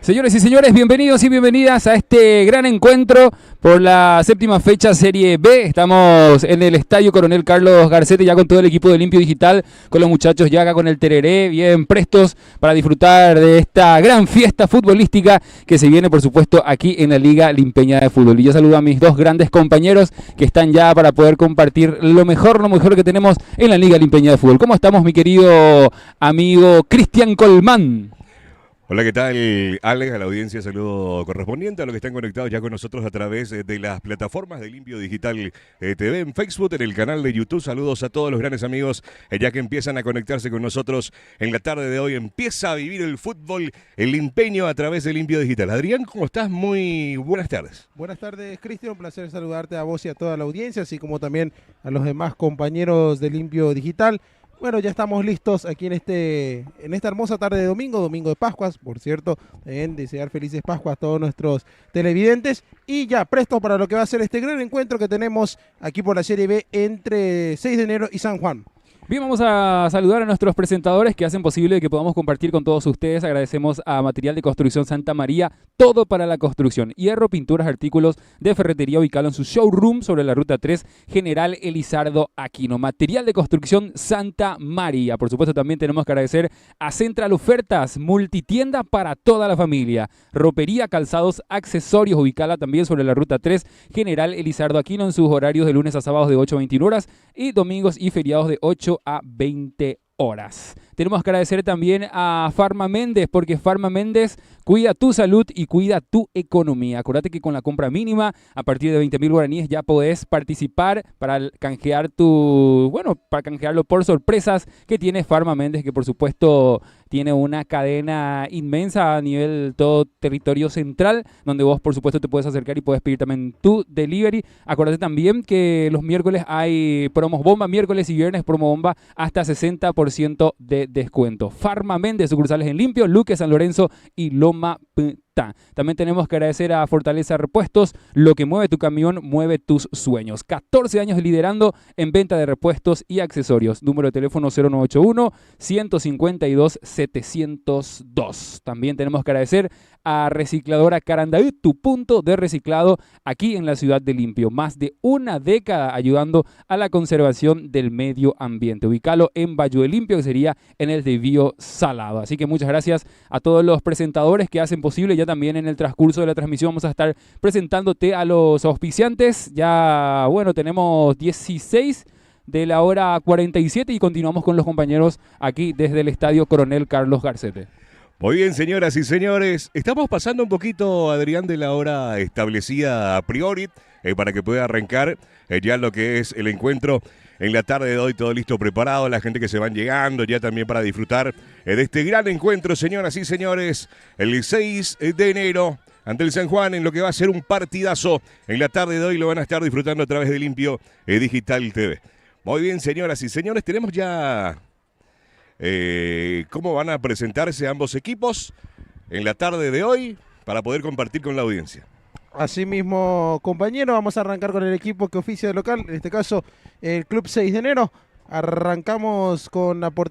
Señores y señores, bienvenidos y bienvenidas a este gran encuentro por la séptima fecha Serie B. Estamos en el Estadio Coronel Carlos Garcete ya con todo el equipo de Limpio Digital, con los muchachos ya acá con el tereré, bien prestos para disfrutar de esta gran fiesta futbolística que se viene, por supuesto, aquí en la Liga Limpeña de Fútbol. Y yo saludo a mis dos grandes compañeros que están ya para poder compartir lo mejor que tenemos en la Liga Limpeña de Fútbol. ¿Cómo estamos, mi querido amigo Cristian Colmán? Hola, ¿qué tal, Alex? A la audiencia, saludo correspondiente a los que están conectados ya con nosotros a través de las plataformas de Limpio Digital TV en Facebook, en el canal de YouTube. Saludos a todos los grandes amigos ya que empiezan a conectarse con nosotros en la tarde de hoy. Empieza a vivir el fútbol, el limpeño a través de Limpio Digital. Adrián, ¿cómo estás? Muy buenas tardes. Buenas tardes, Cristian. Un placer saludarte a vos y a toda la audiencia, así como también a los demás compañeros de Limpio Digital. Bueno, ya estamos listos aquí en esta hermosa tarde de domingo de Pascuas, por cierto, también desear felices Pascuas a todos nuestros televidentes y ya prestos para lo que va a ser este gran encuentro que tenemos aquí por la Serie B entre 6 de enero y San Juan. Bien, vamos a saludar a nuestros presentadores que hacen posible que podamos compartir con todos ustedes. Agradecemos a Material de Construcción Santa María, todo para la construcción. Hierro, pinturas, artículos de ferretería ubicado en su showroom sobre la Ruta 3, General Elizardo Aquino. Material de Construcción Santa María. Por supuesto, también tenemos que agradecer a Central Ofertas, multitienda para toda la familia. Ropería, calzados, accesorios, ubicada también sobre la Ruta 3, General Elizardo Aquino en sus horarios de lunes a sábados de 8 a 21 horas y domingos y feriados de 8 a 20 horas. Tenemos que agradecer también a Farma Méndez, porque Farma Méndez cuida tu salud y cuida tu economía. Acuérdate que con la compra mínima, a partir de 20.000 guaraníes, ya podés participar para canjear para canjearlo por sorpresas que tiene Farma Méndez, que por supuesto tiene una cadena inmensa a nivel todo territorio central, donde vos por supuesto te puedes acercar y puedes pedir también tu delivery. Acuérdate también que los miércoles hay promos bomba, miércoles y viernes promo bomba hasta 60% de descuento. Farma Méndez, sucursales en Limpio, Luque, San Lorenzo y Loma Pintá. También tenemos que agradecer a Fortaleza Repuestos, lo que mueve tu camión, mueve tus sueños. 14 años liderando en venta de repuestos y accesorios. Número de teléfono 0981-152-702. También tenemos que agradecer a Recicladora Carandaví, tu punto de reciclado aquí en la ciudad de Limpio. Más de una década ayudando a la conservación del medio ambiente. Ubícalo en Valle de Limpio, que sería en el Desvío Salado. Así que muchas gracias a todos los presentadores que hacen posible. Ya también en el transcurso de la transmisión vamos a estar presentándote a los auspiciantes. Ya, bueno, tenemos 16 de la hora 47 y continuamos con los compañeros aquí desde el Estadio Coronel Carlos Garcete. Muy bien, señoras y señores, estamos pasando un poquito, Adrián, de la hora establecida a priori para que pueda arrancar ya lo que es el encuentro en la tarde de hoy, todo listo, preparado, la gente que se van llegando ya también para disfrutar de este gran encuentro, señoras y señores, el 6 de enero ante el San Juan en lo que va a ser un partidazo en la tarde de hoy, lo van a estar disfrutando a través de Limpio Digital TV. Muy bien, señoras y señores, tenemos ya cómo van a presentarse ambos equipos en la tarde de hoy para poder compartir con la audiencia. Así mismo, compañero, vamos a arrancar con el equipo que oficia de local, en este caso el Club 6 de enero. Arrancamos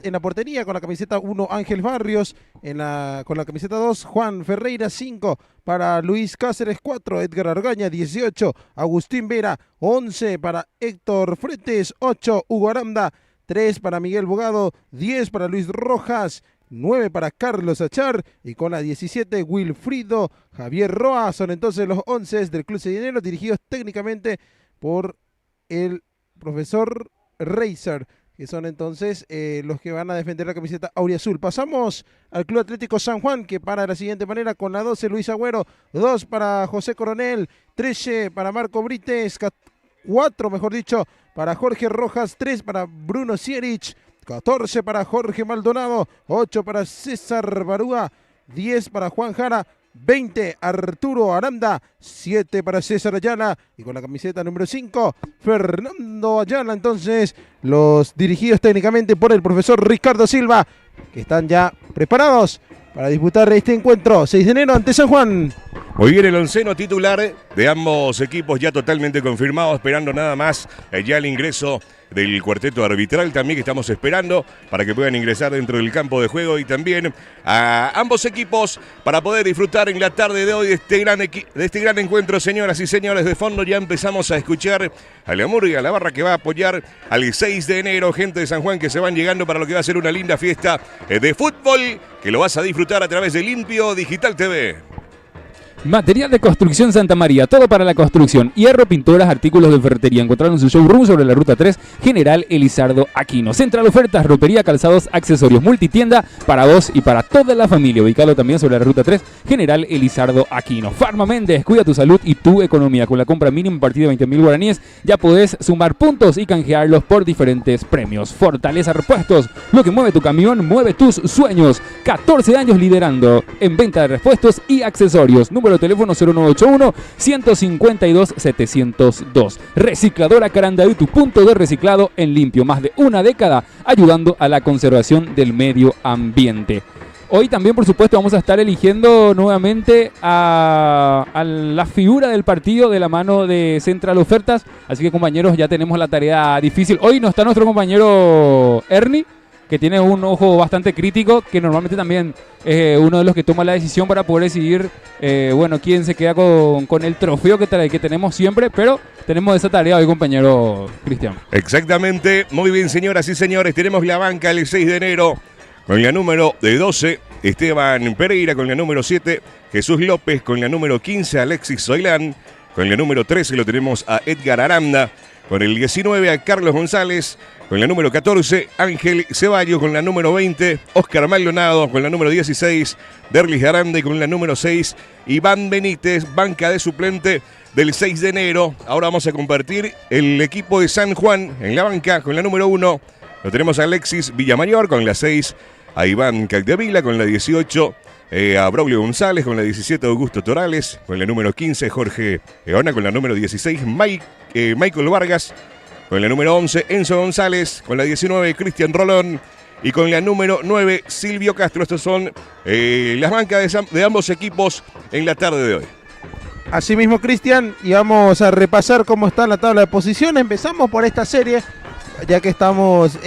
en la portería con la camiseta 1 Ángel Barrios, con la camiseta 2 Juan Ferreira, 5 para Luis Cáceres, 4 Edgar Argaña, 18 Agustín Vera, 11 para Héctor Fretes, 8 Hugo Aranda, 3 para Miguel Bogado, 10 para Luis Rojas, 9 para Carlos Achar y con la 17 Wilfrido Javier Roa. Son entonces los 11 del Club 6 de enero, dirigidos técnicamente por el profesor Reiser, que son entonces los que van a defender la camiseta auriazul. Pasamos al Club Atlético San Juan, que para de la siguiente manera con la 12 Luis Agüero, 2 para José Coronel, 13 para Marco Brites, 4 mejor dicho para Jorge Rojas, 3 para Bruno Sierich, 14 para Jorge Maldonado, 8 para César Barúa, 10 para Juan Jara, 20 Arturo Aranda, 7 para César Ayala y con la camiseta número 5 Fernando Ayala. Entonces los dirigidos técnicamente por el profesor Ricardo Silva, que están ya preparados para disputar este encuentro 6 de enero ante San Juan. Muy bien, el onceno titular de ambos equipos ya totalmente confirmado, esperando nada más ya el ingreso del cuarteto arbitral también que estamos esperando para que puedan ingresar dentro del campo de juego y también a ambos equipos para poder disfrutar en la tarde de hoy de este gran encuentro, señoras y señores. De fondo ya empezamos a escuchar a la murga, la barra que va a apoyar al 6 de enero, gente de San Juan que se van llegando para lo que va a ser una linda fiesta de fútbol que lo vas a disfrutar a través de Limpio Digital TV. Material de construcción Santa María, todo para la construcción. Hierro, pinturas, artículos de ferretería. Encontraron su showroom sobre la ruta 3, General Elizardo Aquino. Central Ofertas, ropería, calzados, accesorios. Multitienda para vos y para toda la familia. Ubicado también sobre la ruta 3, General Elizardo Aquino. Farma Méndez, cuida tu salud y tu economía. Con la compra mínima a partir de 20.000 guaraníes, ya podés sumar puntos y canjearlos por diferentes premios. Fortaleza Repuestos, lo que mueve tu camión, mueve tus sueños. 14 años liderando en venta de repuestos y accesorios. Número de teléfono 0981-152-702. Recicladora Carandaí, tu punto de reciclado en limpio. Más de una década ayudando a la conservación del medio ambiente. Hoy también, por supuesto, vamos a estar eligiendo nuevamente a la figura del partido de la mano de Central Ofertas. Así que, compañeros, ya tenemos la tarea difícil. Hoy no está nuestro compañero Ernie, que tiene un ojo bastante crítico, que normalmente también es uno de los que toma la decisión para poder decidir, quién se queda con el trofeo que tenemos siempre, pero tenemos esa tarea hoy, compañero Cristian. Exactamente, muy bien, señoras y señores, tenemos la banca el 6 de enero, con la número 12, Esteban Pereira, con la número 7, Jesús López, con la número 15, Alexis Zoilán, con la número 13 lo tenemos a Edgar Aranda, con el 19 a Carlos González, con la número 14, Ángel Ceballos, con la número 20, Oscar Maldonado, con la número 16, Derlis Aranda, y con la número 6, Iván Benítez, banca de suplente del 6 de enero. Ahora vamos a compartir el equipo de San Juan en la banca, con la número 1, lo tenemos a Alexis Villamayor, con la 6, a Iván Caldevila, con la 18, a Braulio González, con la 17, Augusto Torales, con la número 15, Jorge Eona, con la número 16, Michael Vargas, con la número 11, Enzo González, con la 19, Cristian Rolón, y con la número 9, Silvio Castro. Estos son las bancas de ambos equipos en la tarde de hoy. Así mismo, Cristian, y vamos a repasar cómo está la tabla de posiciones. Empezamos por esta serie, ya que estamos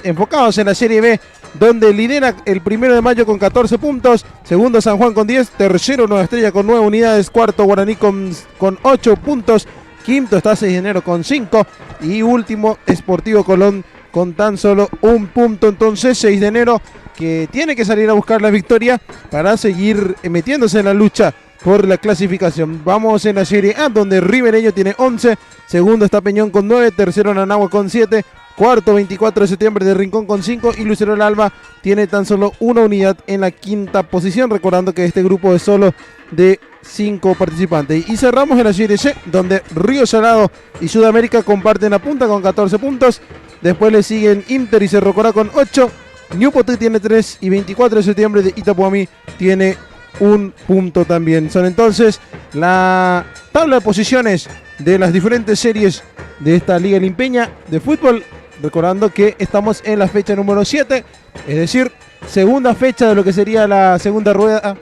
enfocados en la Serie B, donde lidera el 1 de mayo con 14 puntos, segundo San Juan con 10, tercero Nueva Estrella con 9 unidades, cuarto Guaraní con 8 puntos, quinto está 6 de enero con 5 y último Sportivo Colón con tan solo 1 punto. Entonces 6 de enero que tiene que salir a buscar la victoria para seguir metiéndose en la lucha por la clasificación. Vamos en la Serie A, donde Ribereño tiene 11, segundo está Peñón con 9, tercero Nanagua con 7, cuarto 24 de septiembre de Rincón con 5 y Lucero del Alba tiene tan solo una unidad en la quinta posición, recordando que este grupo es solo de 5 participantes. Y cerramos en la Serie C, donde Río Salado y Sudamérica comparten la punta con 14 puntos, después le siguen Inter y Cerro Corá con 8, Ñupoté tiene 3 y 24 de septiembre de Itapuamí tiene 1 punto también. Son entonces la tabla de posiciones de las diferentes series de esta Liga Limpeña de fútbol, recordando que estamos en la fecha número 7, es decir, segunda fecha de lo que sería la segunda rueda,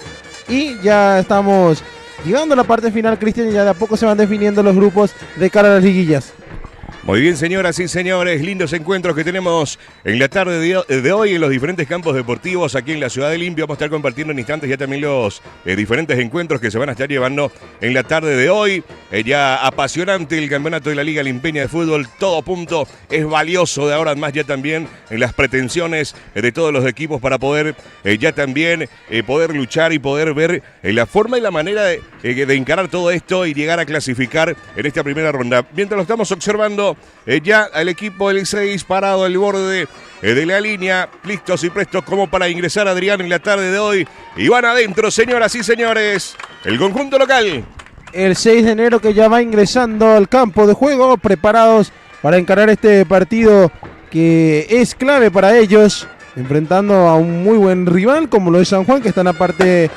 y ya estamos llegando a la parte final, Cristian, y ya de a poco se van definiendo los grupos de cara a las liguillas. Muy bien, señoras y señores, lindos encuentros que tenemos en la tarde de hoy en los diferentes campos deportivos aquí en la ciudad de Limpio. Vamos a estar compartiendo en instantes ya también los diferentes encuentros que se van a estar llevando en la tarde de hoy. Ya apasionante el campeonato de la Liga Limpeña de Fútbol, todo punto es valioso de ahora en más ya también en las pretensiones de todos los equipos para poder ya también poder luchar y poder ver la forma y la manera de encarar todo esto y llegar a clasificar en esta primera ronda. Mientras lo estamos observando, ya el equipo del 6 parado al borde de la línea, listos y prestos como para ingresar Adrián en la tarde de hoy. Y van adentro, señoras y señores, el conjunto local. El 6 de enero que ya va ingresando al campo de juego, preparados para encarar este partido que es clave para ellos, enfrentando a un muy buen rival como lo es San Juan, que está en la parte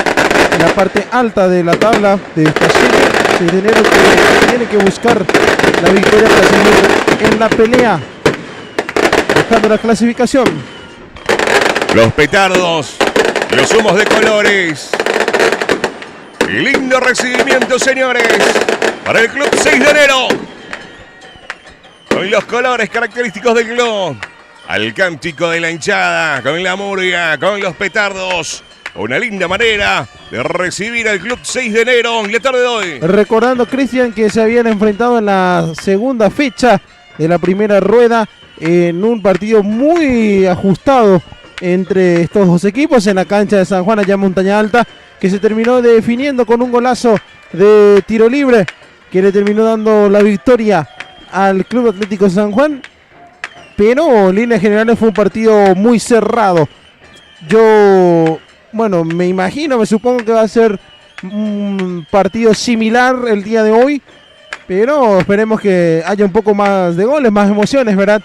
alta de la tabla de esta serie. 6 de enero que tiene que buscar la victoria para seguir en la pelea, buscando la clasificación. Los petardos, los humos de colores, Lindo recibimiento, señores, para el Club 6 de enero. Con los colores característicos del club. Al cántico de la hinchada, con la murga, con los petardos. Una linda manera de recibir al Club 6 de enero en la tarde de hoy. Recordando, Cristian, que se habían enfrentado en la segunda fecha de la primera rueda en un partido muy ajustado entre estos dos equipos en la cancha de San Juan, allá en Montaña Alta, que se terminó definiendo con un golazo de tiro libre que le terminó dando la victoria al Club Atlético San Juan. Pero en líneas generales fue un partido muy cerrado. Me supongo que va a ser un partido similar el día de hoy, pero esperemos que haya un poco más de goles, más emociones, ¿verdad?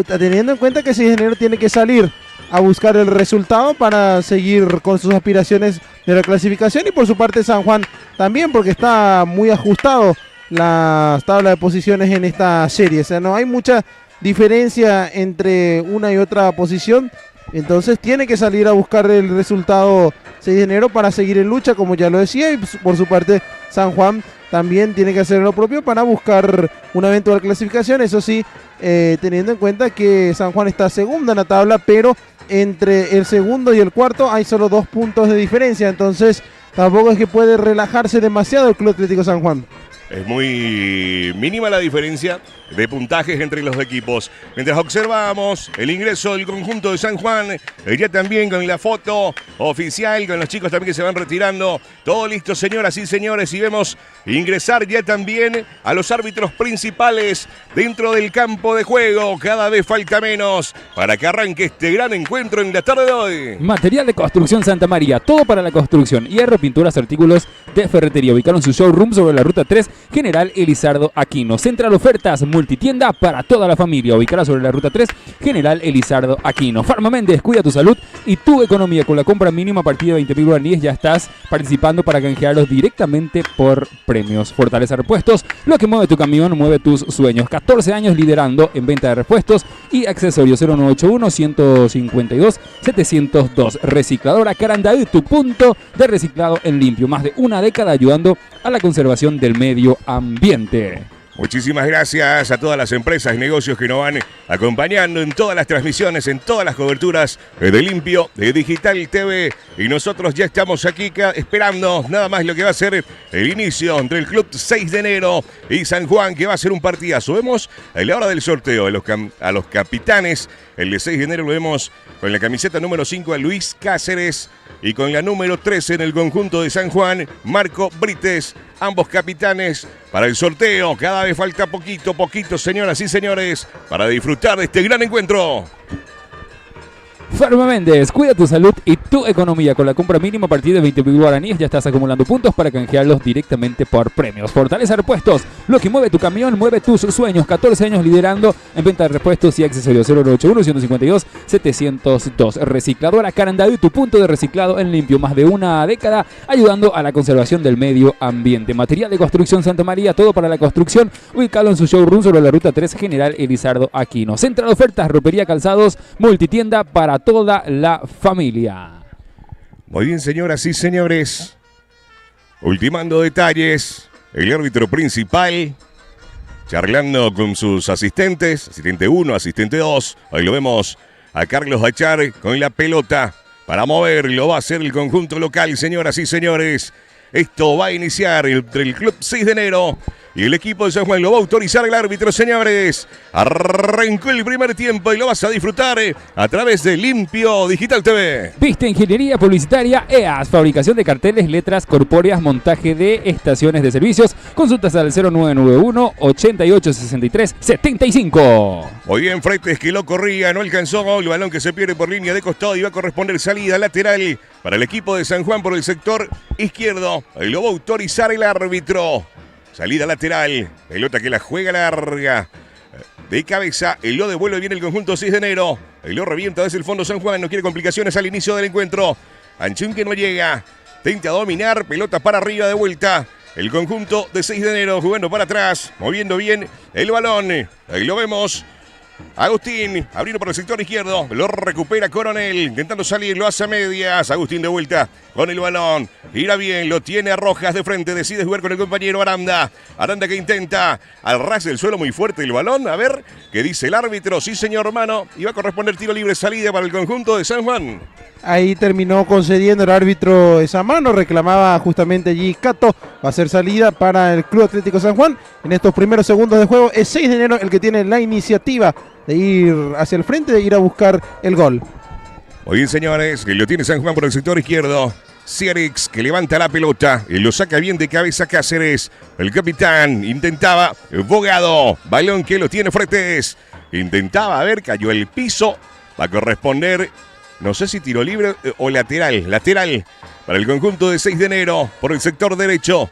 Teniendo en cuenta que 6 de enero tiene que salir a buscar el resultado para seguir con sus aspiraciones de la clasificación, y por su parte San Juan también, porque está muy ajustado la tabla de posiciones en esta serie. O sea, no hay mucha diferencia entre una y otra posición. Entonces tiene que salir a buscar el resultado 6 de enero para seguir en lucha, como ya lo decía. Y por su parte San Juan también tiene que hacer lo propio para buscar una eventual clasificación. Eso sí, teniendo en cuenta que San Juan está segunda en la tabla, pero entre el segundo y el cuarto hay solo 2 puntos de diferencia. Entonces tampoco es que puede relajarse demasiado el Club Atlético San Juan. Es muy mínima la diferencia de puntajes entre los equipos. Mientras observamos el ingreso del conjunto de San Juan, ya también con la foto oficial, con los chicos también que se van retirando. Todo listo, señoras y señores, y vemos ingresar ya también a los árbitros principales dentro del campo de juego. Cada vez falta menos para que arranque este gran encuentro en la tarde de hoy. Material de construcción Santa María, todo para la construcción. Hierro, pinturas, artículos de ferretería. Ubicaron su showroom sobre la ruta 3, General Elizardo Aquino. Central Ofertas, multitienda para toda la familia. Ubicada sobre la ruta 3, General Elizardo Aquino. Farma Méndez, cuida tu salud y tu economía. Con la compra mínima a partir de 20.000 guaraníes ya estás participando para canjearlos directamente por premios. Fortaleza Repuestos, lo que mueve tu camión, mueve tus sueños. 14 años liderando en venta de repuestos y accesorios. 0981-152-702. Recicladora Carandaí, tu punto de reciclado en limpio. Más de una década ayudando a la conservación del medio ambiente. Muchísimas gracias a todas las empresas y negocios que nos van acompañando en todas las transmisiones, en todas las coberturas de Limpio, de Digital TV. Y nosotros ya estamos aquí esperando nada más lo que va a ser el inicio entre el Club 6 de enero y San Juan, que va a ser un partidazo. Vemos a la hora del sorteo a los capitanes. El de 6 de enero lo vemos con la camiseta número 5 a Luis Cáceres y con la número 13 en el conjunto de San Juan, Marco Brites. Ambos capitanes para el sorteo. Cada vez falta poquito, señoras y señores, para disfrutar de este gran encuentro. Farma Méndez, cuida tu salud y tu economía. Con la compra mínima a partir de 20.000 guaraníes ya estás acumulando puntos para canjearlos directamente por premios. Fortaleza Repuestos, lo que mueve tu camión, mueve tus sueños. 14 años liderando en venta de repuestos y accesorios. 0981-152-702. Recicladora Carandaí, tu punto de reciclado en limpio. Más de una década ayudando a la conservación del medio ambiente. Material de construcción Santa María, todo para la construcción. Ubicado en su showroom sobre la ruta 3, General Elizardo Aquino. Central Ofertas, ropería, calzados, multitienda para toda la familia. Muy bien, señoras y señores. Ultimando detalles, el árbitro principal charlando con sus asistentes, asistente 1, asistente 2. Ahí lo vemos a Carlos Bachar con la pelota para moverlo. Va a ser el conjunto local, señoras y señores. Esto va a iniciar entre el Club 6 de enero y el equipo de San Juan. Lo va a autorizar el árbitro, señores. Arrancó el primer tiempo y lo vas a disfrutar a través de Limpio Digital TV. Viste Ingeniería Publicitaria EAS, fabricación de carteles, letras corpóreas, montaje de estaciones de servicios. Consultas al 0991-8863-75. Muy bien, Fretes que lo corría, no alcanzó. El balón que se pierde por línea de costado y va a corresponder salida lateral para el equipo de San Juan por el sector izquierdo. Ahí lo va a autorizar el árbitro. Salida lateral, pelota que la juega larga. De cabeza, el lo devuelve bien el conjunto 6 de enero. El lo revienta desde el fondo San Juan, no quiere complicaciones al inicio del encuentro. Anchún que no llega, tenta dominar, pelota para arriba de vuelta. El conjunto de 6 de enero jugando para atrás, moviendo bien el balón. Ahí lo vemos Agustín, abriendo por el sector izquierdo, lo recupera Coronel, intentando salir, lo hace a medias. Agustín de vuelta con el balón, gira bien, lo tiene a Rojas de frente, decide jugar con el compañero Aranda. Aranda que intenta al ras del suelo muy fuerte el balón, a ver qué dice el árbitro. Sí, señor, mano, y va a corresponder tiro libre, salida para el conjunto de San Juan. Ahí terminó concediendo el árbitro esa mano, reclamaba justamente allí Cato. Va a ser salida para el Club Atlético San Juan. En estos primeros segundos de juego es 6 de enero el que tiene la iniciativa de ir hacia el frente, de ir a buscar el gol. Muy bien, señores, que lo tiene San Juan por el sector izquierdo. Cierix que levanta la pelota y lo saca bien de cabeza Cáceres. El capitán intentaba, Bogado, balón que lo tiene Fretes. Intentaba, a ver, cayó el piso. Va a corresponder, no sé si tiro libre o lateral. Lateral para el conjunto de 6 de enero por el sector derecho.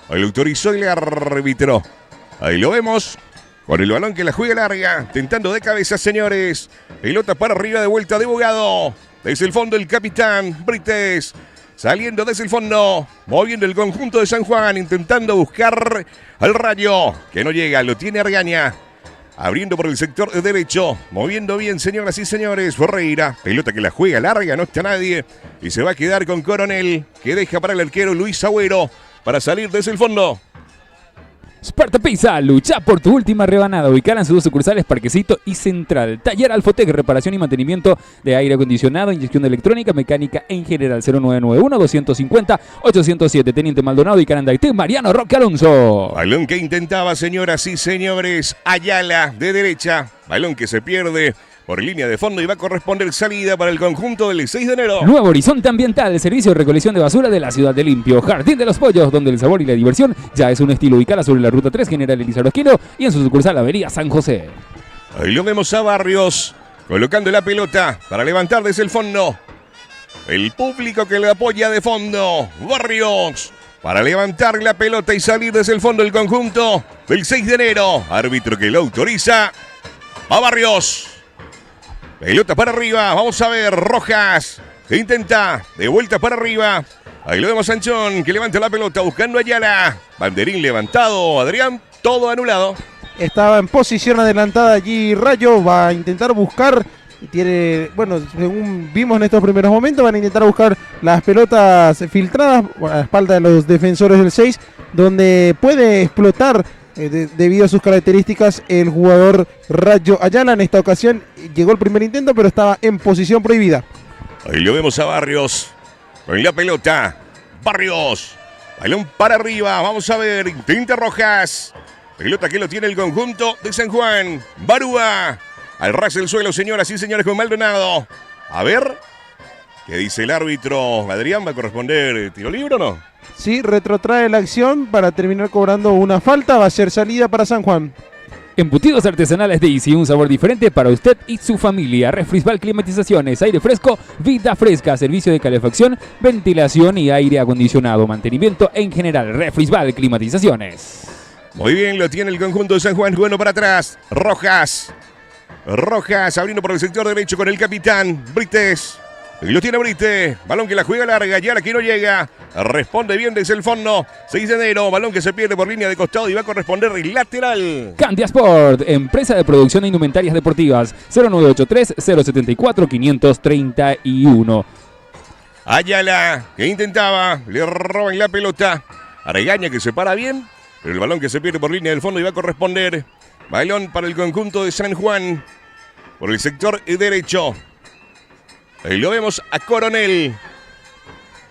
Ahí lo autorizó el árbitro. Ahí lo vemos. Con el balón que la juega larga, tentando de cabeza, señores. Pelota para arriba de vuelta de Bogado. Desde el fondo el capitán Brites. Saliendo desde el fondo. Moviendo el conjunto de San Juan. Intentando buscar al Rayo. Que no llega, lo tiene Argaña. Abriendo por el sector derecho. Moviendo bien, señoras y señores. Ferreira. Pelota que la juega larga, no está nadie. Y se va a quedar con Coronel. Que deja para el arquero Luis Agüero. Para salir desde el fondo. Sparta Pizza, lucha por tu última rebanada. Ubicada en sus dos sucursales, Parquecito y Central. Taller Alfotec, reparación y mantenimiento de aire acondicionado, inyección de electrónica, mecánica en general. 0991-250-807. Teniente Maldonado y Carandaití, Mariano Roque Alonso. Balón que intentaba, señoras y señores, Ayala de derecha. Balón que se pierde por línea de fondo y va a corresponder salida para el conjunto del 6 de enero. Nuevo Horizonte Ambiental, el servicio de recolección de basura de la ciudad de Limpio. Jardín de los Pollos, donde el sabor y la diversión ya es un estilo. Ubicada sobre la ruta 3, General Elizardo Esquino, y en su sucursal Avenida San José. Ahí lo vemos a Barrios, colocando la pelota para levantar desde el fondo. El público que le apoya de fondo. Barrios, para levantar la pelota y salir desde el fondo el conjunto del 6 de enero. Árbitro que lo autoriza. A Barrios. Pelota para arriba, vamos a ver, Rojas, que intenta, de vuelta para arriba. Ahí lo vemos Sanchón, que levanta la pelota buscando a Ayala. Banderín levantado, Adrián, todo anulado. Estaba en posición adelantada allí Rayo, va a intentar buscar, tiene, bueno, según vimos en estos primeros momentos, van a intentar buscar las pelotas filtradas a la espalda de los defensores del 6, donde puede explotar debido a sus características el jugador Rayo Ayala. En esta ocasión llegó el primer intento, pero estaba en posición prohibida. Ahí lo vemos a Barrios con la pelota. Barrios, balón para arriba, vamos a ver, intenta Rojas. Pelota que lo tiene el conjunto de San Juan. Barúa, al ras del suelo, señoras y señores, con Maldonado. A ver, ¿qué dice el árbitro? Adrián, ¿va a corresponder tiro libre o no? Sí, retrotrae la acción para terminar cobrando una falta. Va a ser salida para San Juan. Embutidos artesanales de Easy, un sabor diferente para usted y su familia. Refrisbal Climatizaciones, aire fresco, vida fresca, servicio de calefacción, ventilación y aire acondicionado, mantenimiento en general. Refrisbal Climatizaciones. Muy bien, lo tiene el conjunto de San Juan, jugando para atrás. Rojas, abriendo por el sector derecho con el capitán Brites. Y lo tiene Brite, balón que la juega larga, y ahora que no llega, responde bien desde el fondo. 6 de enero, balón que se pierde por línea de costado y va a corresponder lateral. Candia Sport, empresa de producción de indumentarias deportivas. 0983-074-531. Ayala, que intentaba, le roban la pelota. Aregaña que se para bien, pero el balón que se pierde por línea del fondo y va a corresponder. Balón para el conjunto de San Juan, por el sector derecho. Ahí lo vemos a Coronel.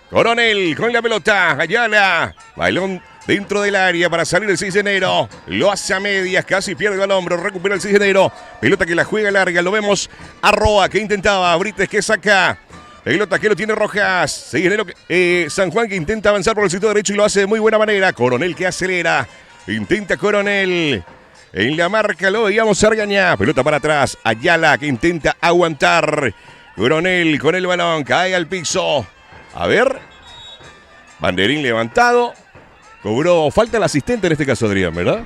Coronel con la pelota. Ayala. Balón dentro del área para salir el 6 de enero. Lo hace a medias. Casi pierde el hombro. Recupera el 6 de enero. Pelota que la juega larga. Lo vemos a Roa que intentaba. Brites que saca. Pelota que lo tiene Rojas. 6 de enero. San Juan que intenta avanzar por el sector derecho y lo hace de muy buena manera. Coronel que acelera. Intenta Coronel. En la marca lo veíamos a Argañá. Pelota para atrás. Ayala que intenta aguantar. Coronel con el balón, cae al piso. A ver. Banderín levantado. Cobró falta el asistente en este caso, Adrián, ¿verdad?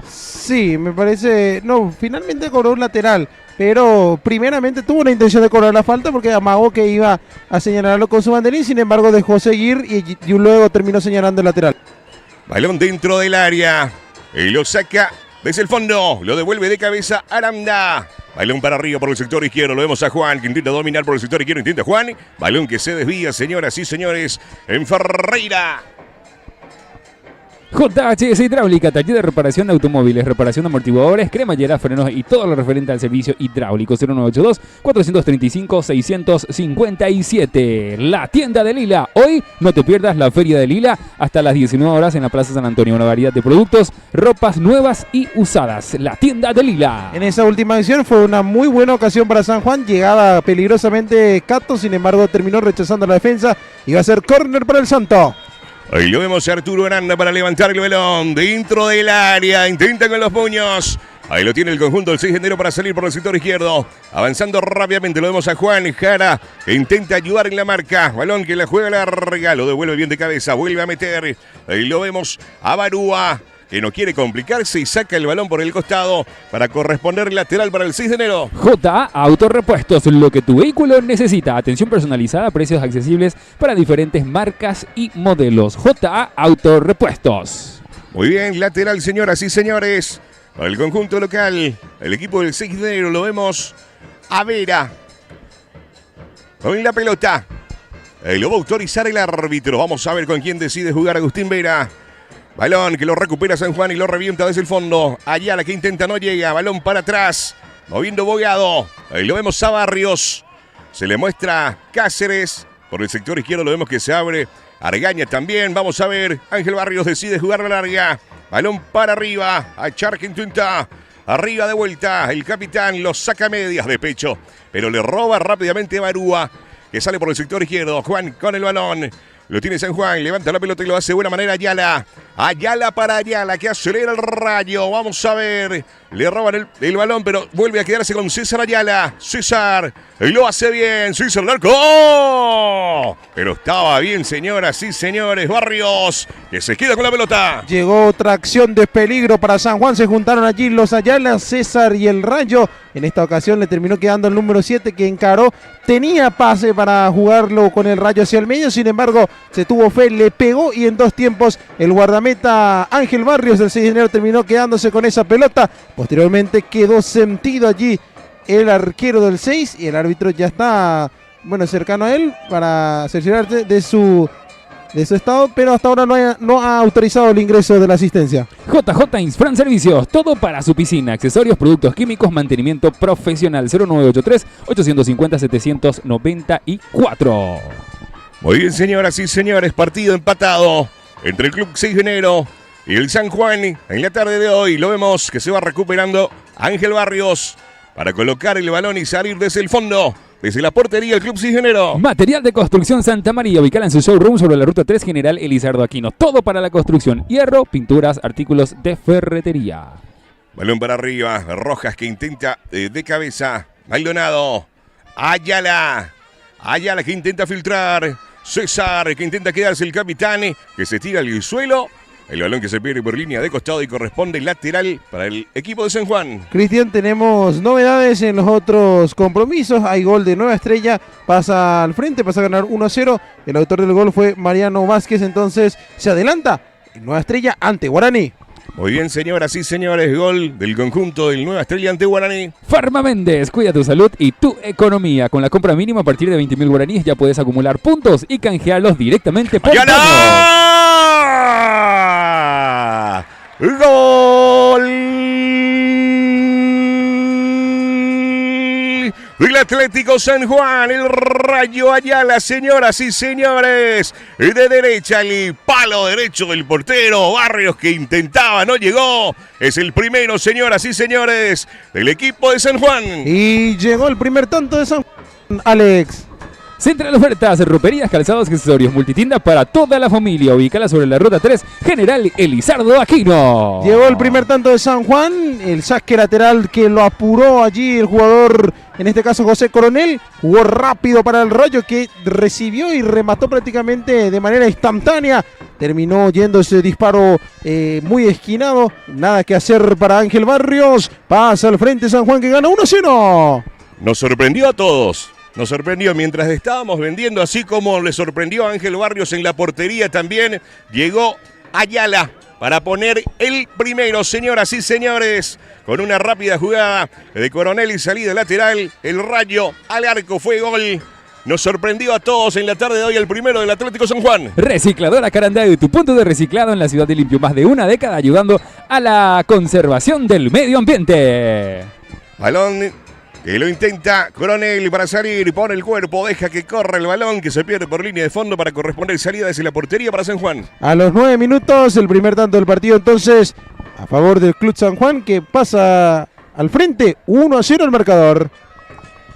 Sí, me parece. No, finalmente cobró un lateral. Pero primeramente tuvo la intención de cobrar la falta porque amagó que iba a señalarlo con su banderín. Sin embargo, dejó seguir y luego terminó señalando el lateral. Balón dentro del área. Y lo saca desde el fondo. Lo devuelve de cabeza Aranda. Balón para arriba por el sector izquierdo. Lo vemos a Juan que intenta dominar por el sector izquierdo. Intenta Juan. Balón que se desvía, señoras y señores, en Ferreira. JHS Hidráulica, taller de reparación de automóviles, reparación de amortiguadores, cremallera, frenos y todo lo referente al servicio hidráulico. 0982-435-657. La tienda de Lila. Hoy no te pierdas la feria de Lila hasta las 19 horas en la Plaza San Antonio. Una variedad de productos, ropas nuevas y usadas. La tienda de Lila. En esa última acción fue una muy buena ocasión para San Juan. Llegaba peligrosamente Cato, sin embargo terminó rechazando la defensa. Y va a ser córner para el Santo. Ahí lo vemos a Arturo Aranda para levantar el balón dentro del área. Intenta con los puños. Ahí lo tiene el conjunto del 6 de enero para salir por el sector izquierdo. Avanzando rápidamente lo vemos a Juan Jara. Que intenta ayudar en la marca. Balón que la juega larga. Lo devuelve bien de cabeza. Vuelve a meter. Ahí lo vemos a Barúa, que no quiere complicarse y saca el balón por el costado para corresponder lateral para el 6 de enero. JA Autorepuestos, lo que tu vehículo necesita. Atención personalizada, precios accesibles para diferentes marcas y modelos. JA Autorepuestos. Muy bien, lateral, señoras y señores. Para el conjunto local, el equipo del 6 de enero, lo vemos a Vera con la pelota. Lo va a autorizar el árbitro. Vamos a ver con quién decide jugar Agustín Vera. Balón que lo recupera San Juan y lo revienta desde el fondo. Ayala que intenta, no llega. Balón para atrás. Moviendo Bogado. Ahí lo vemos a Barrios. Se le muestra Cáceres. Por el sector izquierdo lo vemos que se abre. Argaña también. Vamos a ver. Ángel Barrios decide jugar la larga. Balón para arriba. A Char que intenta. Arriba de vuelta. El capitán lo saca a medias de pecho. Pero le roba rápidamente a Barúa, que sale por el sector izquierdo. Juan con el balón. Lo tiene San Juan, levanta la pelota y lo hace de buena manera Ayala. Ayala para Ayala, que acelera el Rayo. Vamos a ver. Le roban el balón, pero vuelve a quedarse con César Ayala. César, y lo hace bien. César al arco. ¡Oh! Pero estaba bien, señoras y señores. Barrios, que se queda con la pelota. Llegó otra acción de peligro para San Juan. Se juntaron allí los Ayala, César y el Rayo. En esta ocasión le terminó quedando el número 7 que encaró. Tenía pase para jugarlo con el Rayo hacia el medio. Sin embargo, se tuvo fe, le pegó y en dos tiempos el guardameta Ángel Barrios del 6 de enero terminó quedándose con esa pelota. Posteriormente quedó sentido allí el arquero del 6 y el árbitro ya está, bueno, cercano a él para cerciorarse de su estado, pero hasta ahora no ha autorizado el ingreso de la asistencia. JJ Insfran Servicios, todo para su piscina, accesorios, productos químicos, mantenimiento profesional. 0983-850-794. Muy bien, señoras y señores, partido empatado entre el Club 6 de enero y el San Juan. En la tarde de hoy lo vemos que se va recuperando Ángel Barrios para colocar el balón y salir desde el fondo. Desde la portería, el Club 6 de enero. Material de construcción Santa María, ubicada en su showroom sobre la ruta 3 General Elizardo Aquino. Todo para la construcción: hierro, pinturas, artículos de ferretería. Balón para arriba, Rojas que intenta de cabeza. Maldonado, Ayala que intenta filtrar. César que intenta quedarse, el capitán que se tira al suelo. El balón que se pierde por línea de costado y corresponde lateral para el equipo de San Juan. Cristian, tenemos novedades en los otros compromisos. Hay gol de Nueva Estrella, pasa al frente, pasa a ganar 1-0. El autor del gol fue Mariano Vázquez, entonces se adelanta Nueva Estrella ante Guaraní. Muy bien, señoras y señores, gol del conjunto del Nueva Estrella ante Guaraní. Farma Méndez, cuida tu salud y tu economía. Con la compra mínima a partir de 20.000 guaraníes ya puedes acumular puntos y canjearlos directamente por ¡Ayala! ¡Gol! El Atlético San Juan, el Rayo Ayala, señoras y señores. De derecha, el palo derecho del portero Barrios que intentaba, no llegó. Es el primero, señoras y señores, del equipo de San Juan. Y llegó el primer tanto de San Juan, Alex. Central Ofertas, roperías, calzados, accesorios, multitinda para toda la familia. Ubícala sobre la ruta 3, General Elizardo Aquino. Llegó el primer tanto de San Juan, el saque lateral que lo apuró allí el jugador, en este caso José Coronel. Jugó rápido para el Rayo que recibió y remató prácticamente de manera instantánea. Terminó yendo ese disparo muy esquinado. Nada que hacer para Ángel Barrios. Pasa al frente San Juan que gana 1-0. Nos sorprendió a todos. Nos sorprendió mientras estábamos vendiendo, así como le sorprendió a Ángel Barrios en la portería también. Llegó Ayala para poner el primero, señoras y señores. Con una rápida jugada de Coronel y salida lateral, el Rayo al arco fue gol. Nos sorprendió a todos en la tarde de hoy el primero del Atlético San Juan. Recicladora Caranday, tu punto de reciclado en la ciudad de Limpio. Más de una década ayudando a la conservación del medio ambiente. Balón que lo intenta Coronel para salir, pone el cuerpo, deja que corra el balón, que se pierde por línea de fondo para corresponder salida desde la portería para San Juan. A los 9 minutos, el primer tanto del partido entonces a favor del Club San Juan, que pasa al frente 1-0 el marcador.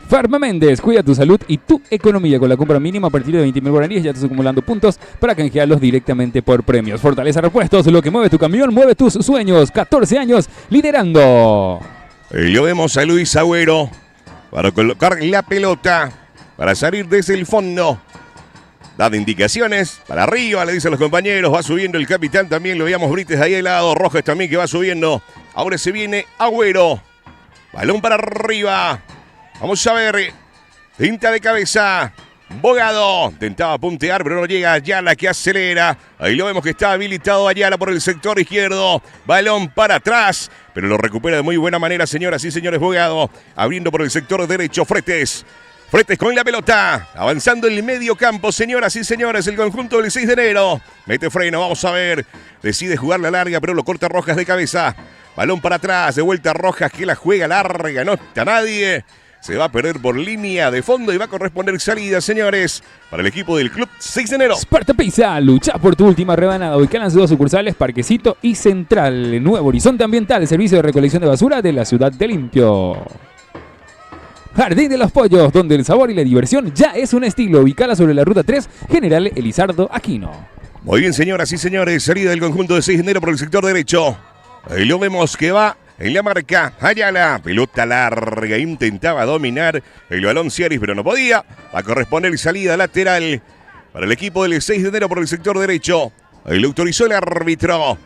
Farma Méndez, cuida tu salud y tu economía. Con la compra mínima a partir de 20.000 guaraníes ya estás acumulando puntos para canjearlos directamente por premios. Fortaleza Repuestos, lo que mueve tu camión, mueve tus sueños. 14 años liderando. Y lo vemos a Luis Agüero para colocar la pelota, para salir desde el fondo. Dando indicaciones para arriba, le dicen los compañeros. Va subiendo el capitán también, lo veíamos Brites ahí al lado. Rojas también que va subiendo. Ahora se viene Agüero. Balón para arriba. Vamos a ver. Tinta de cabeza. Bogado. Intentaba puntear, pero no llega. Ayala que acelera. Ahí lo vemos que está habilitado Ayala por el sector izquierdo. Balón para atrás. Pero lo recupera de muy buena manera, señoras y señores. Bogado. Abriendo por el sector derecho. Fretes. Fretes con la pelota. Avanzando en el medio campo, señoras y señores. El conjunto del 6 de enero. Mete freno. Vamos a ver. Decide jugar la larga, pero lo corta Rojas de cabeza. Balón para atrás. De vuelta Rojas que la juega larga. No está nadie. Se va a perder por línea de fondo y va a corresponder salida, señores, para el equipo del Club 6 de enero. Sparta Pizza, lucha por tu última rebanada. Ubicada en sus dos sucursales, Parquecito y Central. Nuevo Horizonte Ambiental, servicio de recolección de basura de la ciudad de Limpio. Jardín de los Pollos, donde el sabor y la diversión ya es un estilo. Ubicada sobre la ruta 3, General Elizardo Aquino. Muy bien, señoras y señores, salida del conjunto de 6 de enero por el sector derecho. Ahí lo vemos que va en la marca, Ayala, pelota larga, intentaba dominar el balón Ciaris, pero no podía. Va a corresponder salida lateral para el equipo del 6 de enero por el sector derecho. Ahí lo autorizó el árbitro.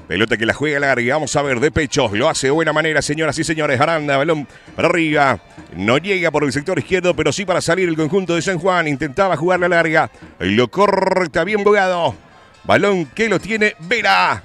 Pelota que la juega larga, vamos a ver, de pecho, lo hace de buena manera, señoras y señores. Aranda, balón para arriba, no llega por el sector izquierdo, pero sí para salir el conjunto de San Juan. Intentaba jugar la larga, ahí lo corta bien Bogado. Balón que lo tiene Vera.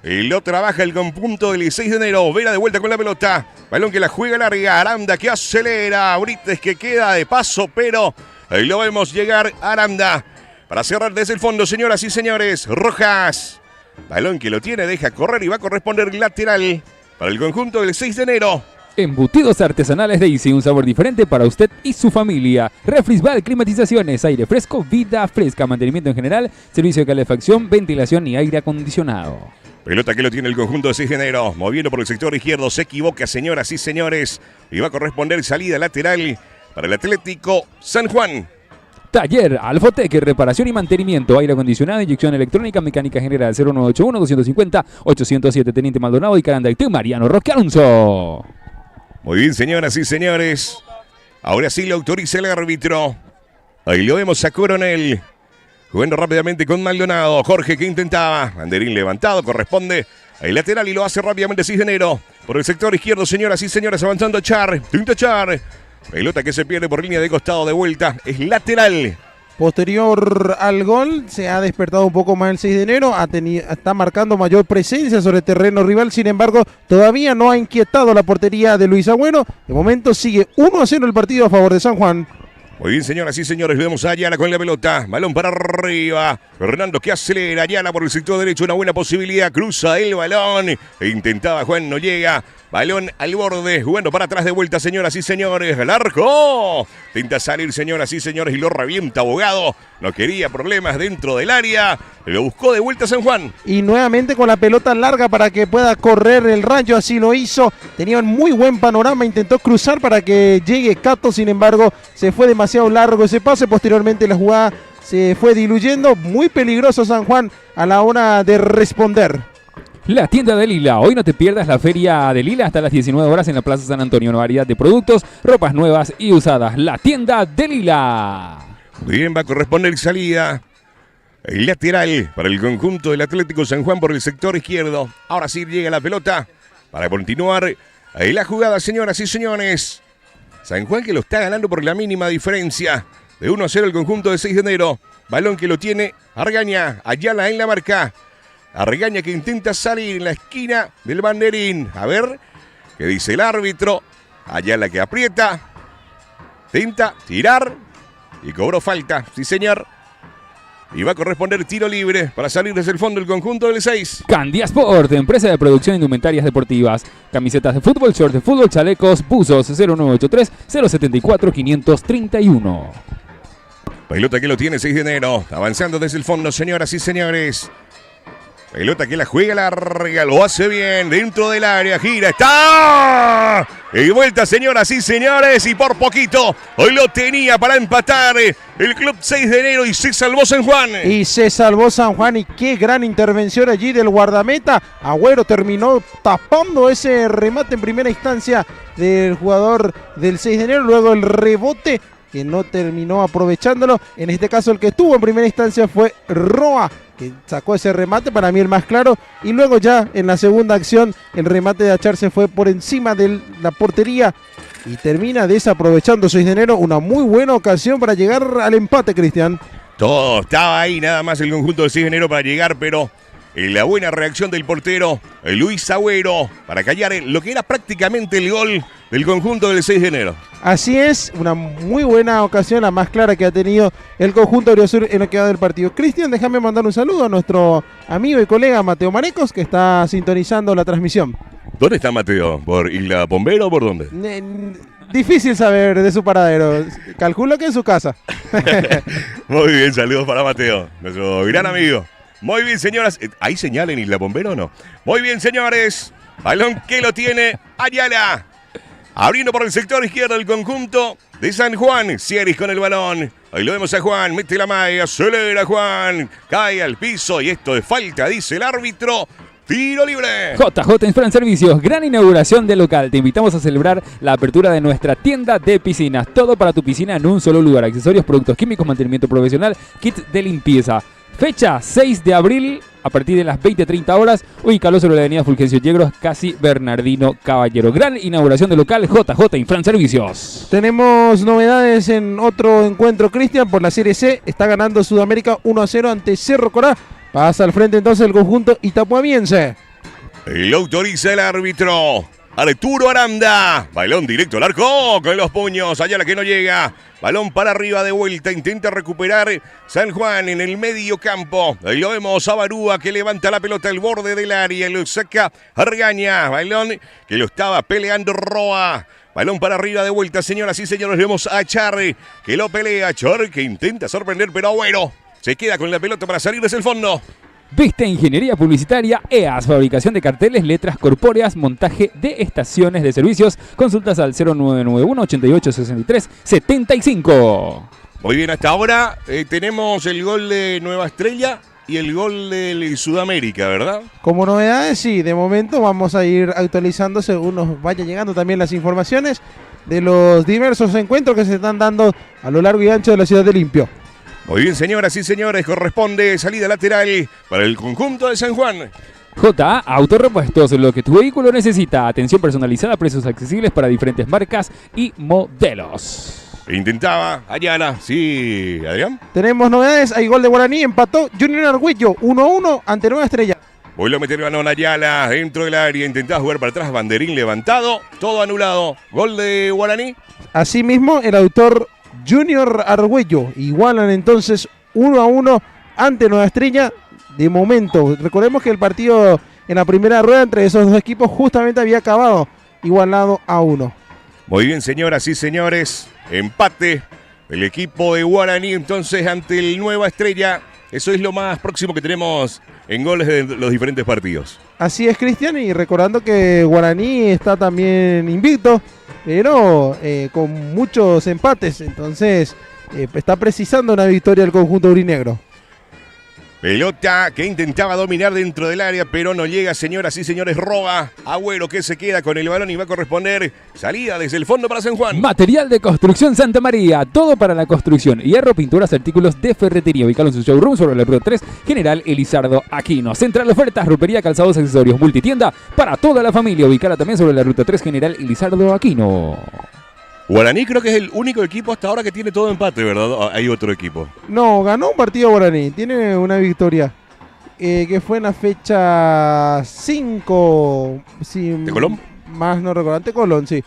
Y lo trabaja el conjunto del 6 de enero. Vera de vuelta con la pelota. Balón que la juega larga. Aranda que acelera. Brites que queda de paso, pero ahí lo vemos llegar Aranda. Para cerrar desde el fondo, señoras y señores. Rojas. Balón que lo tiene, deja correr y va a corresponder lateral para el conjunto del 6 de enero. Embutidos artesanales Daisy, un sabor diferente para usted y su familia. Refrisbal, climatizaciones, aire fresco, vida fresca, mantenimiento en general, servicio de calefacción, ventilación y aire acondicionado. Pelota que lo tiene el conjunto de 6 de enero. Moviendo por el sector izquierdo. Se equivoca, señoras y señores. Y va a corresponder salida lateral para el Atlético San Juan. Taller Alfoteque, reparación y mantenimiento, aire acondicionado, inyección electrónica, mecánica general. 0981-250-807. Teniente Maldonado y Carandaitú, Mariano Roque Alonso. Muy bien, señoras y señores. Ahora sí lo autoriza el árbitro. Ahí lo vemos a Coronel. Jugando rápidamente con Maldonado. Jorge que intentaba. Banderín levantado. Corresponde al lateral y lo hace rápidamente 6 de enero. Por el sector izquierdo, señoras y señores. Avanzando Char. Tinta Char. Pelota que se pierde por línea de costado de vuelta. Es lateral. Posterior al gol, se ha despertado un poco más el 6 de enero. Está marcando mayor presencia sobre el terreno rival. Sin embargo, todavía no ha inquietado la portería de Luis Agüero. De momento sigue 1-0 el partido a favor de San Juan. Muy bien, señoras y señores, vemos a Ayala con la pelota, balón para arriba, Fernando que acelera, Ayala por el sector derecho, una buena posibilidad, cruza el balón, intentaba Juan, no llega, balón al borde, jugando para atrás de vuelta, señoras y señores, al arco, intenta salir, señoras y señores, y lo revienta Bogado, no quería problemas dentro del área, lo buscó de vuelta San Juan. Y nuevamente con la pelota larga para que pueda correr el Rayo, así lo hizo, tenía un muy buen panorama, intentó cruzar para que llegue Cato, sin embargo, se fue demasiado largo ese pase, posteriormente la jugada se fue diluyendo, muy peligroso San Juan a la hora de responder. La tienda de Lila, hoy no te pierdas la feria de Lila hasta las 19 horas en la Plaza San Antonio, una variedad de productos, ropas nuevas y usadas, la tienda de Lila. Bien, va a corresponder salida, el lateral para el conjunto del Atlético San Juan por el sector izquierdo, ahora sí llega la pelota para continuar ahí la jugada, señoras y señores. San Juan que lo está ganando por la mínima diferencia. De 1-0 el conjunto de 6 de enero. Balón que lo tiene Argaña. Ayala en la marca. Argaña que intenta salir en la esquina del banderín. A ver qué dice el árbitro. Ayala que aprieta. Intenta tirar. Y cobró falta. Sí, señor. Y va a corresponder tiro libre para salir desde el fondo del conjunto del 6. Candia Sport, empresa de producción de indumentarias deportivas. Camisetas de fútbol, shorts de fútbol, chalecos, buzos 0983-074-531. Pelota que lo tiene 6 de enero. Avanzando desde el fondo, señoras y señores. Pelota que la juega larga, lo hace bien, dentro del área, gira, está. Y vuelta, señoras y señores, y por poquito, hoy lo tenía para empatar el Club 6 de enero y se salvó San Juan. Y se salvó San Juan y qué gran intervención allí del guardameta. Agüero terminó tapando ese remate en primera instancia del jugador del 6 de enero, luego el rebote que no terminó aprovechándolo. En este caso el que estuvo en primera instancia fue Roa, que sacó ese remate, para mí el más claro, y luego ya en la segunda acción el remate de Achar se fue por encima de la portería y termina desaprovechando 6 de enero, una muy buena ocasión para llegar al empate, Cristian. Todo estaba ahí, nada más el conjunto del 6 de enero para llegar, pero la buena reacción del portero Luis Agüero para callar lo que era prácticamente el gol del conjunto del 6 de enero. Así es, una muy buena ocasión, la más clara que ha tenido el conjunto Auriazul en lo que va del partido. Cristian, déjame mandar un saludo a nuestro amigo y colega Mateo Marecos, que está sintonizando la transmisión. ¿Dónde está Mateo? ¿Por Isla Bombero o por dónde? Difícil saber de su paradero, calculo que en su casa. Muy bien, saludos para Mateo, nuestro gran amigo. Muy bien, señoras. ¿Hay señal en Isla Bombero o no? Muy bien, señores. Balón que lo tiene Ayala. Abriendo por el sector izquierdo el conjunto de San Juan. Sieris con el balón. Ahí lo vemos a Juan. Mete la malla. Acelera Juan. Cae al piso. Y esto de falta, dice el árbitro. Tiro libre. JJ Infran Servicios, gran inauguración del local. Te invitamos a celebrar la apertura de nuestra tienda de piscinas. Todo para tu piscina en un solo lugar. Accesorios, productos químicos, mantenimiento profesional, kit de limpieza. Fecha 6 de abril a partir de las 20:30 horas. Ubícalo sobre la avenida Fulgencio Yegros, casi Bernardino Caballero. Gran inauguración del local JJ Infran Servicios. Tenemos novedades en otro encuentro, Cristian, por la Serie C. Está ganando Sudamérica 1-0 ante Cerro Corá. Pasa al frente entonces el conjunto itapuamiense. Lo autoriza el árbitro. Arturo Aranda. Balón directo al arco con los puños. Allá la que no llega. Balón para arriba de vuelta. Intenta recuperar San Juan en el medio campo. Ahí lo vemos a Barúa que levanta la pelota al borde del área. Lo saca Argaña. Balón que lo estaba peleando Roa. Balón para arriba de vuelta, señoras y señores. Vemos a Charri que lo pelea. Char que intenta sorprender, pero Agüero se queda con la pelota para salir desde el fondo. Viste Ingeniería Publicitaria EAS, fabricación de carteles, letras corpóreas, montaje de estaciones de servicios. Consultas al 0991 88 63 75. Muy bien, hasta ahora tenemos el gol de Nueva Estrella y el gol de Sudamérica, ¿verdad? Como novedades, sí, de momento vamos a ir actualizando según nos vaya llegando también las informaciones de los diversos encuentros que se están dando a lo largo y ancho de la ciudad de Limpio. Muy bien, señoras y señores, corresponde salida lateral para el conjunto de San Juan. JA Autorepuestos, lo que tu vehículo necesita. Atención personalizada, precios accesibles para diferentes marcas y modelos. Intentaba Ayala, sí, Adrián. Tenemos novedades, hay gol de Guaraní, empató Junior Argüello 1-1 ante Nueva Estrella. Vuelve a meter balón Ayala dentro del área, intentaba jugar para atrás, banderín levantado, todo anulado. Gol de Guaraní. Asimismo, el autor Junior Argüello igualan entonces 1-1 ante Nueva Estrella. De momento, recordemos que el partido en la primera rueda entre esos dos equipos justamente había acabado igualado a 1. Muy bien, señoras y señores, empate el equipo de Guaraní entonces ante el Nueva Estrella. Eso es lo más próximo que tenemos en goles de los diferentes partidos. Así es, Cristian, y recordando que Guaraní está también invicto, pero con muchos empates, entonces está precisando una victoria el conjunto aurinegro. Pelota que intentaba dominar dentro del área, pero no llega, señoras y señores. Roba Agüero que se queda con el balón y va a corresponder salida desde el fondo para San Juan. Material de construcción Santa María, todo para la construcción. Hierro, pinturas, artículos de ferretería. Ubicado en su showroom sobre la ruta 3, General Elizardo Aquino. Central Ofertas, ropería, calzados, accesorios, multitienda para toda la familia. Ubicada también sobre la ruta 3, General Elizardo Aquino. Guaraní creo que es el único equipo hasta ahora que tiene todo empate, ¿verdad? ¿Hay otro equipo? No, ganó un partido Guaraní, tiene una victoria. que fue en la fecha 5. ¿De Colón? Más no recuerdo, ante Colón, sí.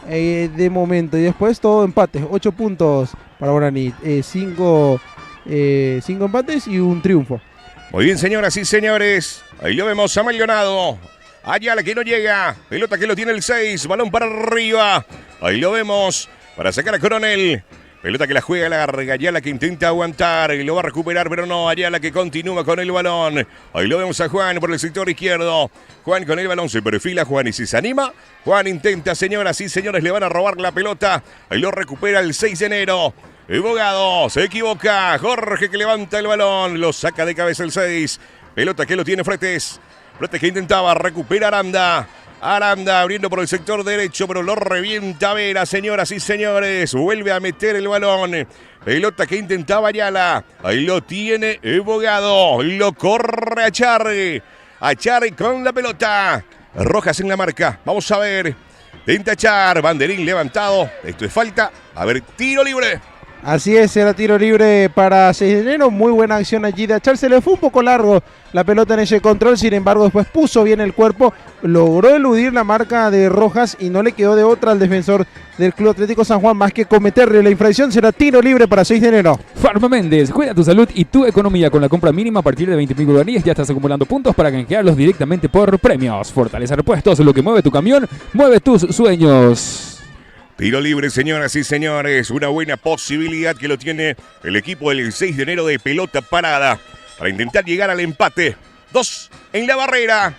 De momento. Y después todo empate. 8 puntos para Guaraní. 5 empates y un triunfo. Muy bien, señoras y señores. Ahí lo vemos a Maldonado. Ayala que no llega. Pelota que lo tiene el 6. Balón para arriba. Ahí lo vemos. Para sacar a Coronel. Pelota que la juega larga. Ayala que intenta aguantar. Y lo va a recuperar, pero no. Ayala que continúa con el balón. Ahí lo vemos a Juan por el sector izquierdo. Juan con el balón se perfila. Juan y si se anima. Juan intenta, señoras y señores. Le van a robar la pelota. Ahí lo recupera el 6 de enero. El Bogado se equivoca. Jorge que levanta el balón. Lo saca de cabeza el 6. Pelota que lo tiene Fretes. Fretes que intentaba recuperar Aranda. Aranda abriendo por el sector derecho, pero lo revienta Vera, señoras y señores. Vuelve a meter el balón. Pelota que intentaba Ayala. Ahí lo tiene el Bogado. Lo corre a Charri. A Charri con la pelota. Rojas en la marca. Vamos a ver. Intenta Char. Banderín levantado. Esto es falta. A ver, tiro libre. Así es, era tiro libre para 6 de enero. Muy buena acción allí de Achar. Se le fue un poco largo la pelota en ese control. Sin embargo, después puso bien el cuerpo. Logró eludir la marca de Rojas y no le quedó de otra al defensor del Club Atlético San Juan más que cometerle la infracción. Será tiro libre para 6 de enero. Farma Méndez, cuida tu salud y tu economía con la compra mínima a partir de 20.000 guaraníes. Ya estás acumulando puntos para canjearlos directamente por premios. Fortaleza Repuestos, lo que mueve tu camión, mueve tus sueños. Tiro libre, señoras y señores. Una buena posibilidad que lo tiene el equipo del 6 de enero de pelota parada para intentar llegar al empate. 2 en la barrera.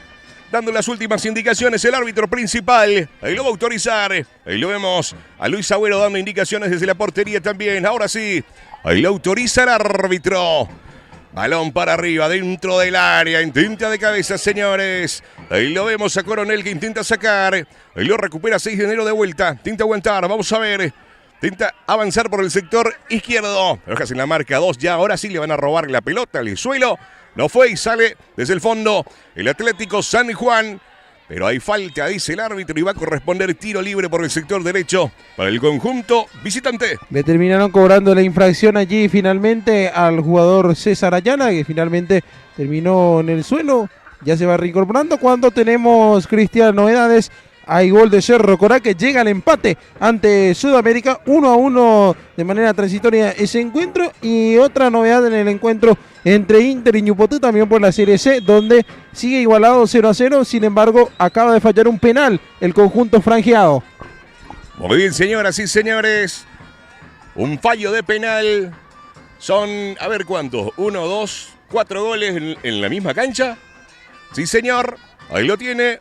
Dando las últimas indicaciones el árbitro principal. Ahí lo va a autorizar. Ahí lo vemos a Luis Agüero dando indicaciones desde la portería también. Ahora sí. Ahí lo autoriza el árbitro. Balón para arriba, dentro del área. Intenta de cabeza, señores. Ahí lo vemos a Coronel que intenta sacar. Ahí lo recupera 6 de enero de vuelta. Intenta aguantar, vamos a ver. Intenta avanzar por el sector izquierdo. Rojas en la marca 2. Ya ahora sí le van a robar la pelota al suelo. No fue y sale desde el fondo el Atlético San Juan. Pero hay falta, dice el árbitro, y va a corresponder tiro libre por el sector derecho para el conjunto visitante. Le terminaron cobrando la infracción allí finalmente al jugador César Ayala, que finalmente terminó en el suelo. Ya se va reincorporando cuando tenemos, Cristian, novedades. Hay gol de Cerro Corá que llega al empate ante Sudamérica, 1-1 de manera transitoria ese encuentro. Y otra novedad en el encuentro entre Inter y Ñupotú, también por la Serie C, donde sigue igualado 0-0. Sin embargo, acaba de fallar un penal el conjunto franjeado. Muy bien, señoras y señores. Un fallo de penal. Son, a ver cuántos, 1, 2, 4 goles en la misma cancha. Sí, señor. Ahí lo tiene.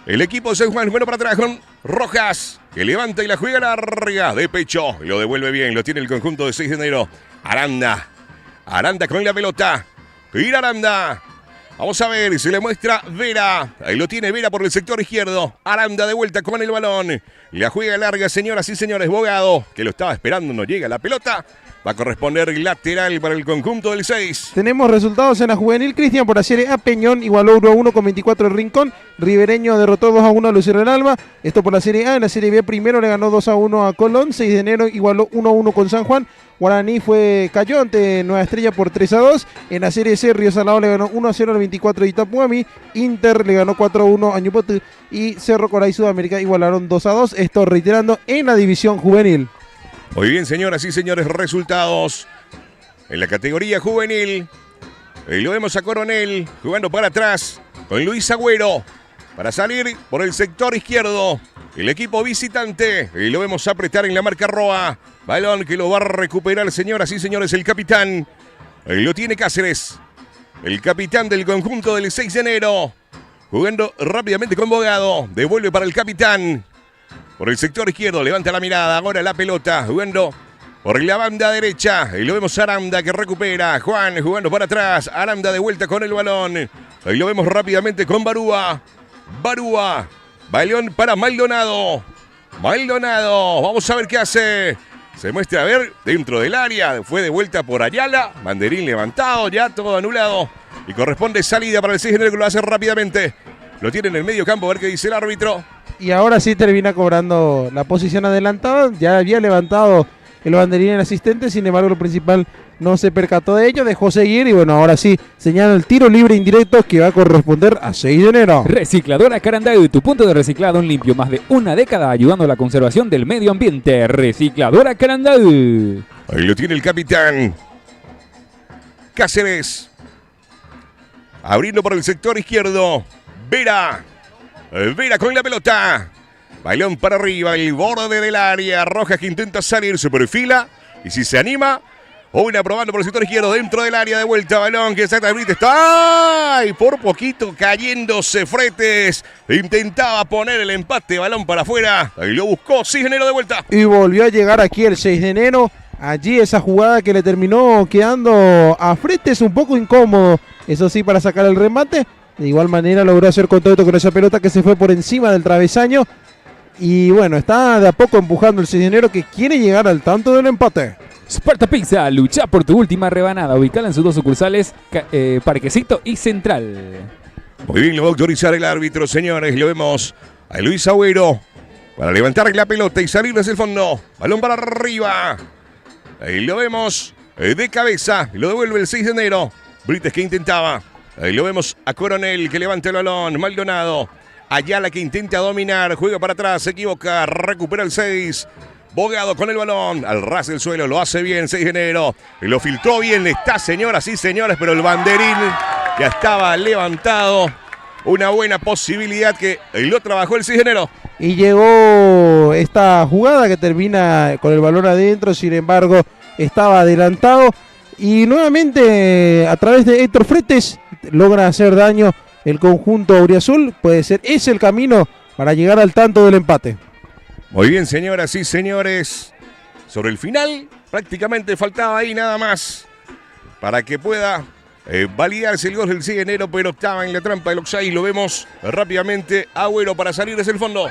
El equipo de San Juan, bueno para atrás con Rojas, que levanta y la juega larga de pecho. Y lo devuelve bien, lo tiene el conjunto de 6 de enero. Aranda. Aranda con la pelota. Tira Aranda. Vamos a ver, se le muestra Vera. Ahí lo tiene Vera por el sector izquierdo. Aranda de vuelta con el balón. La juega larga, señoras y señores. Bogado, que lo estaba esperando, no llega la pelota. Va a corresponder lateral para el conjunto del 6. Tenemos resultados en la juvenil, Cristian. Por la Serie A, Peñón igualó 1-1 con 24 el Rincón. Ribereño derrotó 2-1 a Lucero del Alba. Esto por la Serie A. En la Serie B, primero le ganó 2-1 a Colón. 6 de enero igualó 1-1 con San Juan. Guaraní cayó ante Nueva Estrella por 3-2. En la Serie C, Río Salado le ganó 1-0 al 24 de Itapuami. Inter le ganó 4-1 a Ñupotú. Y Cerro Corá y Sudamérica igualaron 2-2. Esto reiterando en la división juvenil. Muy bien, señoras y señores, resultados en la categoría juvenil. Y lo vemos a Coronel jugando para atrás con Luis Agüero para salir por el sector izquierdo. El equipo visitante. Y lo vemos apretar en la marca Roa. Balón que lo va a recuperar, señoras y señores, el capitán. Y lo tiene Cáceres. El capitán del conjunto del 6 de enero. Jugando rápidamente con Bogado. Devuelve para el capitán. Por el sector izquierdo, levanta la mirada, ahora la pelota, jugando por la banda derecha. Y lo vemos a Aranda que recupera, Juan jugando para atrás, Aranda de vuelta con el balón. Ahí lo vemos rápidamente con Barúa. Barúa, balón para Maldonado. Maldonado, vamos a ver qué hace. Se muestra a ver dentro del área, fue de vuelta por Ayala, banderín levantado, ya todo anulado. Y corresponde salida para el 6 de enero que lo hace rápidamente. Lo tiene en el medio campo, a ver qué dice el árbitro. Y ahora sí termina cobrando la posición adelantada. Ya había levantado el banderín el asistente, sin embargo el principal no se percató de ello, dejó seguir y bueno, ahora sí, señala el tiro libre indirecto que va a corresponder a 6 de enero. Recicladora Carandau, tu punto de reciclado en limpio, más de una década ayudando a la conservación del medio ambiente. Recicladora Carandau. Ahí lo tiene el capitán Cáceres. Abriendo por el sector izquierdo. Vera con la pelota. Balón para arriba, el borde del área. Rojas que intenta salir, se perfila. Y si se anima, una probando por el sector izquierdo, dentro del área, de vuelta, balón que saca Brites. ¡Ay! Por poquito cayéndose Fretes. Intentaba poner el empate, balón para afuera. Ahí lo buscó, Cisnero de vuelta. Y volvió a llegar aquí el 6 de enero. Allí esa jugada que le terminó quedando a Fretes un poco incómodo. Eso sí, para sacar el remate. De igual manera logró hacer contacto con esa pelota que se fue por encima del travesaño. Y bueno, está de a poco empujando el 6 de enero que quiere llegar al tanto del empate. Sparta Pizza, lucha por tu última rebanada. Ubicala en sus 2 sucursales, Parquecito y Central. Muy bien, lo va a autorizar el árbitro, señores. Lo vemos a Luis Agüero para levantar la pelota y salir desde el fondo. Balón para arriba. Ahí lo vemos de cabeza. Lo devuelve el 6 de enero. Brites que intentaba. Ahí lo vemos a Coronel que levanta el balón. Maldonado. Ayala que intenta dominar. Juega para atrás. Se equivoca. Recupera el 6. Bogado con el balón. Al ras del suelo. Lo hace bien 6 de enero. Lo filtró bien. Está, señoras y señores. Pero el banderín ya estaba levantado. Una buena posibilidad que lo trabajó el 6 de enero. Y llegó esta jugada que termina con el balón adentro. Sin embargo, estaba adelantado. Y nuevamente a través de Héctor Fretes logra hacer daño el conjunto auriazul. Puede ser ese el camino para llegar al tanto del empate. Muy bien, señoras y señores. Sobre el final, prácticamente faltaba ahí nada más para que pueda validarse el gol del 6 de enero, pero estaba en la trampa del Oxay. Lo vemos rápidamente. Agüero para salir desde el fondo.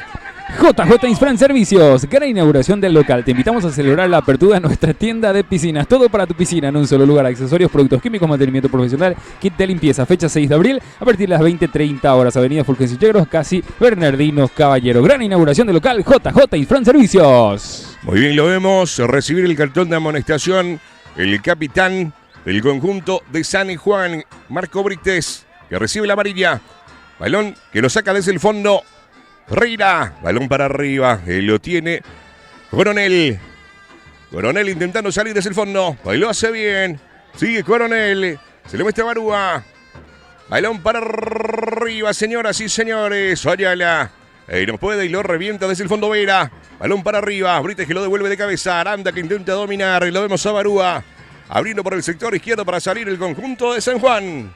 JJ Infran Servicios, gran inauguración del local. Te invitamos a celebrar la apertura de nuestra tienda de piscinas. Todo para tu piscina en un solo lugar. Accesorios, productos químicos, mantenimiento profesional, kit de limpieza. Fecha 6 de abril a partir de las 20:30 horas. Avenida Fulgencio Yegros, casi Bernardino Caballero. Gran inauguración del local JJ Infran Servicios. Muy bien, lo vemos. Recibir el cartón de amonestación. El capitán del conjunto de San Juan, Marco Brites, que recibe la amarilla. Balón que lo saca desde el fondo. Reira, balón para arriba, lo tiene Coronel. Coronel intentando salir desde el fondo, ahí lo hace bien. Sigue Coronel, se le muestra Barúa. Balón para arriba, señoras y señores. Ayala, no puede y lo revienta desde el fondo Vera. Balón para arriba, Brites que lo devuelve de cabeza. Aranda que intenta dominar, lo vemos a Barúa. Abriendo por el sector izquierdo para salir el conjunto de San Juan.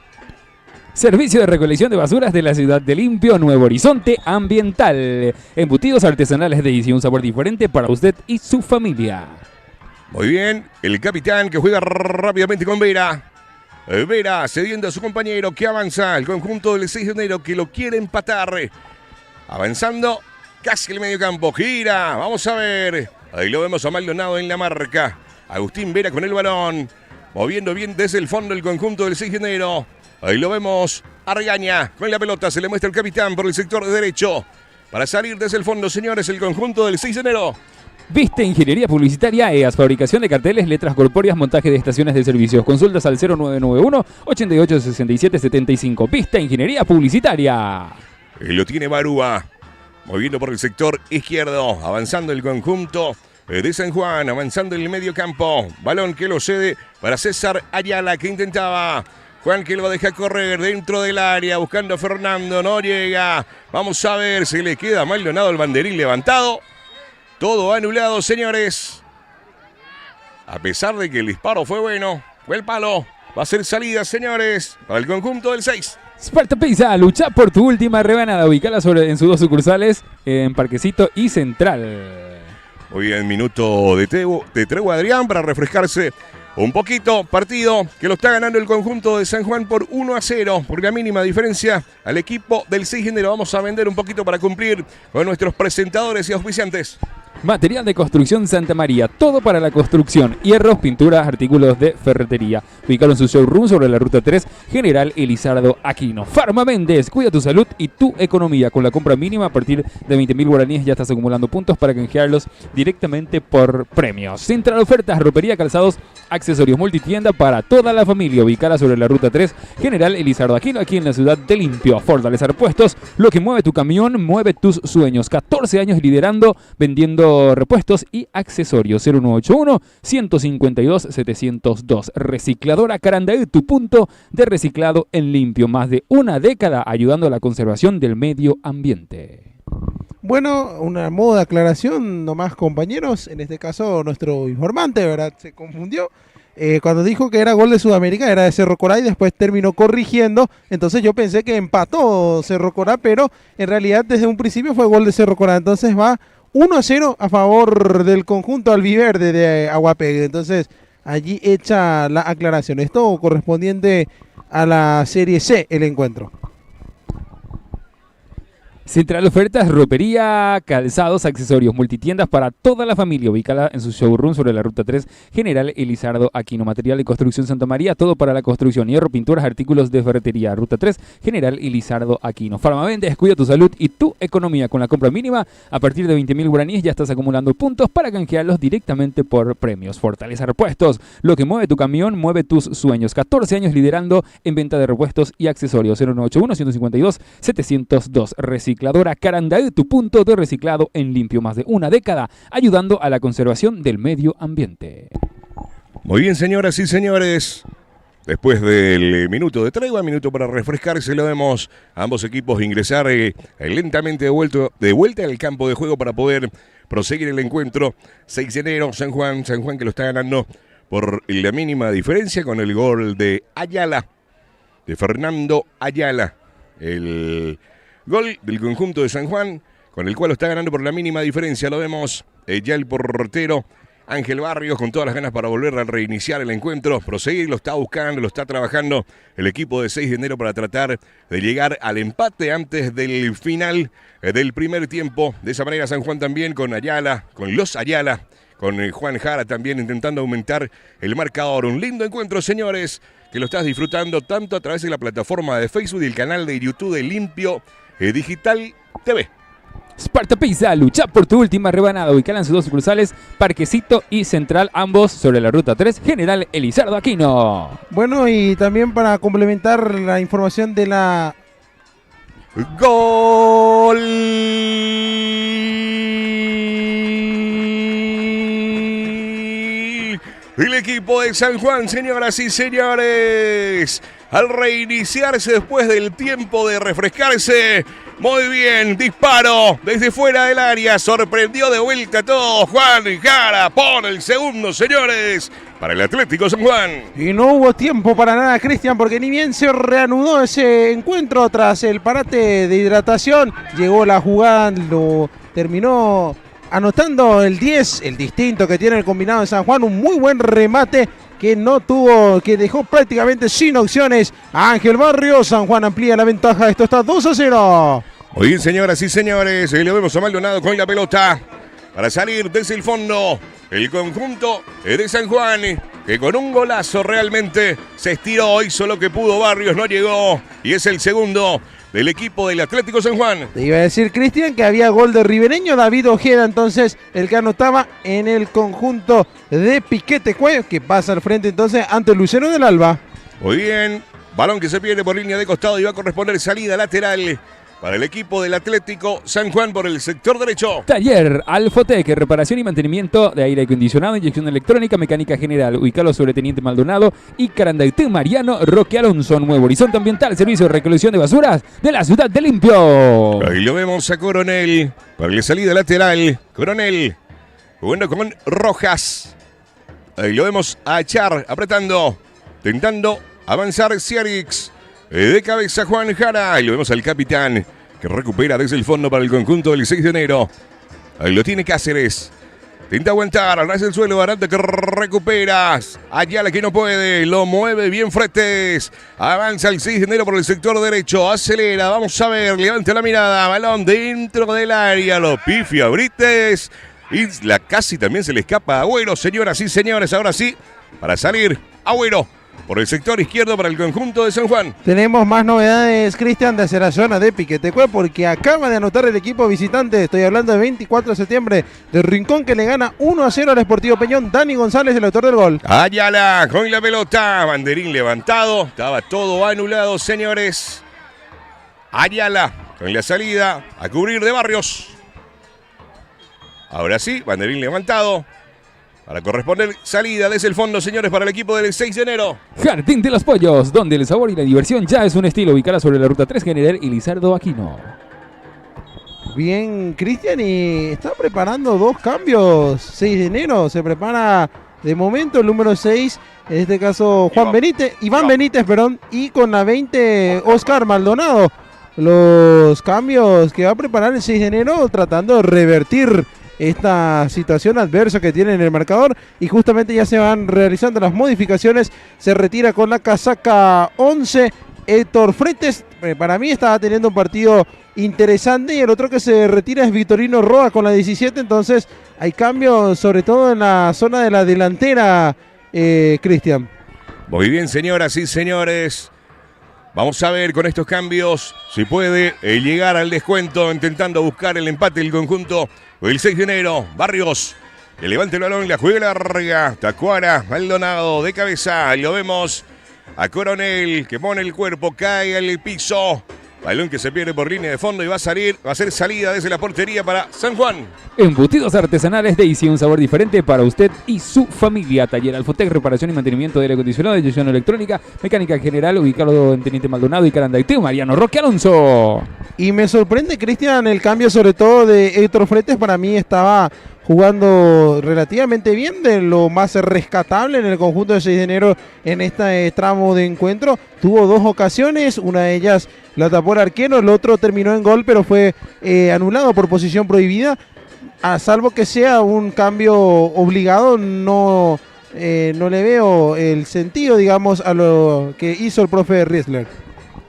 Servicio de recolección de basuras de la ciudad de Limpio, Nuevo Horizonte Ambiental. Embutidos artesanales de y un sabor diferente para usted y su familia. Muy bien, el capitán que juega rápidamente con Vera. Vera cediendo a su compañero que avanza. El conjunto del 6 de enero que lo quiere empatar. Avanzando casi el medio campo. Gira, vamos a ver. Ahí lo vemos a Maldonado en la marca. Agustín Vera con el balón. Moviendo bien desde el fondo el conjunto del 6 de enero. Ahí lo vemos, Argaña con la pelota, se le muestra el capitán por el sector derecho. Para salir desde el fondo, señores, el conjunto del 6 de enero. Viste Ingeniería Publicitaria EAS, fabricación de carteles, letras corpóreas, montaje de estaciones de servicios. Consultas al 0991-886775. Viste Ingeniería Publicitaria. Lo tiene Barúa, moviendo por el sector izquierdo, avanzando el conjunto de San Juan, avanzando en el medio campo. Balón que lo cede para César Ayala, que intentaba... Juan que lo deja correr dentro del área, buscando a Fernando, no llega. Vamos a ver, se le queda Maldonado el banderín levantado. Todo anulado, señores. A pesar de que el disparo fue bueno, fue el palo. Va a ser salida, señores, para el conjunto del 6. Sparta Pizza, lucha por tu última rebanada. Ubicala en sus 2 sucursales, en Parquecito y Central. Muy bien, minuto de tregua, Adrián, para refrescarse un poquito. Partido que lo está ganando el conjunto de San Juan por 1-0, por la mínima diferencia al equipo del 6 de enero. Vamos a vender un poquito para cumplir con nuestros presentadores y auspiciantes. Material de construcción Santa María, todo para la construcción, hierros, pinturas, artículos de ferretería. Ubicado en su showroom sobre la ruta 3, General Elizardo Aquino. Farma Méndez, cuida tu salud y tu economía. Con la compra mínima a partir de 20.000 guaraníes ya estás acumulando puntos para canjearlos directamente por premios. Central Ofertas, ropería, calzados, accesorios, multitienda para toda la familia. Ubicada sobre la ruta 3, General Elizardo Aquino, aquí en la ciudad de Limpio. Fortalecer Repuestos, lo que mueve tu camión, mueve tus sueños. 14 años liderando, vendiendo repuestos y accesorios. 0981-152-702. Recicladora Carandaí, tu punto de reciclado en limpio. Más de una década ayudando a la conservación del medio ambiente. Bueno, una moda aclaración nomás, compañeros. En este caso, nuestro informante, ¿verdad? Se confundió. Cuando dijo que era gol de Sudamérica, era de Cerro Corá y después terminó corrigiendo. Entonces yo pensé que empató Cerro Corá, pero en realidad desde un principio fue gol de Cerro Corá. Entonces va 1-0 a favor del conjunto albiverde de Aguapegue. Entonces allí hecha la aclaración. Esto correspondiente a la Serie C, el encuentro. Central Ofertas, ropería, calzados, accesorios, multitiendas para toda la familia. Ubicada en su showroom sobre la ruta 3, General Elizardo Aquino. Material de construcción Santa María, todo para la construcción, hierro, pinturas, artículos de ferretería. Ruta 3, General Elizardo Aquino. Farmavende, descuida tu salud y tu economía. Con la compra mínima a partir de 20.000 guaraníes ya estás acumulando puntos para canjearlos directamente por premios. Fortaleza Repuestos, lo que mueve tu camión, mueve tus sueños. 14 años liderando en venta de repuestos y accesorios. 0981-152-702. Recicladora Carandaí, tu punto de reciclado en limpio. Más de una década ayudando a la conservación del medio ambiente. Muy bien, señoras y señores. Después del minuto de tregua, minuto para refrescarse, lo vemos a ambos equipos ingresar lentamente de vuelta al campo de juego para poder proseguir el encuentro. 6 de enero, San Juan que lo está ganando por la mínima diferencia con el gol de Ayala, de Fernando Ayala. El gol del conjunto de San Juan, con el cual lo está ganando por la mínima diferencia. Lo vemos ya el portero Ángel Barrios con todas las ganas para volver a reiniciar el encuentro, proseguir, lo está buscando, lo está trabajando el equipo de 6 de enero para tratar de llegar al empate antes del final del primer tiempo. De esa manera San Juan también con Ayala, con los Ayala, con Juan Jara también intentando aumentar el marcador. Un lindo encuentro, señores, que lo estás disfrutando tanto a través de la plataforma de Facebook y el canal de YouTube de Limpio Digital TV. Sparta Pizza, lucha por tu última rebanada. Ubicada en sus dos sucursales, Parquecito y Central, ambos sobre la ruta 3, General Elizardo Aquino. Bueno, y también para complementar la información de la... ¡Gol! El equipo de San Juan, señoras y señores, al reiniciarse después del tiempo de refrescarse. Muy bien, disparo desde fuera del área, sorprendió de vuelta a todos. Juan Jara pone el segundo, señores, para el Atlético San Juan. Y no hubo tiempo para nada, Cristian, porque ni bien se reanudó ese encuentro tras el parate de hidratación, llegó la jugada, lo terminó anotando el 10, el distinto que tiene el combinado de San Juan. Un muy buen remate que no tuvo, que dejó prácticamente sin opciones a Ángel Barrios. San Juan amplía la ventaja, esto está 2-0. Muy bien, señoras y señores, lo vemos a Maldonado con la pelota para salir desde el fondo. El conjunto de San Juan, que con un golazo realmente se estiró, hizo lo que pudo. Barrios no llegó y es el segundo del equipo del Atlético San Juan. Te iba a decir, Cristian, que había gol de ribereño, David Ojeda, entonces el que anotaba en el conjunto de Piquete Cuello, que pasa al frente entonces ante Lucero del Alba. Muy bien, balón que se pierde por línea de costado y va a corresponder salida lateral para el equipo del Atlético San Juan por el sector derecho. Taller Alfotec, reparación y mantenimiento de aire acondicionado, inyección electrónica, mecánica general. Ubicado sobre Teniente Maldonado y Carandaitú Mariano Roque Alonso. Nuevo Horizonte Ambiental, servicio de recolección de basuras de la ciudad de Limpio. Ahí lo vemos a Coronel para la salida lateral. Coronel jugando con Rojas. Ahí lo vemos a Char apretando, intentando avanzar Ciarix. De cabeza Juan Jara. Ahí lo vemos al capitán que recupera desde el fondo para el conjunto del 6 de enero. Ahí lo tiene Cáceres. Intenta aguantar, arrasa el suelo, Arante que recupera. Ayala que no puede, lo mueve bien Fretes. Avanza el 6 de enero por el sector derecho, acelera, vamos a ver, levanta la mirada, balón dentro del área, lo pifia Brites. Isla casi también se le escapa a Agüero, señoras y señores. Ahora sí, para salir, Agüero por el sector izquierdo para el conjunto de San Juan. Tenemos más novedades, Cristian, desde la zona de Piquetecue, porque acaba de anotar el equipo visitante. Estoy hablando de 24 de septiembre, del Rincón, que le gana 1-0 al Sportivo Peñón. Dani González, el autor del gol. Ayala con la pelota, banderín levantado, estaba todo anulado, señores. Ayala con la salida a cubrir de Barrios. Ahora sí, banderín levantado para corresponder salida desde el fondo, señores, para el equipo del 6 de enero. Jardín de los Pollos, donde el sabor y la diversión ya es un estilo. Ubicada sobre la ruta 3 General y Lizardo Aquino. Bien, Cristian, y está preparando 2 cambios. 6 de enero, se prepara de momento el número 6, en este caso Iván Benítez, y con la 20 Oscar Maldonado. Los cambios que va a preparar el 6 de enero, tratando de revertir esta situación adversa que tiene en el marcador, y justamente ya se van realizando las modificaciones. Se retira con la casaca 11 Héctor Freites. Para mí estaba teniendo un partido interesante, y el otro que se retira es Vitorino Roa con la 17. Entonces hay cambios, sobre todo en la zona de la delantera, Cristian. Muy bien, señoras y señores, vamos a ver con estos cambios si puede llegar al descuento, intentando buscar el empate del conjunto el 6 de enero. Barrios, que levanta el balón, la juega larga. Tacuara, Maldonado de cabeza. Lo vemos a Coronel, que pone el cuerpo, cae al piso. Balón que se pierde por línea de fondo y va a ser salida desde la portería para San Juan. Embutidos artesanales Daisy, un sabor diferente para usted y su familia. Taller Alfotec, reparación y mantenimiento de aire acondicionado, inyección electrónica, mecánica general, ubicado en Teniente Maldonado y Carandaiteo. Mariano Roque Alonso. Y me sorprende, Cristian, el cambio sobre todo de Héctor Freites. Para mí estaba jugando relativamente bien, de lo más rescatable en el conjunto de 6 de enero en este tramo de encuentro. Tuvo 2 ocasiones, una de ellas la tapó el arquero, el otro terminó en gol, pero fue anulado por posición prohibida. A salvo que sea un cambio obligado, no le veo el sentido, digamos, a lo que hizo el profe Riesler.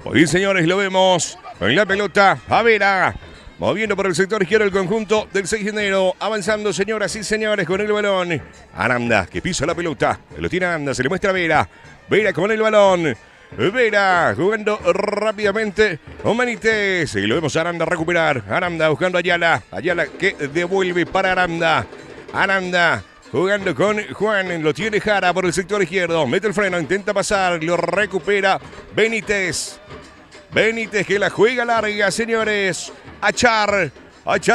Muy bien, señores, lo vemos en la pelota. Avera, moviendo por el sector izquierdo el conjunto del 6 de enero. Avanzando, señoras y señores, con el balón. Aranda, que pisa la pelota. Lo tiene Aranda, se le muestra a Vera. Vera con el balón. Vera jugando rápidamente con Benítez. Y lo vemos a Aranda recuperar. Aranda buscando a Ayala. Ayala que devuelve para Aranda. Aranda jugando con Juan. Lo tiene Jara por el sector izquierdo. Mete el freno, intenta pasar. Lo recupera Benítez. Benítez que la juega larga, señores. Achar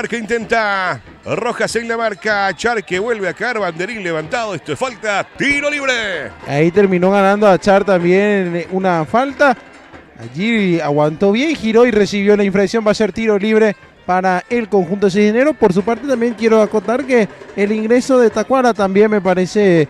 que intenta. Rojas en la marca. Achar que vuelve a caer. Banderín levantado. Esto es falta. Tiro libre. Ahí terminó ganando Achar también una falta. Allí aguantó bien, giró y recibió la infracción. Va a ser tiro libre para el conjunto de 6 de enero. Por su parte también quiero acotar que el ingreso de Tacuara también me parece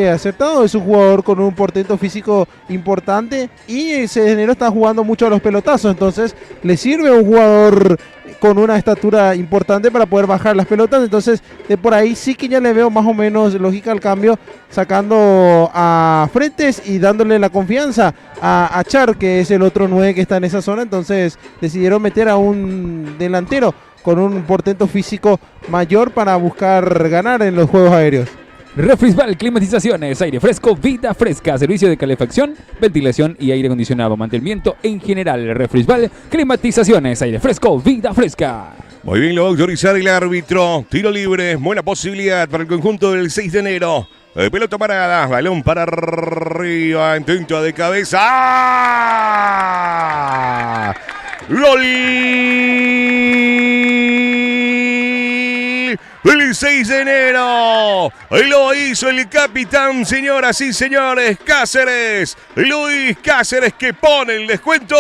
acertado. Es un jugador con un portento físico importante, y el 6 de enero está jugando mucho a los pelotazos. Entonces le sirve un jugador con una estatura importante para poder bajar las pelotas. Entonces de por ahí sí que ya le veo más o menos lógica al cambio, sacando a Freites y dándole la confianza a Achar, que es el otro 9 que está en esa zona. Entonces decidieron meter a un delantero con un portento físico mayor para buscar ganar en los juegos aéreos. Refrisbal, climatizaciones, aire fresco, vida fresca, servicio de calefacción, ventilación y aire acondicionado, mantenimiento en general. Refrisbal, climatizaciones, aire fresco, vida fresca. Muy bien, lo va a autorizar el árbitro. Tiro libre, buena posibilidad para el conjunto del 6 de enero. Pelota parada, balón para arriba, intento de cabeza. ¡Ah! ¡Gol! El 6 de enero lo hizo el capitán, señoras y señores, Cáceres. Luis Cáceres, que pone el descuento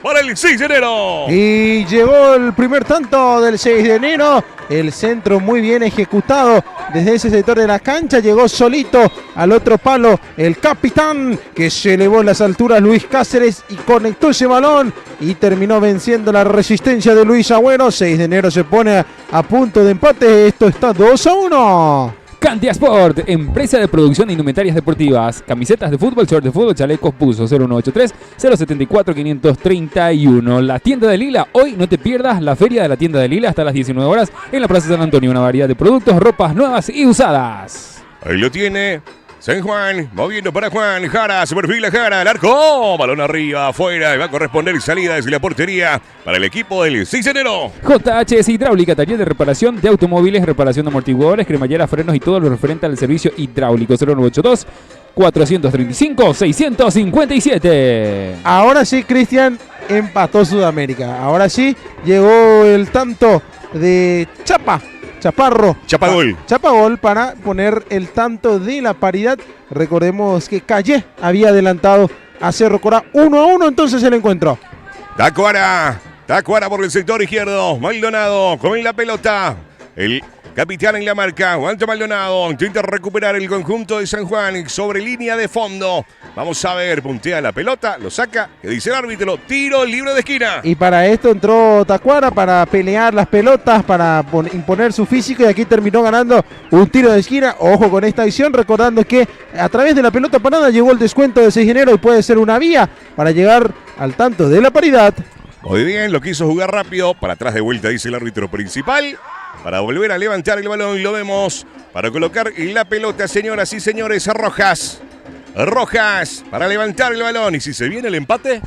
para el 6 de enero. Y llegó el primer tanto del 6 de enero. El centro muy bien ejecutado desde ese sector de la cancha. Llegó solito al otro palo el capitán, que se elevó a las alturas, Luis Cáceres, y conectó ese balón y terminó venciendo la resistencia de Luis Agüero. 6 de enero se pone a punto de empate. Esto está 2-1. Candia Sport, empresa de producción de indumentarias deportivas, camisetas de fútbol, shorts de fútbol, chalecos, buzos, 0183-074-531. La tienda de Lila, hoy no te pierdas la feria de la tienda de Lila hasta las 19 horas en la Plaza San Antonio. Una variedad de productos, ropas nuevas y usadas. Ahí lo tiene San Juan, moviendo para Juan, Jara, se perfila Jara, el arco, balón arriba, afuera, y va a corresponder salida desde la portería para el equipo del 6 de enero. JHS Hidráulica, taller de reparación de automóviles, reparación de amortiguadores, cremallera, frenos y todo lo referente al servicio hidráulico. 0982-435-657. Ahora sí, Cristian empató Sudamérica. Ahora sí, llegó el tanto de Chaparro. Chapagol para poner el tanto de la paridad. Recordemos que Calle había adelantado a Cerro Corá 1-1, entonces el encuentro. Tacuara por el sector izquierdo. Maldonado con la pelota. El capitán en la marca. Aguanta Maldonado. Intenta recuperar el conjunto de San Juan sobre línea de fondo. Vamos a ver. Puntea la pelota. Lo saca. ¿Qué dice el árbitro? Tiro libre de esquina. Y para esto entró Tacuara para pelear las pelotas, para imponer su físico. Y aquí terminó ganando un tiro de esquina. Ojo con esta acción. Recordando que a través de la pelota parada llegó el descuento de 6 de enero. Y puede ser una vía para llegar al tanto de la paridad. Muy bien. Lo quiso jugar rápido. Para atrás de vuelta dice el árbitro principal. Para volver a levantar el balón, lo vemos. Para colocar la pelota, señoras y señores, Rojas para levantar el balón. Y si se viene el empate,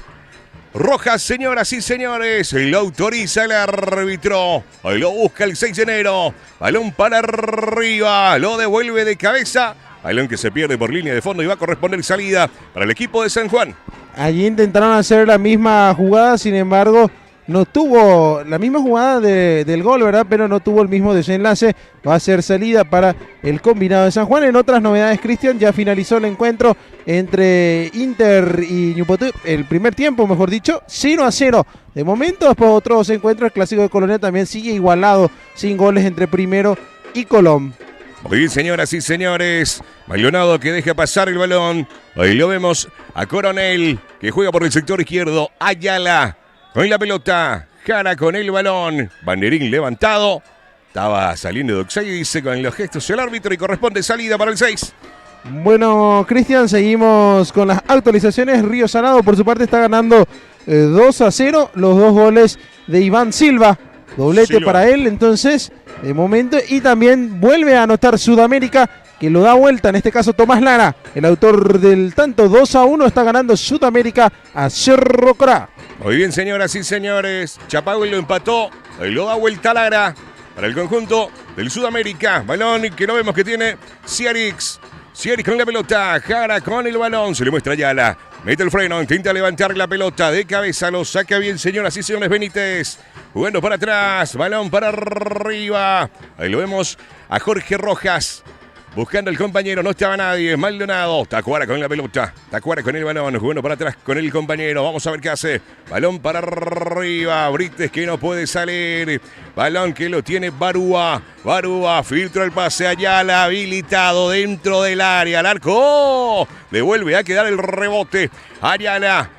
Rojas, señoras y señores, lo autoriza el árbitro. Ahí lo busca el 6 de enero. Balón para arriba, lo devuelve de cabeza. Balón que se pierde por línea de fondo y va a corresponder salida para el equipo de San Juan. Allí intentaron hacer la misma jugada, sin embargo, no tuvo la misma jugada del gol, ¿verdad? Pero no tuvo el mismo desenlace. Va a ser salida para el combinado de San Juan. En otras novedades, Cristian, ya finalizó el encuentro entre Inter y Ñupotu. El primer tiempo, mejor dicho, 0-0. De momento, después otros encuentros, el Clásico de Colonia también sigue igualado, sin goles entre Primero y Colón. Muy bien, señoras y señores. Maldonado que deja pasar el balón. Ahí lo vemos a Coronel, que juega por el sector izquierdo. Ayala con la pelota, Jara con el balón, banderín levantado, estaba saliendo de offside, dice con los gestos el árbitro y corresponde salida para el 6. Bueno, Cristian, seguimos con las actualizaciones. Río Salado por su parte está ganando 2-0, los dos goles de Iván Silva, doblete para él entonces, de momento, y también vuelve a anotar Sudamérica, que lo da vuelta, en este caso Tomás Lara, el autor del tanto. 2-1 está ganando Sudamérica a Cerro Corá. Muy bien, señoras y señores. Chapagol lo empató. Ahí lo da vuelta Lara para el conjunto del Sudamérica. Balón que no vemos que tiene Ciarix. Ciarix con la pelota. Jara con el balón. Se le muestra Ayala. Mete el freno. Intenta levantar la pelota de cabeza. Lo saca bien, señoras y señores. Benítez. Jugando para atrás. Balón para arriba. Ahí lo vemos a Jorge Rojas. Buscando el compañero, no estaba nadie. Maldonado, Tacuara con la pelota. Tacuara con el balón, jugando para atrás con el compañero. Vamos a ver qué hace. Balón para arriba. Brites que no puede salir. Balón que lo tiene Barúa. Barúa, filtra el pase. Ayala, habilitado dentro del área. Al arco. ¡Oh! Devuelve a quedar el rebote. Ayala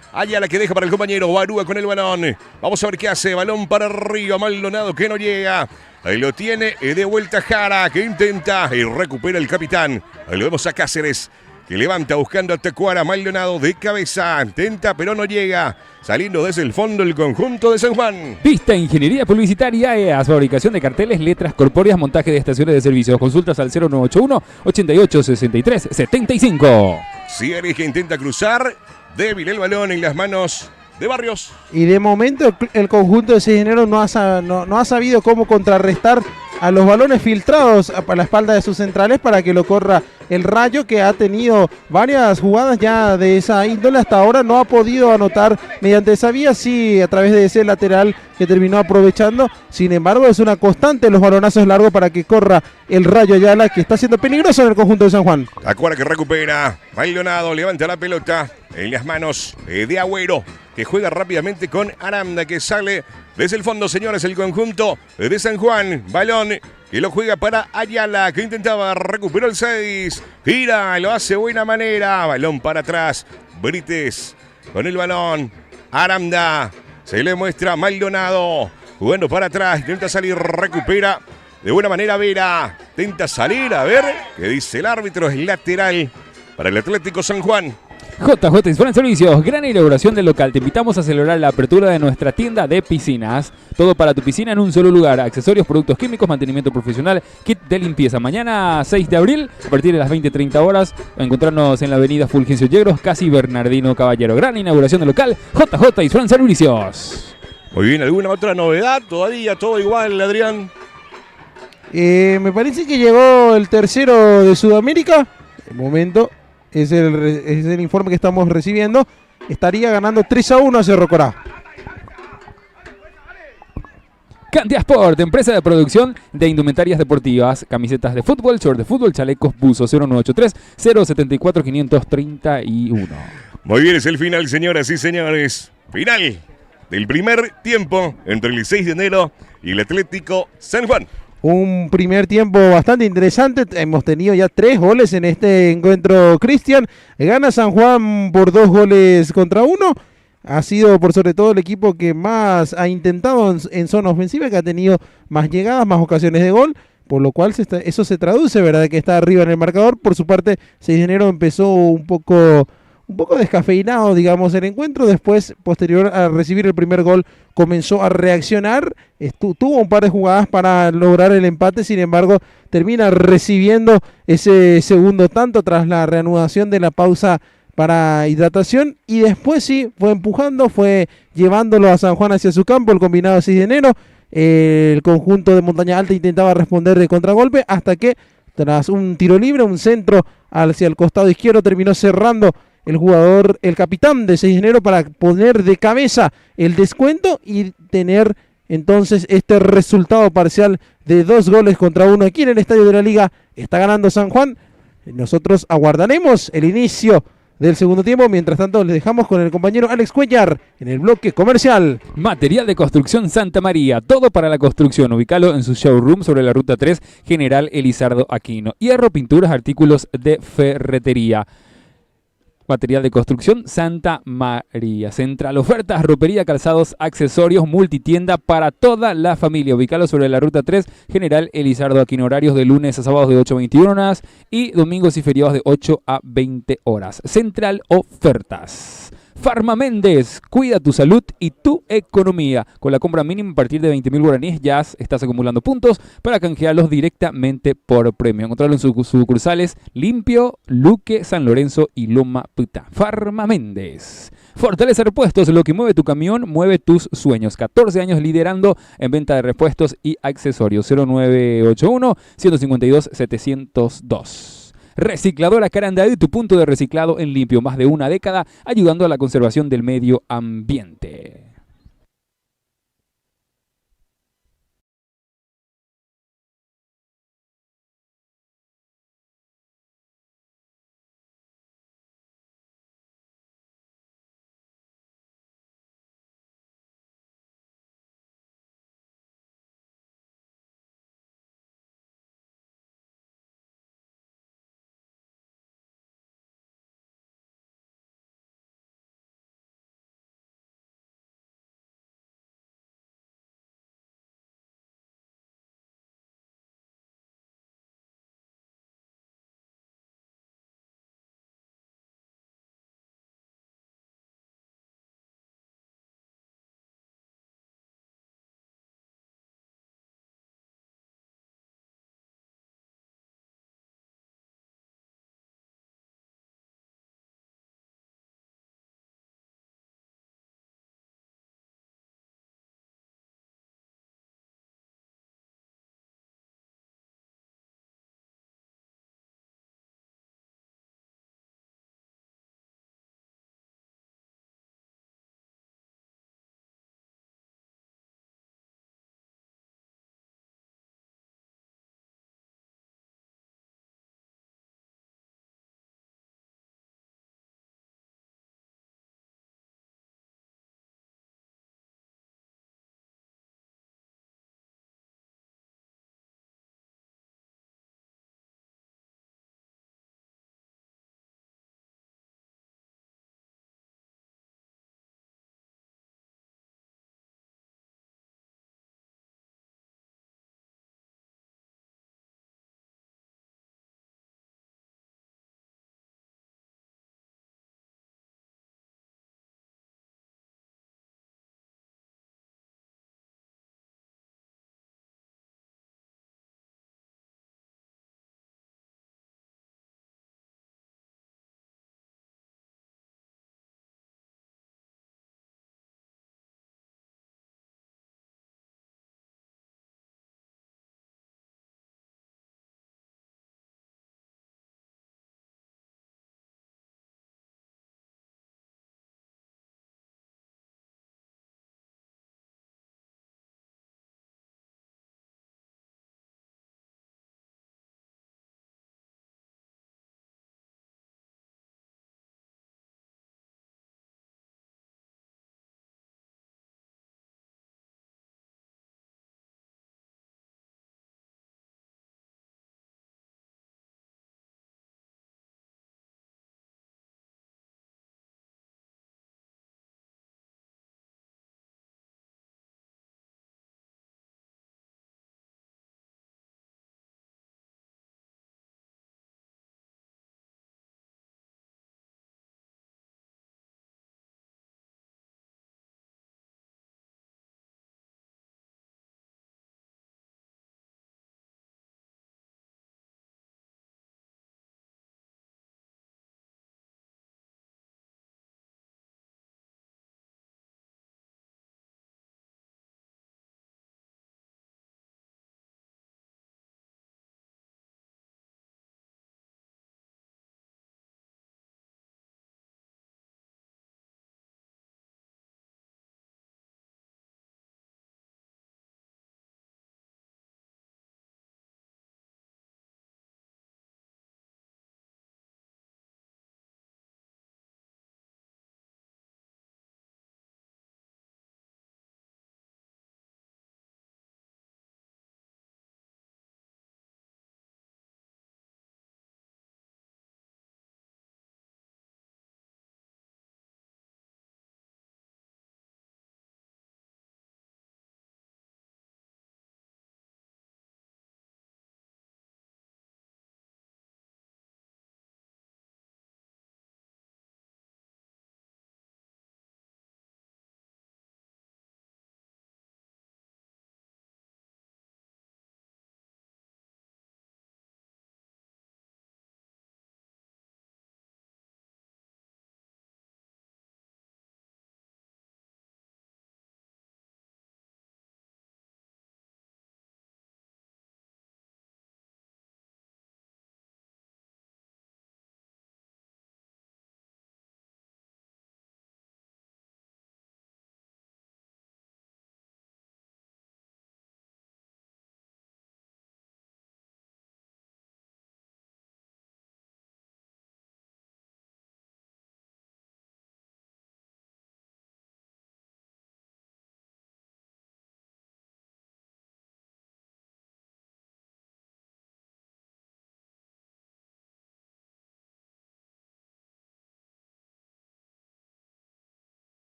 que deja para el compañero. Barúa con el balón. Vamos a ver qué hace. Balón para arriba. Maldonado que no llega. Ahí lo tiene de vuelta Jara, que intenta y recupera el capitán. Ahí lo vemos a Cáceres, que levanta buscando a Tacuara. Maldonado de cabeza, intenta pero no llega. Saliendo desde el fondo el conjunto de San Juan. Vista Ingeniería Publicitaria EAS, fabricación de carteles, letras corpóreas, montaje de estaciones de servicios. Consultas al 0981-8863-75. Ciarix que intenta cruzar, débil el balón en las manos de Barrios. Y de momento el conjunto de 6 de enero no ha sabido cómo contrarrestar a los balones filtrados a la espalda de sus centrales para que lo corra el Rayo, que ha tenido varias jugadas ya de esa índole. Hasta ahora no ha podido anotar mediante esa vía, sí a través de ese lateral que terminó aprovechando. Sin embargo, es una constante los balonazos largos para que corra el Rayo Ayala, que está siendo peligroso en el conjunto de San Juan. Tacuara que recupera. Maldonado levanta la pelota en las manos de Agüero, que juega rápidamente con Aranda, que sale desde el fondo, señores, el conjunto de San Juan. Balón que lo juega para Ayala, que intentaba recuperar el 6. Tira, lo hace de buena manera. Balón para atrás. Brites con el balón. Aranda se le muestra Maldonado. Jugando para atrás, intenta salir, recupera De buena manera Vera. Intenta salir, a ver qué dice el árbitro. Es lateral para el Atlético San Juan. JJ Insurance Servicios, gran inauguración del local. Te invitamos a celebrar la apertura de nuestra tienda de piscinas. Todo para tu piscina en un solo lugar. Accesorios, productos químicos, mantenimiento profesional, kit de limpieza. Mañana 6 de abril, a partir de las 20:30 horas, encontrarnos en la avenida Fulgencio Yegros, casi Bernardino Caballero. Gran inauguración del local, JJ Insurance Servicios. Muy bien, ¿alguna otra novedad? Todavía todo igual, Adrián. Me parece que llegó el tercero de Sudamérica. De momento es el informe que estamos recibiendo. Estaría ganando 3-1 a Cerro Corá. Candia Sport, empresa de producción de indumentarias deportivas, camisetas de fútbol, short de fútbol, chalecos, buzos. 0983-074-531. Muy bien, es el final, señoras y señores. Final del primer tiempo entre el 6 de enero y el Atlético San Juan. Un primer tiempo bastante interesante. Hemos tenido ya 3 goles en este encuentro, Cristian. Gana San Juan por 2 goles contra 1. Ha sido por sobre todo el equipo que más ha intentado en zona ofensiva, que ha tenido más llegadas, más ocasiones de gol. Por lo cual eso se traduce, ¿verdad?, que está arriba en el marcador. Por su parte, 6 de enero empezó un poco descafeinado, digamos, el encuentro. Después, posterior a recibir el primer gol, comenzó a reaccionar. Tuvo un par de jugadas para lograr el empate. Sin embargo, termina recibiendo ese segundo tanto tras la reanudación de la pausa para hidratación. Y después sí, fue empujando, fue llevándolo a San Juan hacia su campo, el combinado de 6 de enero. El conjunto de Montaña Alta intentaba responder de contragolpe hasta que, tras un tiro libre, un centro hacia el costado izquierdo, terminó cerrando el capitán de 6 de enero para poner de cabeza el descuento y tener entonces este resultado parcial de 2 goles contra 1 aquí en el estadio de la Liga. Está ganando San Juan. Nosotros aguardaremos el inicio del segundo tiempo. Mientras tanto, les dejamos con el compañero Alex Cuellar en el bloque comercial. Material de construcción Santa María, todo para la construcción. Ubícalo en su showroom sobre la ruta 3, General Elizardo Aquino. Hierro, pinturas, artículos de ferretería. Material de construcción Santa María. Central ofertas, ropería, calzados, accesorios, multitienda para toda la familia. Ubicalo sobre la ruta 3, General Elizardo Aquino. Horarios de lunes a sábados de 8 a 21 horas y domingos y feriados de 8 a 20 horas. Central ofertas. Farma Méndez, cuida tu salud y tu economía. Con la compra mínima a partir de 20.000 guaraníes ya estás acumulando puntos para canjearlos directamente por premio. Encontrarlo en sus sucursales Limpio, Luque, San Lorenzo y Loma Puta. Farma Méndez. Fortaleza Repuestos, lo que mueve tu camión, mueve tus sueños. 14 años liderando en venta de repuestos y accesorios. 0981-152-702. Recicladora Carandadí, tu punto de reciclado en limpio. Más de una década ayudando a la conservación del medio ambiente.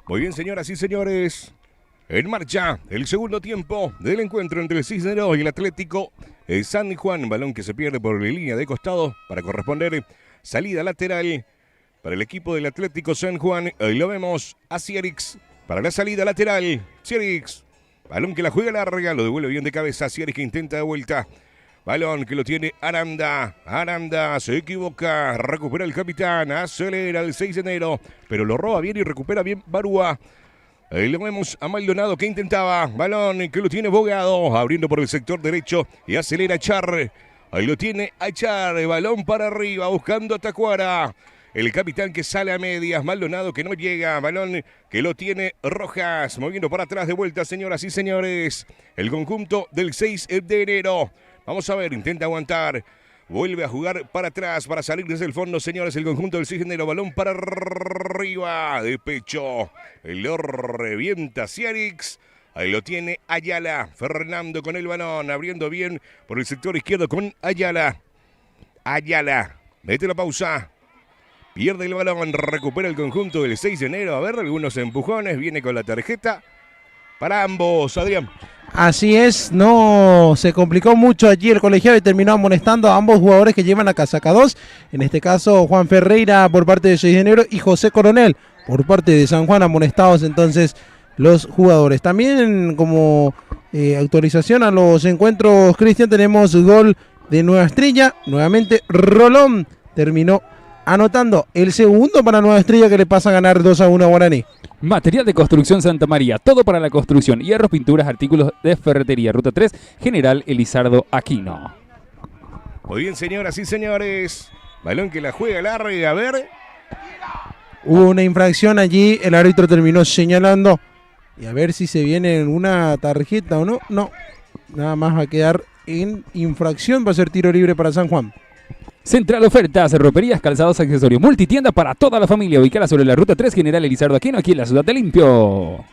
Muy bien, señoras y señores. En marcha el segundo tiempo del encuentro entre el Cisneros y el Atlético San Juan. Balón que se pierde por la línea de costado para corresponder salida lateral para el equipo del Atlético San Juan. Lo vemos a Cierix para la salida lateral. Cierix, balón que la juega larga, lo devuelve bien de cabeza. Cierix que intenta de vuelta. Balón que lo tiene Aranda. Aranda se equivoca. Recupera el capitán. Acelera el 6 de enero. Pero lo roba bien y recupera bien Barúa. Ahí lo vemos a Maldonado que intentaba. Balón que lo tiene Bogado. Abriendo por el sector derecho. Y acelera a Char. Ahí lo tiene a Char. Balón para arriba. Buscando a Tacuara. El capitán que sale a medias. Maldonado que no llega. Balón que lo tiene Rojas. Moviendo para atrás de vuelta, señoras y señores. El conjunto del 6 de enero. Vamos a ver, intenta aguantar. Vuelve a jugar para atrás para salir desde el fondo, señores. El conjunto del 6 de enero. Balón para arriba de pecho. Lo revienta Cierix. Ahí lo tiene Ayala. Fernando con el balón. Abriendo bien por el sector izquierdo con Ayala. Ayala. Mete la pausa. Pierde el balón. Recupera el conjunto del 6 de enero. A ver, algunos empujones. Viene con la tarjeta para ambos, Adrián. Así es, no se complicó mucho allí el colegiado y terminó amonestando a ambos jugadores que llevan la casaca 2. En este caso, Juan Ferreira por parte de 6 de enero y José Coronel por parte de San Juan, amonestados entonces los jugadores. También como autorización a los encuentros, Cristian, tenemos gol de Nueva Estrella. Nuevamente Rolón terminó anotando el segundo para Nueva Estrella, que le pasa a ganar 2-1 a Guaraní. Material de construcción Santa María, todo para la construcción, hierros, pinturas, artículos de ferretería. Ruta 3, General Elizardo Aquino. Muy bien, señoras y señores. Balón que la juega larga, a ver. Hubo una infracción allí, el árbitro terminó señalando. Y a ver si se viene una tarjeta o no. No, nada más va a quedar en infracción, va a ser tiro libre para San Juan. Central Ofertas, roperías, calzados, accesorios, multitienda para toda la familia, ubicada sobre la Ruta 3, General Elizardo Aquino, aquí en la ciudad de Limpio.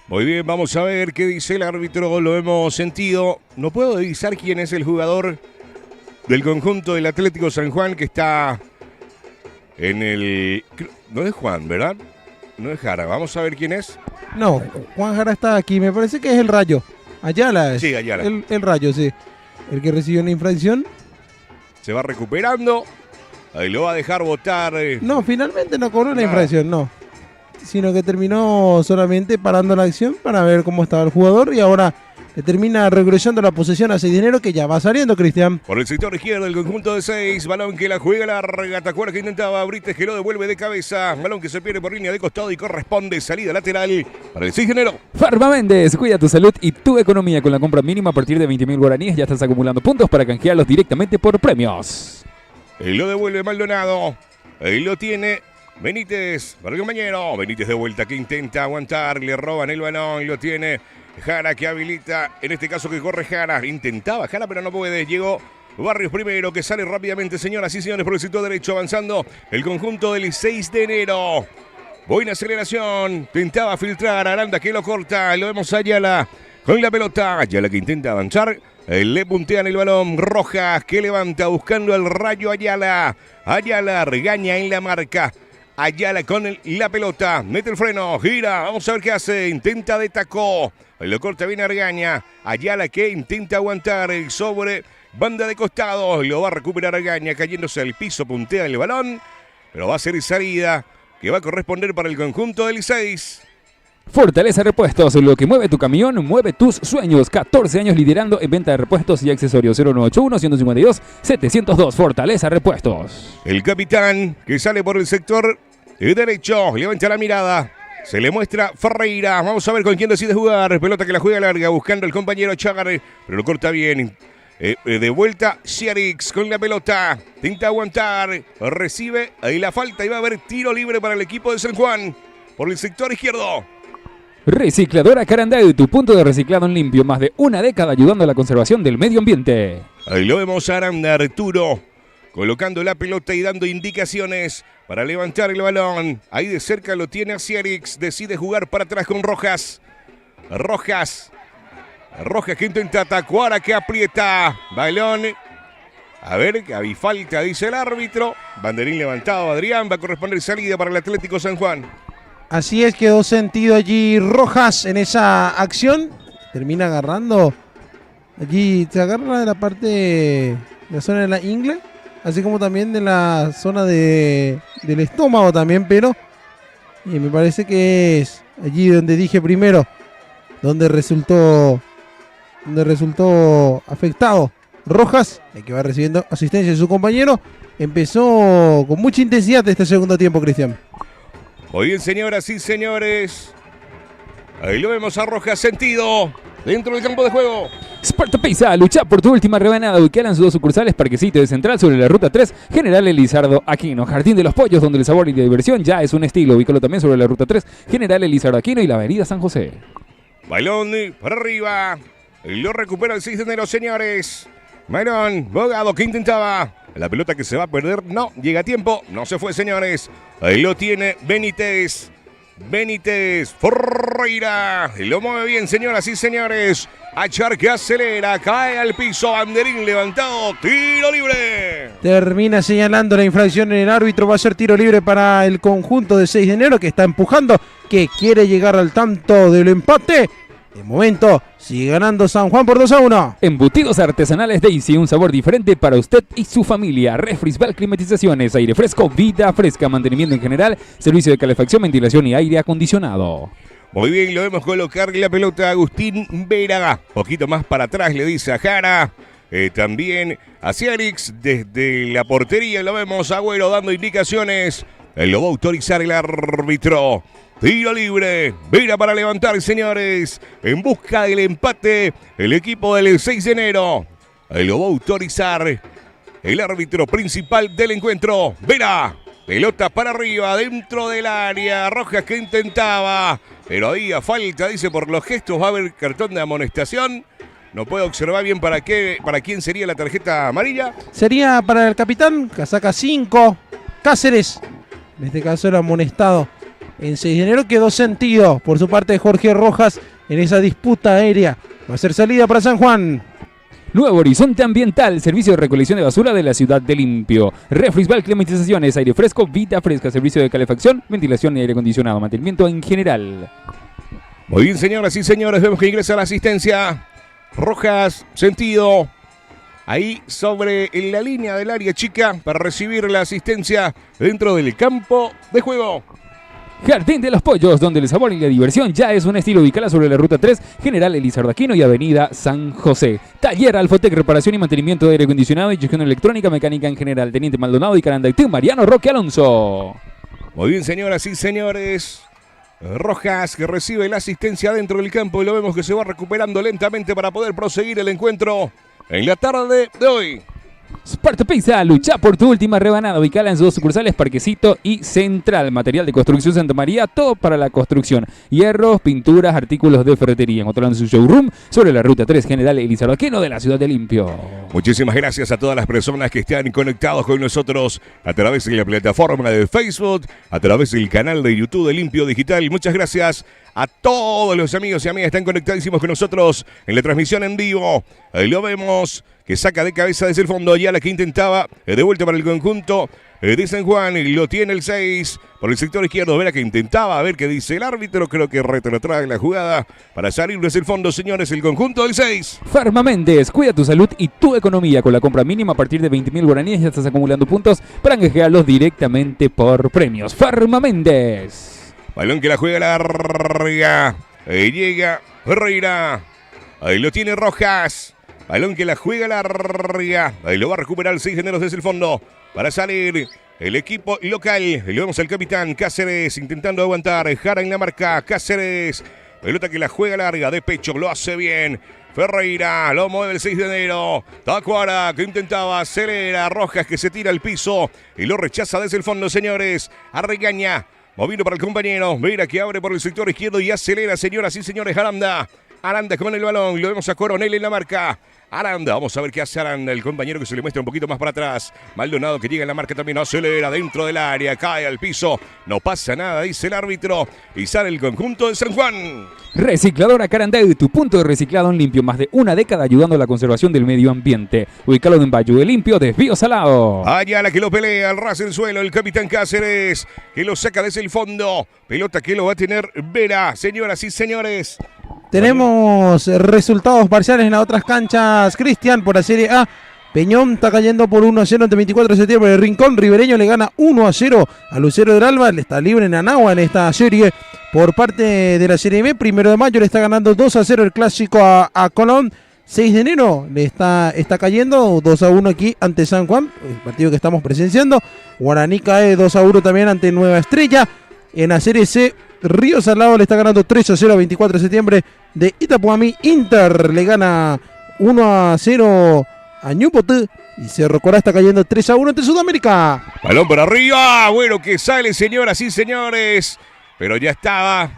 Muy bien, vamos a ver qué dice el árbitro, lo hemos sentido. No puedo divisar quién es el jugador del conjunto del Atlético San Juan que está en el... No es Juan, ¿verdad? No es Jara, vamos a ver quién es. No, Juan Jara está aquí, me parece que es el Rayo. Ayala es. Sí, Ayala. El Rayo, sí. El que recibió una infracción. Se va recuperando. Ahí lo va a dejar botar. No, finalmente no cobró la infracción, no. Sino que terminó solamente parando la acción para ver cómo estaba el jugador. Y ahora le termina regresando la posesión a 6 de enero, que ya va saliendo, Cristian. Por el sector izquierdo, el conjunto de 6. Balón que la juega larga. Tacuara que intentaba. Brites que lo devuelve de cabeza. Balón que se pierde por línea de costado y corresponde salida lateral para el 6 de enero. Farma Méndez, cuida tu salud y tu economía con la compra mínima a partir de 20.000 guaraníes. Ya estás acumulando puntos para canjearlos directamente por premios. Y lo devuelve Maldonado. Ahí lo tiene Benítez para el compañero. Benítez de vuelta que intenta aguantar. Le roban el balón y lo tiene Jara que habilita. En este caso que corre Jara. Intentaba Jara pero no puede. Llegó Barrios primero que sale rápidamente, señoras y señores, por el sector derecho avanzando el conjunto del 6 de enero. Buena aceleración. Intentaba filtrar Aranda que lo corta. Lo vemos a Ayala con la pelota. Ayala que intenta avanzar. Le puntean el balón. Rojas que levanta buscando el Rayo Ayala. Ayala regaña en la marca. Ayala con la pelota. Mete el freno. Gira. Vamos a ver qué hace. Intenta de taco. Lo corta bien Argaña. Ayala que intenta aguantar el sobre banda de costado. Lo va a recuperar Argaña cayéndose al piso. Puntea el balón. Pero va a ser salida que va a corresponder para el conjunto del 6. Fortaleza Repuestos, lo que mueve tu camión, mueve tus sueños. 14 años liderando en venta de repuestos y accesorios. 0981-152-702. Fortaleza Repuestos. El capitán que sale por el sector derecho, levanta la mirada. Se le muestra Ferreira. Vamos a ver con quién decide jugar. Pelota que la juega larga, buscando al compañero Chagar, pero lo corta bien. De vuelta, Cierix con la pelota. Intenta aguantar. Recibe ahí la falta y va a haber tiro libre para el equipo de San Juan por el sector izquierdo. Recicladora Caranday, tu punto de reciclado en limpio. Más de una década ayudando a la conservación del medio ambiente. Ahí lo vemos a Aranda, Arturo, colocando la pelota y dando indicaciones para levantar el balón. Ahí de cerca lo tiene a Cierix. Decide jugar para atrás con Rojas. Rojas que intenta atacar, que aprieta. Balón. A ver, que hay falta, dice el árbitro. Banderín levantado, Adrián. Va a corresponder salida para el Atlético San Juan. Así es, quedó sentido allí Rojas en esa acción. Termina agarrando. Allí se agarra de la parte de la zona de la ingle, así como también de la zona del estómago también, pero me parece que es allí donde dije primero, donde resultó afectado Rojas, el que va recibiendo asistencia de su compañero. Empezó con mucha intensidad este segundo tiempo, Cristian. Muy bien, señoras y señores. Ahí lo vemos a Rojas sentido dentro del campo de juego. Sparta Pizza, lucha por tu última rebanada. Ubicada en sus dos sucursales, Parquecito de Central sobre la Ruta 3, General Elizardo Aquino. Jardín de los Pollos, donde el sabor y la diversión ya es un estilo. Ubícalo también sobre la Ruta 3, General Elizardo Aquino y la Avenida San José. Balón para arriba. Lo recupera el 6 de enero, señores. Myron Bogado que intentaba. La pelota que se va a perder. No, llega a tiempo. No se fue, señores. Ahí lo tiene Benítez. Ferreira. Lo mueve bien, señoras y señores. Achar que acelera. Cae al piso. Banderín levantado. Tiro libre. Termina señalando la infracción en el árbitro. Va a ser tiro libre para el conjunto de 6 de enero que está empujando. Que quiere llegar al tanto del empate. De momento sigue ganando San Juan por 2-1. Embutidos artesanales Daisy, un sabor diferente para usted y su familia. Refrisbal Climatizaciones, aire fresco, vida fresca, mantenimiento en general, servicio de calefacción, ventilación y aire acondicionado. Muy bien, lo vemos colocar la pelota a Agustín Veraga. Poquito más para atrás le dice a Jara. También a Ciarix desde la portería. Lo vemos a Agüero dando indicaciones. Lo va a autorizar el árbitro. Tiro libre, Vera para levantar, señores, en busca del empate, el equipo del 6 de enero. Lo va a autorizar el árbitro principal del encuentro, Vera. Pelota para arriba, dentro del área, Rojas que intentaba, pero ahí a falta, dice, por los gestos va a haber cartón de amonestación. No puedo observar bien para quién sería la tarjeta amarilla. Sería para el capitán, casaca 5, Cáceres. En este caso era amonestado. En 6 de enero quedó sentido por su parte de Jorge Rojas en esa disputa aérea. Va a ser salida para San Juan. Nuevo Horizonte Ambiental, servicio de recolección de basura de la ciudad de Limpio. Refrisbal Climatizaciones, aire fresco, vida fresca, servicio de calefacción, ventilación y aire acondicionado, mantenimiento en general. Muy bien, señoras y señores, vemos que ingresa la asistencia. Rojas, sentido. Ahí sobre la línea del área chica para recibir la asistencia dentro del campo de juego. Jardín de los Pollos, donde el sabor y la diversión ya es un estilo. Ubicada sobre la Ruta 3, General Elizardo Aquino y Avenida San José. Taller Alfotec, reparación y mantenimiento de aire acondicionado y gestión electrónica, mecánica en general. Teniente Maldonado y Carandaitú, Mariano Roque Alonso. Muy bien, señoras y señores. Rojas que recibe la asistencia dentro del campo y lo vemos que se va recuperando lentamente para poder proseguir el encuentro en la tarde de hoy. Sparta Pizza, lucha por tu última rebanada. Ubicada en sus dos sucursales, Parquecito y Central. Material de construcción Santa María, todo para la construcción. Hierros, pinturas, artículos de ferretería. Encontrarán su showroom sobre la Ruta 3, General Elizardo Aquino de la ciudad de Limpio. Muchísimas gracias a todas las personas que están conectados con nosotros a través de la plataforma de Facebook, a través del canal de YouTube de Limpio Digital. Muchas gracias a todos los amigos y amigas que están conectadísimos con nosotros en la transmisión en vivo. Ahí lo vemos, que saca de cabeza desde el fondo ya la que intentaba, de vuelta para el conjunto de San Juan, y lo tiene el 6 por el sector izquierdo. Verá que intentaba, a ver qué dice el árbitro, creo que retrotrae la jugada para salir desde el fondo, señores, el conjunto del 6. Farma Méndez, cuida tu salud y tu economía. Con la compra mínima a partir de 20.000 guaraníes ya estás acumulando puntos para canjearlos directamente por premios. Farma Méndez. Balón que la juega larga, ahí llega Ferreira, ahí lo tiene Rojas. Balón que la juega larga. Ahí lo va a recuperar el 6 de enero desde el fondo. Para salir el equipo local. Y lo vemos al capitán Cáceres intentando aguantar. Jara en la marca. Cáceres. Pelota que la juega larga de pecho. Lo hace bien. Ferreira. Lo mueve el 6 de enero. Tacuara que intentaba. Acelera. Rojas que se tira al piso. Y lo rechaza desde el fondo, señores. Arregaña. Moviendo para el compañero. Mira que abre por el sector izquierdo y acelera, señoras y señores. Aranda con el balón. Lo vemos a Coronel en la marca. Aranda, vamos a ver qué hace Aranda, el compañero que se le muestra un poquito más para atrás. Maldonado que llega en la marca también, acelera dentro del área, cae al piso. No pasa nada, dice el árbitro. Y sale el conjunto de San Juan. Recicladora Carandeu, tu punto de reciclado en limpio. Más de una década ayudando a la conservación del medio ambiente. Ubicado en Valle de Limpio, Desvío Salado. Ayala que lo pelea, al ras del suelo, el capitán Cáceres, que lo saca desde el fondo. Pelota que lo va a tener Vera, señoras y señores. Tenemos resultados parciales en las otras canchas, Cristian, por la Serie A. Peñón está cayendo por 1-0 ante 24 de septiembre. El Rincón Ribereño le gana 1-0 a Lucero del Alba. Le está libre en Anagua en esta serie por parte de la Serie B. 1 de mayo le está ganando 2-0 el clásico a Colón. 6 de enero le está cayendo 2-1 aquí ante San Juan, el partido que estamos presenciando. Guaraní cae 2-1 también ante Nueva Estrella. En la Serie C, Río Salado le está ganando 3-0 a 24 de septiembre de Itapuamí. Inter le gana 1-0 a Ñupotú y Cerro Corá está cayendo 3-1 ante Sudamérica. Balón por arriba, bueno que sale, señoras y señores, pero ya estaba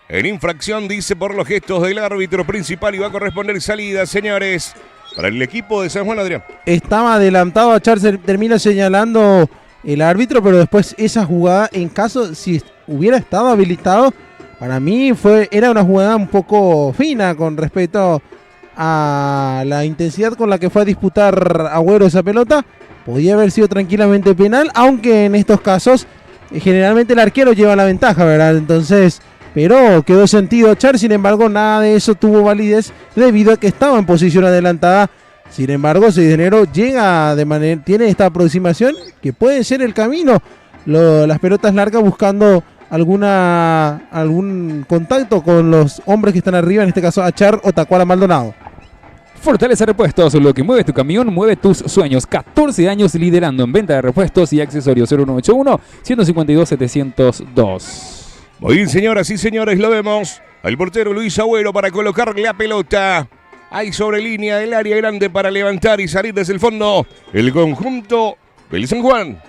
en infracción, dice por los gestos del árbitro principal, y va a corresponder salida, señores, para el equipo de San Juan. Adrián. Estaba adelantado a Charles, termina señalando el árbitro, pero después esa jugada, en caso si hubiera estado habilitado, para mí era una jugada un poco fina con respecto a la intensidad con la que fue a disputar Agüero esa pelota. Podía haber sido tranquilamente penal, aunque en estos casos generalmente el arquero lleva la ventaja, ¿verdad? Entonces, pero quedó sentido Char, sin embargo nada de eso tuvo validez debido a que estaba en posición adelantada. Sin embargo, 6 de enero llega tiene esta aproximación que puede ser el camino. Las pelotas largas buscando algún contacto con los hombres que están arriba, en este caso Achar o Tacuara Maldonado. Fortaleza Repuestos, lo que mueve tu camión, mueve tus sueños. 14 años liderando en venta de repuestos y accesorios. 0981-152-702. Muy bien, señoras y señores, lo vemos. Al portero Luis Agüero para colocar la pelota. Hay sobre línea del área grande para levantar y salir desde el fondo el conjunto del San Juan.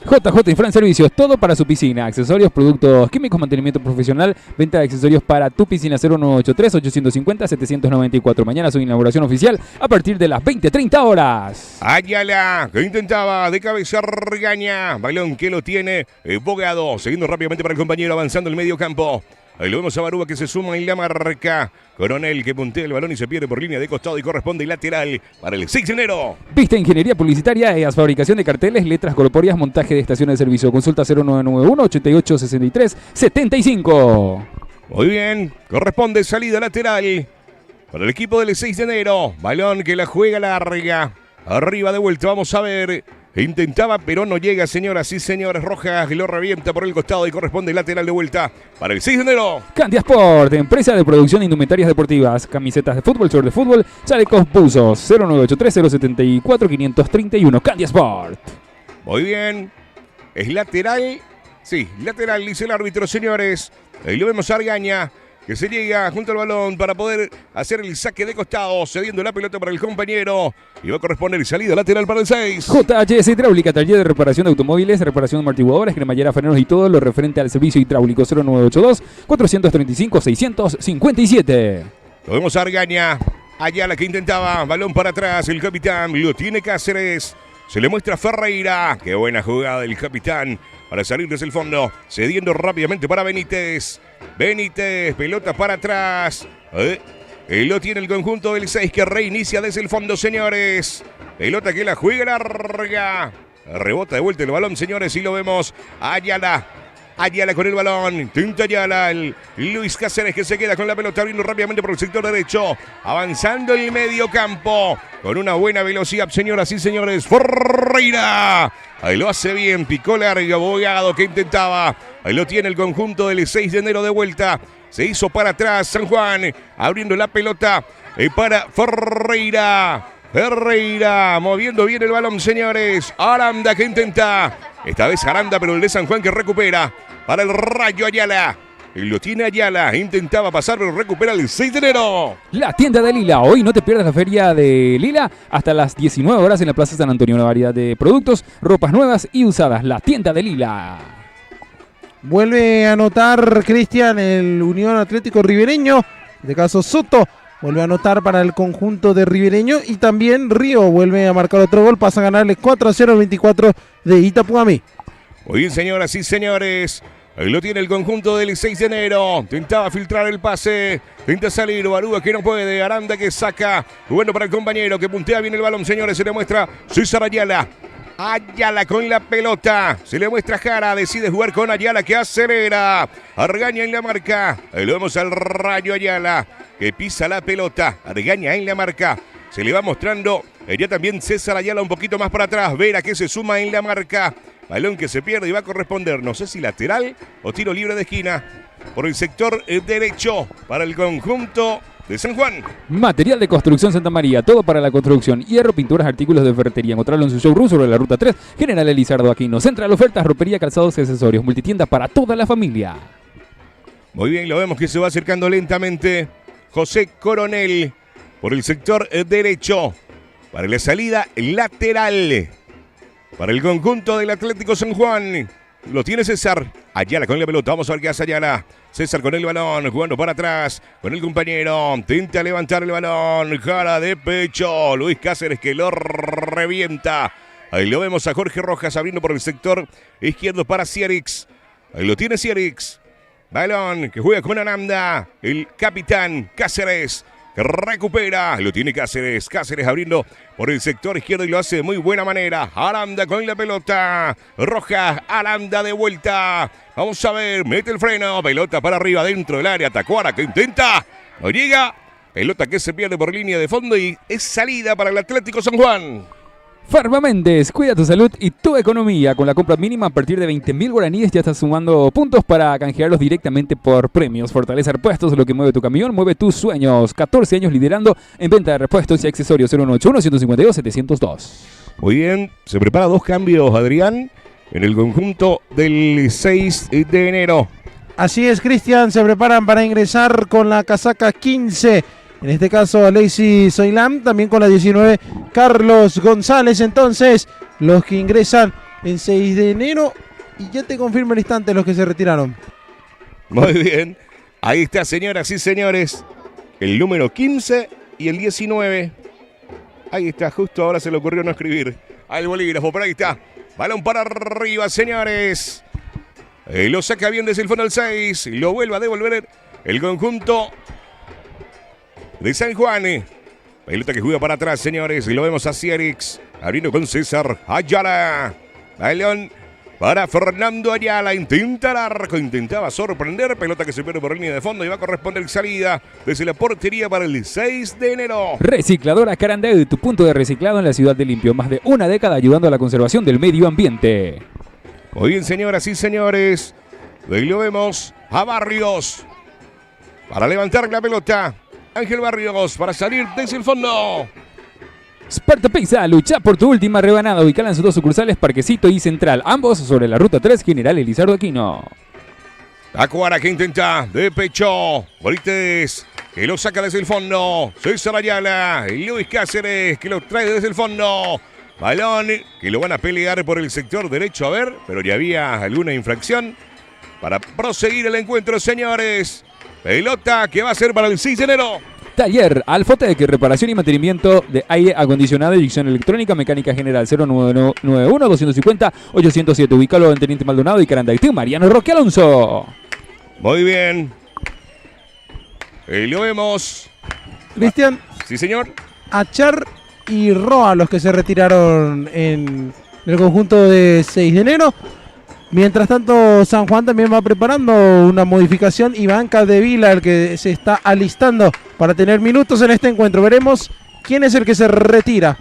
JJ Infran Servicios, todo para su piscina, accesorios, productos químicos, mantenimiento profesional, venta de accesorios para tu piscina. 0983-850-794. Mañana su inauguración oficial a partir de las 20:30 horas. Ayala, que intentaba de cabeza, regaña, balón que lo tiene Bogado, siguiendo rápidamente para el compañero, avanzando el medio campo. Ahí lo vemos a Barúa que se suma en la marca. Coronel que puntea el balón y se pierde por línea de costado y corresponde lateral para el 6 de enero. Vista Ingeniería Publicitaria, EAS, fabricación de carteles, letras corpóreas, montaje de estaciones de servicio. Consulta 0991-8863-75. Muy bien, corresponde salida lateral para el equipo del 6 de enero. Balón que la juega larga. Arriba de vuelta, vamos a ver. Intentaba, pero no llega, señoras y señores. Rojas lo revienta por el costado y corresponde lateral de vuelta para el 6 de enero. Candia Sport, empresa de producción de indumentarias deportivas, camisetas de fútbol, short de fútbol, chalecos, buzos. 0983-074-531. Candia Sport. Muy bien. Es lateral. Sí, lateral, dice el árbitro, señores. Ahí lo vemos a Argaña, que se llega junto al balón para poder hacer el saque de costado, cediendo la pelota para el compañero. Y va a corresponder salida lateral para el 6. JHS Hidráulica, taller de reparación de automóviles, reparación de amortiguadores, cremallera, frenos y todo lo referente al servicio hidráulico. 0982-435-657. Lo vemos a Argaña. Ayala que intentaba, balón para atrás, el capitán lo tiene Cáceres. Se le muestra Ferreira. Qué buena jugada del capitán para salir desde el fondo, cediendo rápidamente para Benítez. Benítez, pelota para atrás. Lo tiene el conjunto del 6 que reinicia desde el fondo, señores. Pelota que la juega larga. Rebota de vuelta el balón, señores, y lo vemos. Ayala con el balón. Intenta Ayala. Luis Cáceres que se queda con la pelota, abriendo rápidamente por el sector derecho. Avanzando el medio campo. Con una buena velocidad, señoras y señores. Ferreira. Ahí lo hace bien. Picó largo. Bogado que intentaba. Ahí lo tiene el conjunto del 6 de enero de vuelta. Se hizo para atrás San Juan. Abriendo la pelota para Ferreira. Ferreira moviendo bien el balón, señores. Aranda que intenta. Esta vez Aranda, pero el de San Juan que recupera para el Rayo Ayala. Lo tiene Ayala, intentaba pasar, pero recupera el 6 de enero. La tienda de Lila. Hoy no te pierdas la feria de Lila hasta las 19 horas en la Plaza San Antonio. Una variedad de productos, ropas nuevas y usadas. La tienda de Lila. Vuelve a anotar Cristian el Unión Atlético Ribereño. En este caso Soto vuelve a anotar para el conjunto de Ribereño y también Río vuelve a marcar otro gol, pasa a ganarle 4-0 al 24 de Itapuamí. Muy bien, señoras y señores. Ahí lo tiene el conjunto del 6 de enero. Intentaba filtrar el pase. Intenta salir. Barúa que no puede. Aranda que saca. Bueno para el compañero que puntea bien el balón, señores. Se le muestra César Ayala. Ayala con la pelota. Se le muestra Jara. Decide jugar con Ayala que acelera. Argaña en la marca. Ahí lo vemos al Rayo Ayala que pisa la pelota. Argaña en la marca. Se le va mostrando. Ya también César Ayala un poquito más para atrás. Vera que se suma en la marca. Balón que se pierde y va a corresponder, no sé si lateral o tiro libre de esquina, por el sector derecho para el conjunto de San Juan. Material de construcción Santa María, todo para la construcción. Hierro, pinturas, artículos de ferretería. Encontrarlo en su showroom sobre la ruta 3, General Elizardo Aquino. Central ofertas, ropería, calzados y accesorios. Multitienda para toda la familia. Muy bien, lo vemos que se va acercando lentamente José Coronel por el sector derecho para la salida lateral. Para el conjunto del Atlético San Juan. Lo tiene César. Ayala con la pelota. Vamos a ver qué hace Ayala. César con el balón. Jugando para atrás. Con el compañero. Intenta levantar el balón. Jara de pecho. Luis Cáceres que lo revienta. Ahí lo vemos a Jorge Rojas abriendo por el sector izquierdo para Cierix. Ahí lo tiene Cierix. Balón que juega con Aranda. El capitán Cáceres. Que recupera, lo tiene Cáceres. Cáceres abriendo por el sector izquierdo y lo hace de muy buena manera. Aranda con la pelota. Rojas, Aranda de vuelta. Vamos a ver, mete el freno. Pelota para arriba dentro del área. Tacuara que intenta. No llega. Pelota que se pierde por línea de fondo y es salida para el Atlético San Juan. Farma Méndez, cuida tu salud y tu economía. Con la compra mínima a partir de 20.000 guaraníes ya estás sumando puntos para canjearlos directamente por premios. Fortaleza Repuestos, lo que mueve tu camión, mueve tus sueños. 14 años liderando en venta de repuestos y accesorios. 0181-152-702. Muy bien, se prepara 2 cambios, Adrián, en el conjunto del 6 de enero. Así es, Cristian, se preparan para ingresar con la casaca 15. En este caso, Lacey Soilam, también con la 19, Carlos González. Entonces, los que ingresan en 6 de enero, y ya te confirmo el instante los que se retiraron. Muy bien, ahí está, señoras y señores, el número 15 y el 19. Ahí está, justo ahora se le ocurrió no escribir al bolígrafo, pero ahí está. Balón para arriba, señores. Lo saca bien desde el fondo del 6, lo vuelve a devolver el conjunto de San Juan. Pelota que juega para atrás, señores. Y lo vemos a Cierix abriendo con César Ayala. Balón para Fernando Ayala. Intenta el arco. Intentaba sorprender. Pelota que se pierde por línea de fondo. Y va a corresponder salida desde la portería para el 6 de enero. Recicladora Carandel, tu punto de reciclado en la ciudad de Limpio. Más de una década ayudando a la conservación del medio ambiente. Muy bien, señoras y señores. Ahí lo vemos a Barrios para levantar la pelota. Ángel Barrios para salir desde el fondo. Sparta Pizza, lucha por tu última rebanada. Ubicada en sus 2 sucursales, Parquecito y Central. Ambos sobre la ruta 3, General Elizardo Aquino. Acuara que intenta de pecho. Bolites que lo saca desde el fondo. César Ayala. Y Luis Cáceres que lo trae desde el fondo. Balón que lo van a pelear por el sector derecho. A ver, pero ya había alguna infracción. Para proseguir el encuentro, señores. Pelota que va a ser para el 6 de enero. Taller Alfotec, reparación y mantenimiento de aire acondicionado, eyección electrónica, mecánica general. 0991-250-807. Ubícalo en Teniente Maldonado y Carandaitú. Mariano Roque Alonso. Muy bien. Y lo vemos. Cristian. Sí, señor. Achar y Roa los que se retiraron en el conjunto de 6 de enero. Mientras tanto, San Juan también va preparando una modificación. Iván Capdevila, el que se está alistando para tener minutos en este encuentro. Veremos quién es el que se retira.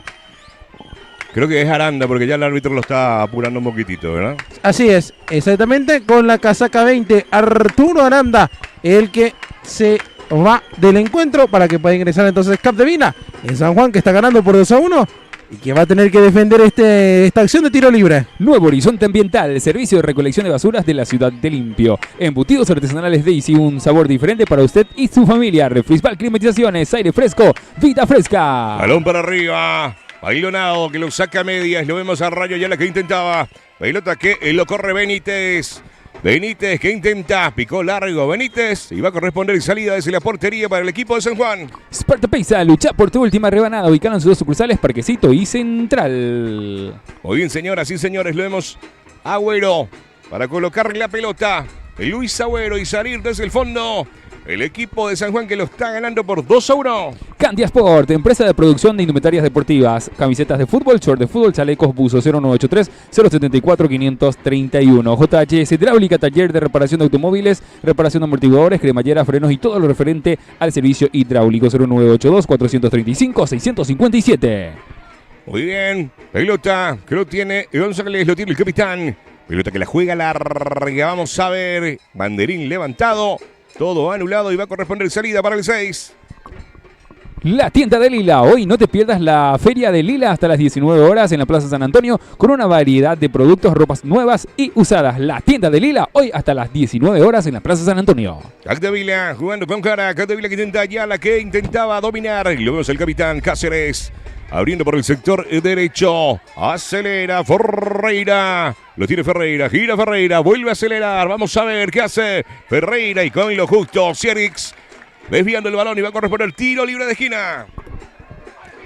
Creo que es Aranda, porque ya el árbitro lo está apurando un poquitito, ¿verdad? Así es, exactamente, con la casaca 20, Arturo Aranda, el que se va del encuentro para que pueda ingresar entonces Capdevila en San Juan, que está ganando por 2-1. Y que va a tener que defender esta acción de tiro libre. Nuevo Horizonte Ambiental, servicio de recolección de basuras de la ciudad de Limpio. Embutidos artesanales Daisy, un sabor diferente para usted y su familia. Refrisbal Climatizaciones, aire fresco, vida fresca. Balón para arriba. Bailonado que lo saca a medias. Lo vemos a Rayo ya la que intentaba. Pelota que lo corre Benítez. Benítez que intenta, picó largo Benítez y va a corresponder salida desde la portería para el equipo de San Juan. Sparta Pisa, lucha por tu última rebanada, ubicado en sus dos sucursales, Parquecito y Central. Muy bien, señoras y señores, lo vemos Agüero para colocar la pelota. Luis Agüero y salir desde el fondo. El equipo de San Juan que lo está ganando por 2-1. Candia Sport, empresa de producción de indumentarias deportivas, camisetas de fútbol, short de fútbol, chalecos, buzos 0983-074-531. JHS Hidráulica, taller de reparación de automóviles, reparación de amortiguadores, cremallera, frenos y todo lo referente al servicio hidráulico. 0982-435-657. Muy bien, pelota que lo tiene González, lo tiene el capitán. Pelota que la juega larga, vamos a ver. Banderín levantado, todo anulado y va a corresponder salida para el 6. La tienda de Lila. Hoy no te pierdas la feria de Lila hasta las 19 horas en la Plaza San Antonio con una variedad de productos, ropas nuevas y usadas. La tienda de Lila hoy hasta las 19 horas en la Plaza San Antonio. Capdevila jugando con cara. Capdevila que intenta ya la que intentaba dominar. Y lo vemos el capitán Cáceres abriendo por el sector derecho. Acelera Ferreira. Lo tiene Ferreira. Gira Ferreira. Vuelve a acelerar. Vamos a ver qué hace Ferreira y con lo justo Cierix. Desviando el balón y va a corresponder tiro libre de esquina.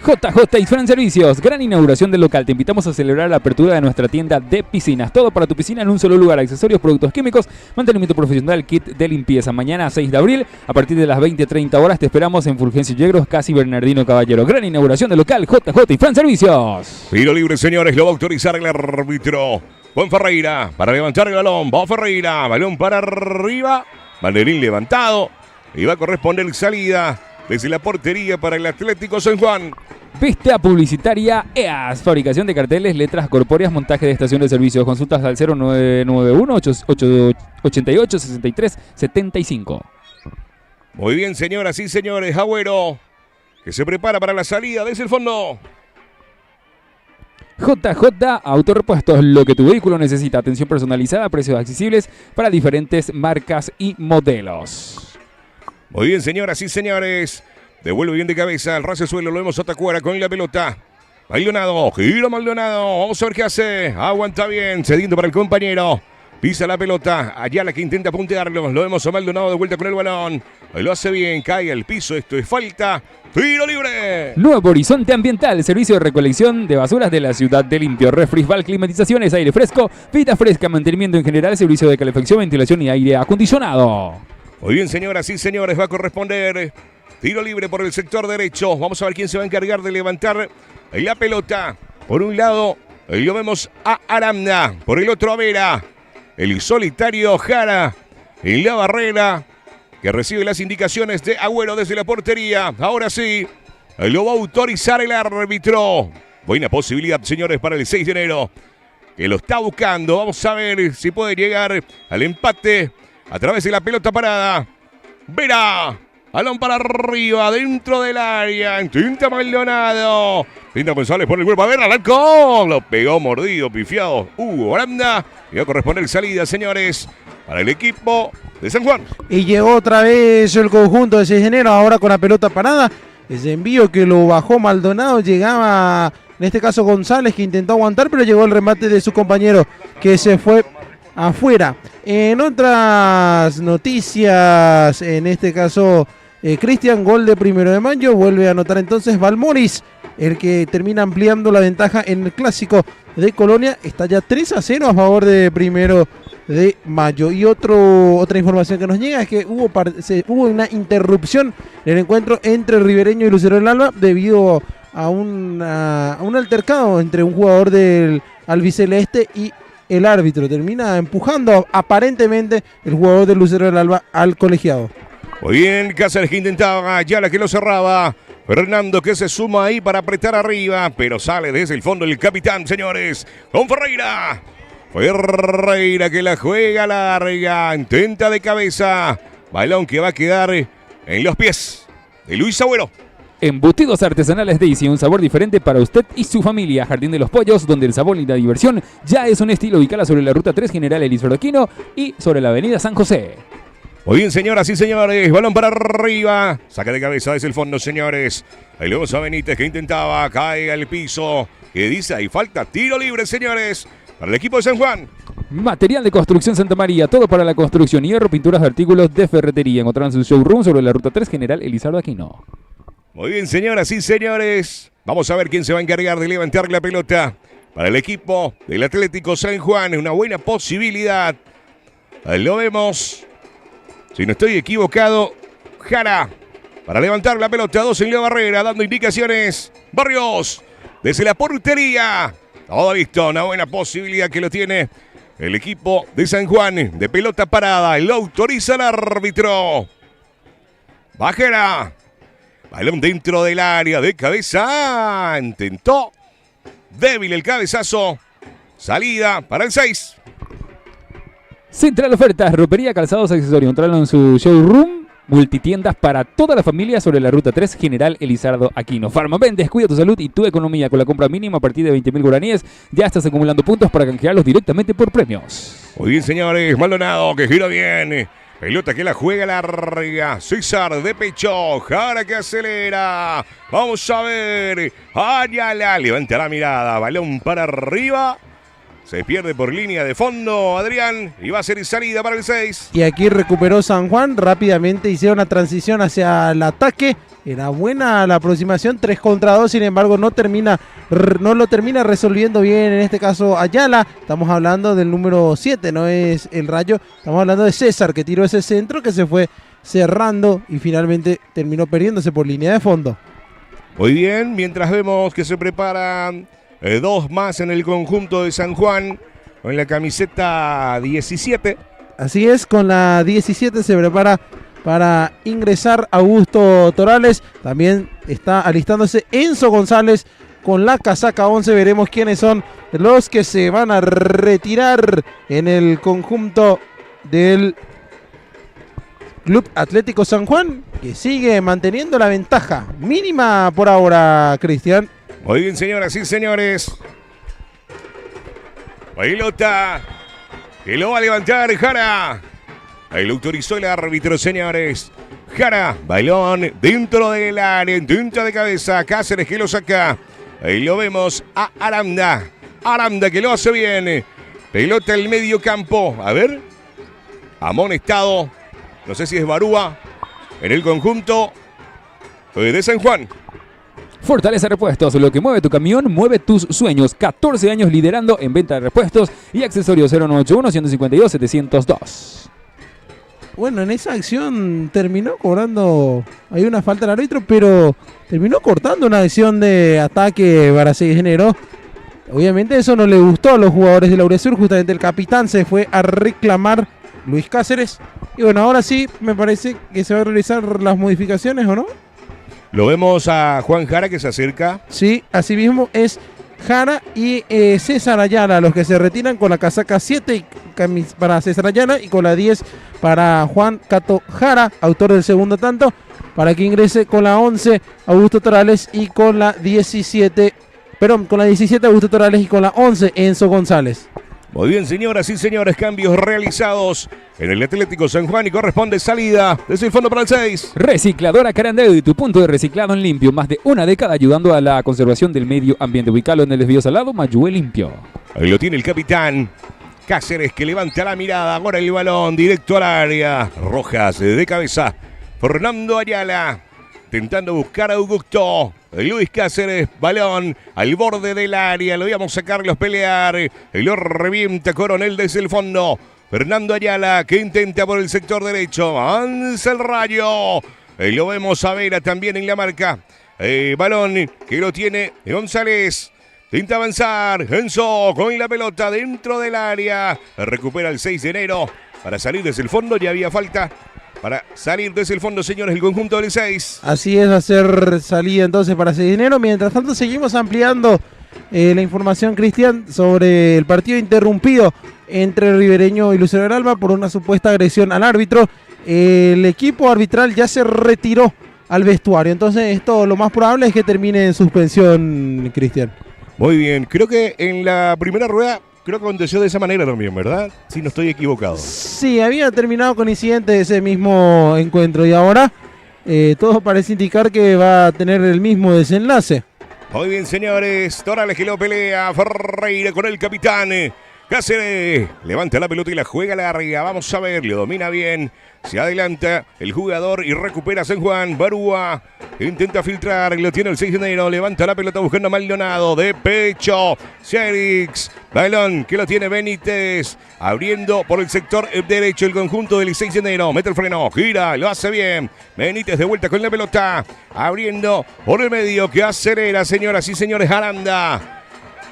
JJ y Fran Servicios, gran inauguración del local. Te invitamos a celebrar la apertura de nuestra tienda de piscinas. Todo para tu piscina en un solo lugar. Accesorios, productos químicos, mantenimiento profesional, kit de limpieza. Mañana 6 de abril, a partir de las 20:30 horas, te esperamos en Fulgencio Yegros, casi Bernardino Caballero. Gran inauguración del local, JJ y Fran Servicios. Tiro libre, señores, lo va a autorizar el árbitro. Juan Ferreira para levantar el balón. Va Ferreira, balón para arriba. Banderín levantado. Y va a corresponder salida desde la portería para el Atlético San Juan. Vista publicitaria EAS, fabricación de carteles, letras corpóreas, montaje de estación de servicio. Consultas al 0991-8863-75. Muy bien, señoras y señores. Agüero, que se prepara para la salida desde el fondo. JJ Autorepuestos, lo que tu vehículo necesita. Atención personalizada, precios accesibles para diferentes marcas y modelos. Muy bien, señoras y señores. Devuelve bien de cabeza al ras del suelo. Lo vemos a Tacuara con la pelota. Maldonado, gira Maldonado. Vamos a ver qué hace. Aguanta bien, cediendo para el compañero. Pisa la pelota. Allá la que intenta puntearlo. Lo vemos a Maldonado de vuelta con el balón. Lo hace bien, cae al piso. Esto es falta. ¡Tiro libre! Nuevo Horizonte Ambiental, servicio de recolección de basuras de la ciudad de Limpio. Refrisbal, climatizaciones, aire fresco, vida fresca, mantenimiento en general, servicio de calefacción, ventilación y aire acondicionado. Muy bien, señoras y señores, va a corresponder tiro libre por el sector derecho. Vamos a ver quién se va a encargar de levantar la pelota. Por un lado, lo vemos a Aranda. Por el otro, a Vera. El solitario Jara en la barrera, que recibe las indicaciones de Agüero desde la portería. Ahora sí, lo va a autorizar el árbitro. Buena posibilidad, señores, para el 6 de enero, que lo está buscando. Vamos a ver si puede llegar al empate a través de la pelota parada. Vera, balón para arriba, dentro del área. Intenta Maldonado. Intenta González por el cuerpo. A ver, al arco. Lo pegó mordido, pifiado. Hugo Aranda. Y va a corresponder salida, señores, para el equipo de San Juan. Y llegó otra vez el conjunto de 6 de enero, ahora con la pelota parada. Ese envío que lo bajó Maldonado, llegaba en este caso González, que intentó aguantar, pero llegó el remate de su compañero, que se fue afuera. En otras noticias, en este caso, Cristian, gol de 1 de mayo, vuelve a anotar entonces Valmoris, el que termina ampliando la ventaja en el clásico de Colonia. Está ya 3-0 a favor de 1 de mayo. Y otra información que nos llega es que hubo una interrupción en el encuentro entre Ribereño y Lucero del Alba debido a un altercado entre un jugador del albiceleste y el árbitro. Termina empujando aparentemente el jugador del Lucero del Alba al colegiado. Muy bien, Cáceres que intentaba, ya la que lo cerraba. Fernando que se suma ahí para apretar arriba, pero sale desde el fondo el capitán, señores, con Ferreira. Ferreira que la juega larga, intenta de cabeza. Balón que va a quedar en los pies de Luis Agüero. Embutidos artesanales Daisy, un sabor diferente para usted y su familia. Jardín de los Pollos, donde el sabor y la diversión ya es un estilo. Ubicada sobre la ruta 3 General Elis Ferdoquino y sobre la avenida San José. Muy bien, señoras y señores, balón para arriba. Saca de cabeza desde el fondo, señores. Ahí luego a Benítez que intentaba, cae al piso. Que dice, ahí falta tiro libre, señores, para el equipo de San Juan. Material de construcción Santa María, todo para la construcción, hierro, pinturas de artículos de ferretería. Encontrarán su showroom sobre la ruta 3 General Elizardo Aquino. Muy bien, señoras y señores. Vamos a ver quién se va a encargar de levantar la pelota para el equipo del Atlético San Juan. Es una buena posibilidad. Ahí lo vemos. Si no estoy equivocado, Jara para levantar la pelota. 2 en la barrera, dando indicaciones. Barrios desde la portería. Todo listo, una buena posibilidad que lo tiene el equipo de San Juan. De pelota parada, lo autoriza el árbitro. Bajera. Balón dentro del área de cabeza. Intentó. Débil el cabezazo. Salida para el 6. Central Ofertas, ropería, calzados, accesorios. Encontrarlo en su showroom. Multitiendas para toda la familia sobre la ruta 3 General Elizardo Aquino. Farmavent, descuida tu salud y tu economía. Con la compra mínima a partir de 20.000 guaraníes ya estás acumulando puntos para canjearlos directamente por premios. Muy bien, señores. Maldonado que gira bien. Pelota que la juega larga. César de pecho. Jara que acelera. Vamos a ver. Ayala levanta la mirada. Balón para arriba. Se pierde por línea de fondo, Adrián, y va a ser salida para el 6. Y aquí recuperó San Juan, rápidamente hicieron una transición hacia el ataque. Era buena la aproximación, 3 contra 2, sin embargo no lo termina resolviendo bien, en este caso Ayala. Estamos hablando del número 7, no es el Rayo. Estamos hablando de César, que tiró ese centro, que se fue cerrando y finalmente terminó perdiéndose por línea de fondo. Muy bien, mientras vemos que se preparan 2 más en el conjunto de San Juan, con la camiseta 17. Así es, con la 17 se prepara para ingresar Augusto Torales. También está alistándose Enzo González con la casaca 11. Veremos quiénes son los que se van a retirar en el conjunto del Club Atlético San Juan, que sigue manteniendo la ventaja mínima por ahora, Cristian. Muy bien, señoras y señores. Pelota que lo va a levantar Jara. Ahí lo autorizó el árbitro, señores. Jara, balón dentro del área, dentro de cabeza. Cáceres que lo saca. Ahí lo vemos a Aranda. Aranda que lo hace bien. Pelota al medio campo. A ver. Amonestado. No sé si es Barúa. En el conjunto de San Juan. Fortaleza Repuestos, lo que mueve tu camión, mueve tus sueños. 14 años liderando en venta de repuestos y accesorios. 0981-152-702. Bueno, en esa acción terminó cobrando, hay una falta al árbitro, pero terminó cortando una acción de ataque para 6 de enero. Obviamente eso no le gustó a los jugadores de Lauresur, justamente el capitán se fue a reclamar, Luis Cáceres. Y bueno, ahora sí me parece que se van a realizar las modificaciones, ¿o no? Lo vemos a Juan Jara que se acerca. Sí, así mismo es Jara y César Ayala los que se retiran con la casaca 7 para César Ayala y con la 10 para Juan Cato Jara, autor del segundo tanto, para que ingrese con la 11 Augusto Torales y con la 17, con la 17 Augusto Torales y con la 11 Enzo González. Muy bien, señoras y señores, cambios realizados en el Atlético San Juan y corresponde salida desde el fondo para el 6. Recicladora Carandevi, tu punto de reciclado en limpio. Más de una década ayudando a la conservación del medio ambiente. Ubicalo en el desvío salado, Mayué Limpio. Ahí lo tiene el capitán Cáceres que levanta la mirada. Ahora el balón directo al área. Rojas de cabeza. Fernando Ayala intentando buscar a Augusto. Luis Cáceres, balón al borde del área. Lo íbamos a Carlos pelear. Lo revienta Coronel desde el fondo. Fernando Ayala que intenta por el sector derecho. Avanza el Rayo. Lo vemos a Vera también en la marca. Balón que lo tiene González. Intenta avanzar. Enzo con la pelota dentro del área. Recupera el 6 de enero. Para salir desde el fondo ya había falta. Para salir desde el fondo, señores, el conjunto del 6. Así es, hacer salida entonces para 6 de enero. Mientras tanto, seguimos ampliando la información, Cristian, sobre el partido interrumpido entre Ribereño y Lucero del Alba por una supuesta agresión al árbitro. El equipo arbitral ya se retiró al vestuario. Entonces, esto lo más probable es que termine en suspensión, Cristian. Muy bien, creo que en la primera rueda creo que aconteció de esa manera también, ¿verdad? Si no estoy equivocado. Sí, había terminado con incidente ese mismo encuentro y ahora todo parece indicar que va a tener el mismo desenlace. Muy bien, señores. Torales que lo pelea. Ferreira con el capitán. Cáceres levanta la pelota y la juega larga. Vamos a ver, le domina bien. Se adelanta el jugador y recupera San Juan. Barúa intenta filtrar, lo tiene el 6 de enero. Levanta la pelota buscando a Maldonado de pecho. Cierix, balón que lo tiene Benítez. Abriendo por el sector derecho el conjunto del 6 de enero. Mete el freno, gira, lo hace bien. Benítez de vuelta con la pelota. Abriendo por el medio que acelera, señoras y señores, Aranda.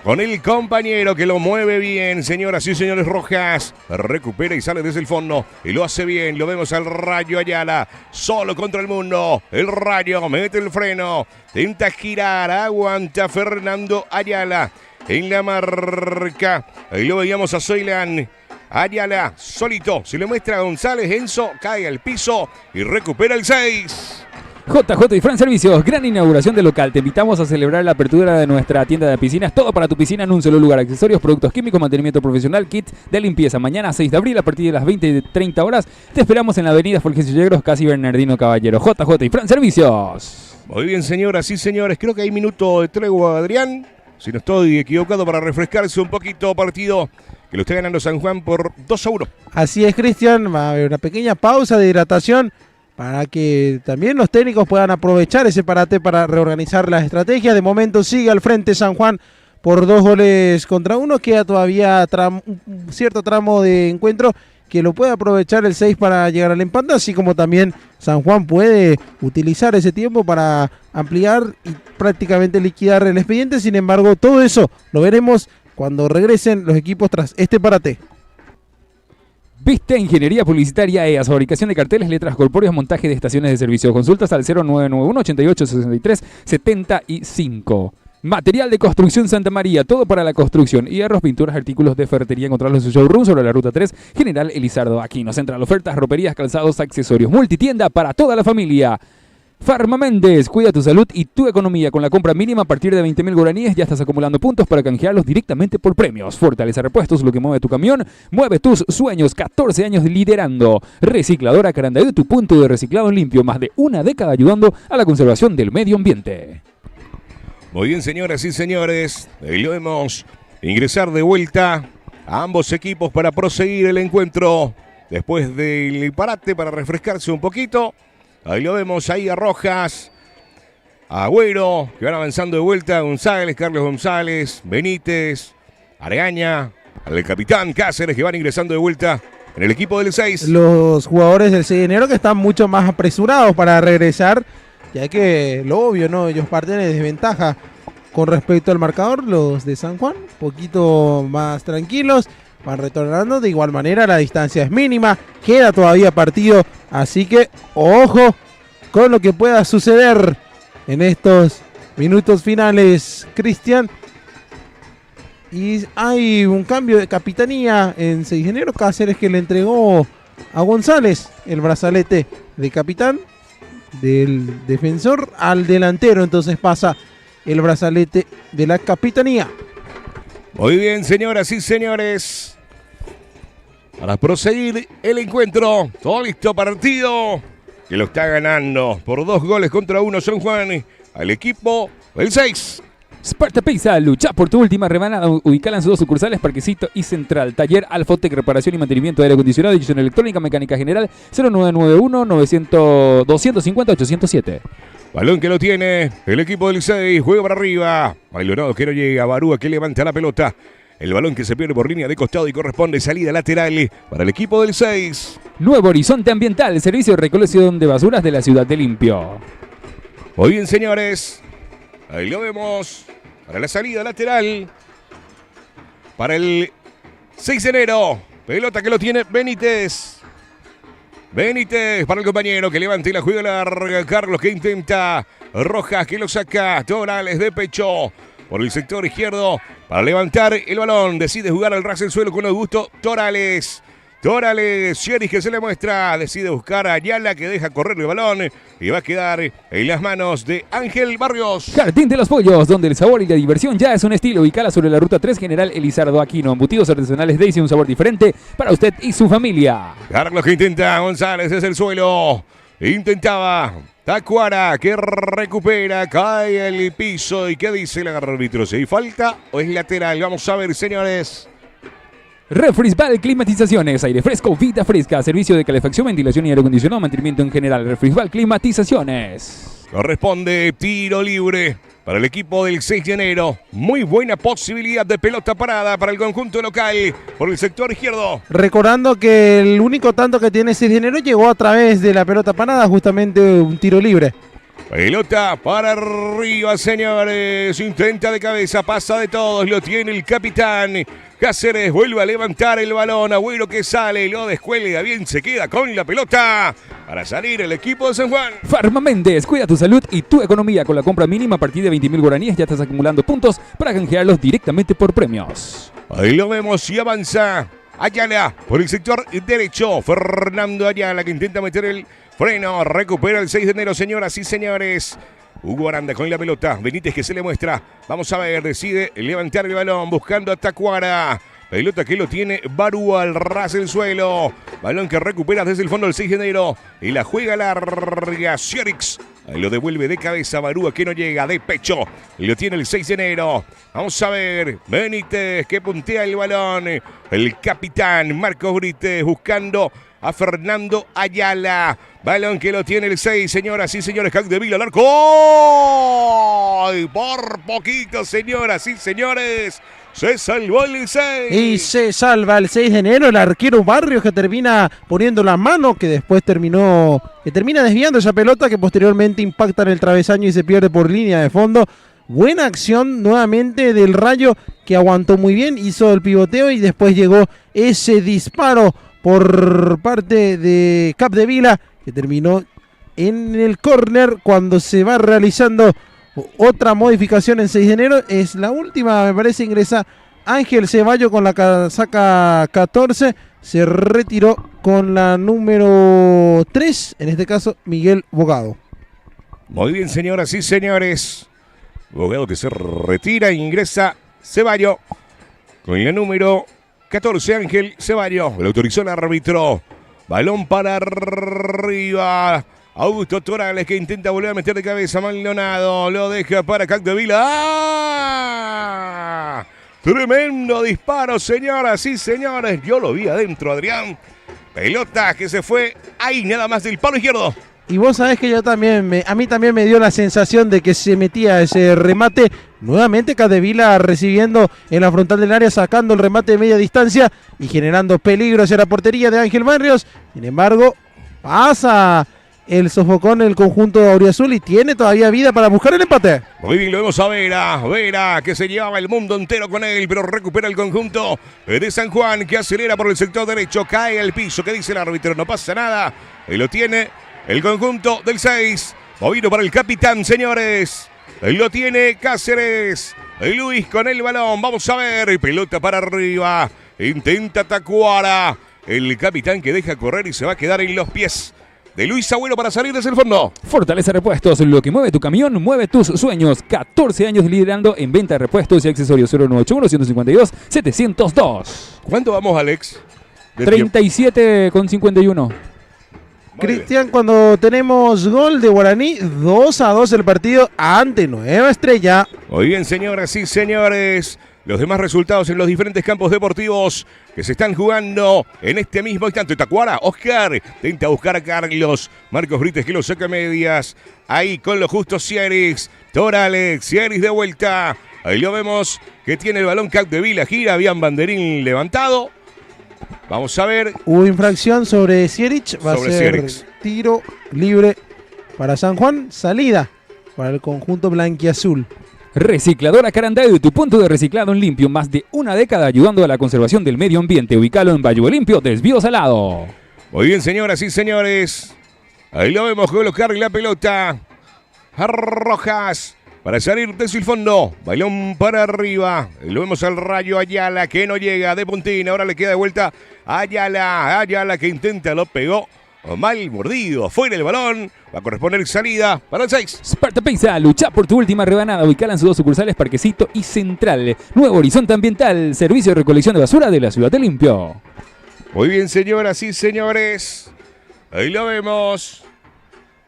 Con el compañero que lo mueve bien, señoras y señores. Rojas recupera y sale desde el fondo y lo hace bien. Lo vemos al Rayo Ayala, solo contra el mundo. El Rayo mete el freno, intenta girar, aguanta Fernando Ayala en la marca. Ahí lo veíamos a Soylan. Ayala solito, se le muestra a González. Enzo cae al piso y recupera el 6. JJ y Fran Servicios, gran inauguración del local. Te invitamos a celebrar la apertura de nuestra tienda de piscinas. Todo para tu piscina en un solo lugar. Accesorios, productos químicos, mantenimiento profesional, kit de limpieza. Mañana 6 de abril a partir de las 20:30 horas. Te esperamos en la avenida Fulgencio Yegros, casi Bernardino Caballero. JJ y Fran Servicios. Muy bien, señoras y señores. Creo que hay minuto de tregua, Adrián. Si no estoy equivocado, para refrescarse un poquito partido que lo está ganando San Juan por 2-1. Así es, Cristian. Va a haber una pequeña pausa de hidratación para que también los técnicos puedan aprovechar ese parate para reorganizar las estrategias. De momento sigue al frente San Juan por 2-1. Queda todavía un cierto tramo de encuentro que lo puede aprovechar el 6 para llegar al empate, así como también San Juan puede utilizar ese tiempo para ampliar y prácticamente liquidar el expediente. Sin embargo, todo eso lo veremos cuando regresen los equipos tras este parate. Viste Ingeniería Publicitaria EAS, fabricación de carteles, letras corpóreas, montaje de estaciones de servicio. Consultas al 0991 88 63 75. Material de construcción Santa María, todo para la construcción. Hierros, pinturas, artículos de ferretería. Encontrarlos en su showroom sobre la ruta 3, General Elizardo Aquino. Central ofertas, roperías, calzados, accesorios. Multitienda para toda la familia. Farma Méndez, cuida tu salud y tu economía. Con la compra mínima a partir de 20.000 guaraníes ya estás acumulando puntos para canjearlos directamente por premios. Fortaleza Repuestos, lo que mueve tu camión, mueve tus sueños. 14 años liderando. Recicladora Carandaí, tu punto de reciclado limpio. Más de una década ayudando a la conservación del medio ambiente. Muy bien, señoras y señores. Ahí lo vemos ingresar de vuelta a ambos equipos para proseguir el encuentro. Después del parate para refrescarse un poquito. Ahí lo vemos, ahí a Rojas, a Agüero, que van avanzando de vuelta, González, Carlos González, Benítez, Areaña, al capitán Cáceres, que van ingresando de vuelta en el equipo del 6. Los jugadores del 6 de enero que están mucho más apresurados para regresar, ya que lo obvio, ¿no? Ellos parten de desventaja con respecto al marcador. Los de San Juan, un poquito más tranquilos, van retornando. De igual manera, la distancia es mínima, queda todavía partido, así que ojo con lo que pueda suceder en estos minutos finales, Cristian. Y hay un cambio de capitanía en 6 de enero. Cáceres, que le entregó a González el brazalete de capitán, del defensor al delantero. Entonces pasa el brazalete de la capitanía. Muy bien, señoras y señores. Para proseguir el encuentro, todo listo, partido que lo está ganando por 2-1 San Juan al equipo del 6. Sparta Pizza, lucha por tu última rebanada. Ubicala en sus 2 sucursales, Parquecito y Central. Taller Alfotec, reparación y mantenimiento de aire acondicionado, edición electrónica, mecánica general, 0991-250-807. Balón que lo tiene el equipo del 6, juega para arriba. Maldonado que no llega, Barúa que levanta la pelota. El balón que se pierde por línea de costado y corresponde salida lateral para el equipo del 6. Nuevo Horizonte Ambiental, servicio de recolección de basuras de la ciudad de Limpio. Muy bien, señores. Ahí lo vemos. Para la salida lateral. Para el 6 de enero. Pelota que lo tiene Benítez. Benítez para el compañero que levanta y la juega larga. Carlos que intenta. Rojas que lo saca. Torales de pecho. Por el sector izquierdo, para levantar el balón, decide jugar al ras del suelo con Augusto Torales. Sieris que se le muestra, decide buscar a Ayala, que deja correr el balón y va a quedar en las manos de Ángel Barrios. Jardín de los Pollos, donde el sabor y la diversión ya es un estilo. Ubicala sobre la ruta 3, General Elizardo Aquino. Embutidos artesanales Daisy, un sabor diferente para usted y su familia. Carlos que intenta, González desde el suelo. Intentaba Tacuara que recupera, cae al piso. ¿Y qué dice el árbitro? ¿Si hay falta o es lateral? Vamos a ver, señores. Refresval Climatizaciones, aire fresco, vida fresca, servicio de calefacción, ventilación y aire acondicionado, mantenimiento en general. Refresval Climatizaciones. Corresponde tiro libre para el equipo del 6 de enero. Muy buena posibilidad de pelota parada para el conjunto local por el sector izquierdo. Recordando que el único tanto que tiene 6 de enero llegó a través de la pelota parada, justamente un tiro libre. Pelota para arriba, señores. Intenta de cabeza, pasa de todos. Lo tiene el capitán. Cáceres vuelve a levantar el balón. Agüero que sale, lo descuelga bien. Se queda con la pelota para salir el equipo de San Juan. Farma Méndez, cuida tu salud y tu economía. Con la compra mínima a partir de 20.000 guaraníes ya estás acumulando puntos para canjearlos directamente por premios. Ahí lo vemos y avanza Ayala por el sector derecho. Fernando Ayala que intenta meter el freno. Recupera el 6 de enero, señoras y señores. Hugo Aranda con la pelota. Benítez que se le muestra. Vamos a ver, decide levantar el balón buscando a Tacuara. Pelota que lo tiene Barú al ras del suelo. Balón que recupera desde el fondo el 6 de enero. Y la juega larga Sierix. Ahí lo devuelve de cabeza Barúa que no llega de pecho. Y lo tiene el 6 de enero. Vamos a ver. Benítez que puntea el balón. El capitán Marcos Brites buscando a Fernando Ayala. Balón que lo tiene el 6, señoras y señores. Capdevila al arco. ¡Ay! Por poquito, señoras y señores. Se salvó el 6. Y se salva el 6 de enero el arquero Barrios que termina poniendo la mano, que después termina desviando esa pelota que posteriormente impacta en el travesaño y se pierde por línea de fondo. Buena acción nuevamente del Rayo que aguantó muy bien, hizo el pivoteo y después llegó ese disparo por parte de Capdevila que terminó en el córner cuando se va realizando otra modificación en 6 de enero. Es la última, me parece, ingresa Ángel Ceballo con la casaca 14. Se retiró con la número 3, en este caso Miguel Bogado. Muy bien, señoras y señores. Bogado que se retira e ingresa Ceballo con la número 14, Ángel Ceballo. Lo autorizó el árbitro. Balón para arriba. Augusto Torales que intenta volver a meter de cabeza. Maldonado lo deja para Capdevila. ¡Ah! Tremendo disparo, señoras y señores. Yo lo vi adentro, Adrián. Pelota que se fue ahí nada más del palo izquierdo. Y vos sabés que a mí también me dio la sensación de que se metía ese remate. Nuevamente Capdevila recibiendo en la frontal del área, sacando el remate de media distancia y generando peligro hacia la portería de Ángel Barrios. Sin embargo, pasa el sofocón en el conjunto de Auriazul y tiene todavía vida para buscar el empate. Muy bien, lo vemos a Vera que se llevaba el mundo entero con él, pero recupera el conjunto de San Juan que acelera por el sector derecho, cae al piso, que dice el árbitro, no pasa nada, y lo tiene el conjunto del 6, movido para el capitán, señores, lo tiene Cáceres, Luis con el balón, vamos a ver, pelota para arriba, intenta Tacuara, el capitán que deja correr y se va a quedar en los pies de Luis Agüero para salir desde el fondo. Fortaleza Repuestos, lo que mueve tu camión, mueve tus sueños. 14 años liderando en venta de repuestos y accesorios. 0981-152-702. ¿Cuánto vamos, Alex? 37,51. Cristian, cuando tenemos gol de Guaraní, 2-2 el partido ante Nueva Estrella. Muy bien, señoras y señores. Los demás resultados en los diferentes campos deportivos que se están jugando en este mismo instante. Tacuara, Oscar, intenta buscar a Carlos. Marcos Brites que lo saca a medias. Ahí con lo justo Sierix. Torales, Sierix de vuelta. Ahí lo vemos que tiene el balón Capdevila. Gira, habían banderín levantado. Vamos a ver. Hubo infracción sobre Sierix. Va a ser Sierix. Tiro libre para San Juan. Salida para el conjunto blanquiazul. Recicladora Carandayo, tu punto de reciclado en limpio, más de una década ayudando a la conservación del medio ambiente. Ubícalo en Valle Limpio, Desvío Salado. Muy bien, señoras y señores. Ahí lo vemos colocar la pelota a Rojas para salir desde el fondo. Balón para arriba. Ahí lo vemos al Rayo Ayala que no llega de puntín. Ahora le queda de vuelta a Ayala que intenta, lo pegó. Mal mordido, fuera el balón, va a corresponder salida para el 6. Sparta Pizza, lucha por tu última rebanada. Ubicala en sus dos sucursales, Parquecito y Central. Nuevo Horizonte Ambiental, servicio de recolección de basura de la ciudad de Limpio. Muy bien, señoras y señores. Ahí lo vemos.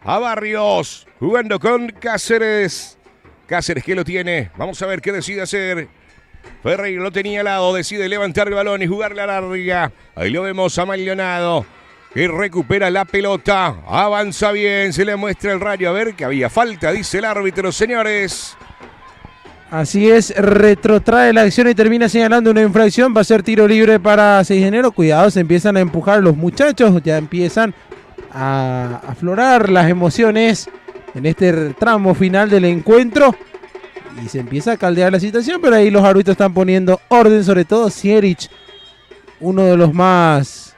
A Barrios, jugando con Cáceres. Cáceres que lo tiene. Vamos a ver qué decide hacer. Ferreira lo tenía al lado, decide levantar el balón y jugar la larga. Ahí lo vemos a Maldonado, que recupera la pelota. Avanza bien, se le muestra el rayo. A ver, que había falta, dice el árbitro, señores. Así es, retrotrae la acción y termina señalando una infracción. Va a ser tiro libre para 6 de enero. Cuidado, se empiezan a empujar los muchachos. Ya empiezan a aflorar las emociones en este tramo final del encuentro. Y se empieza a caldear la situación, pero ahí los árbitros están poniendo orden, sobre todo Sierich, uno de los más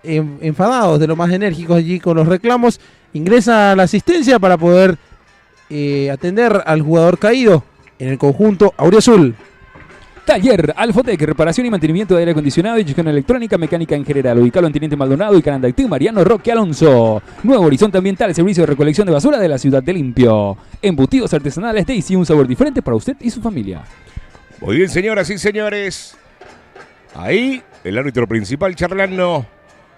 enfadados, de los más enérgicos allí con los reclamos. Ingresa a la asistencia para poder atender al jugador caído en el conjunto auriazul. Taller Alfotec, reparación y mantenimiento de aire acondicionado y gestión electrónica, mecánica en general. Ubicado en Teniente Maldonado y Canandactí, Mariano Roque Alonso. Nuevo Horizonte Ambiental, servicio de recolección de basura de la ciudad de Limpio. Embutidos artesanales Daisy, un sabor diferente para usted y su familia. Muy bien, señoras y señores. Ahí el árbitro principal charlando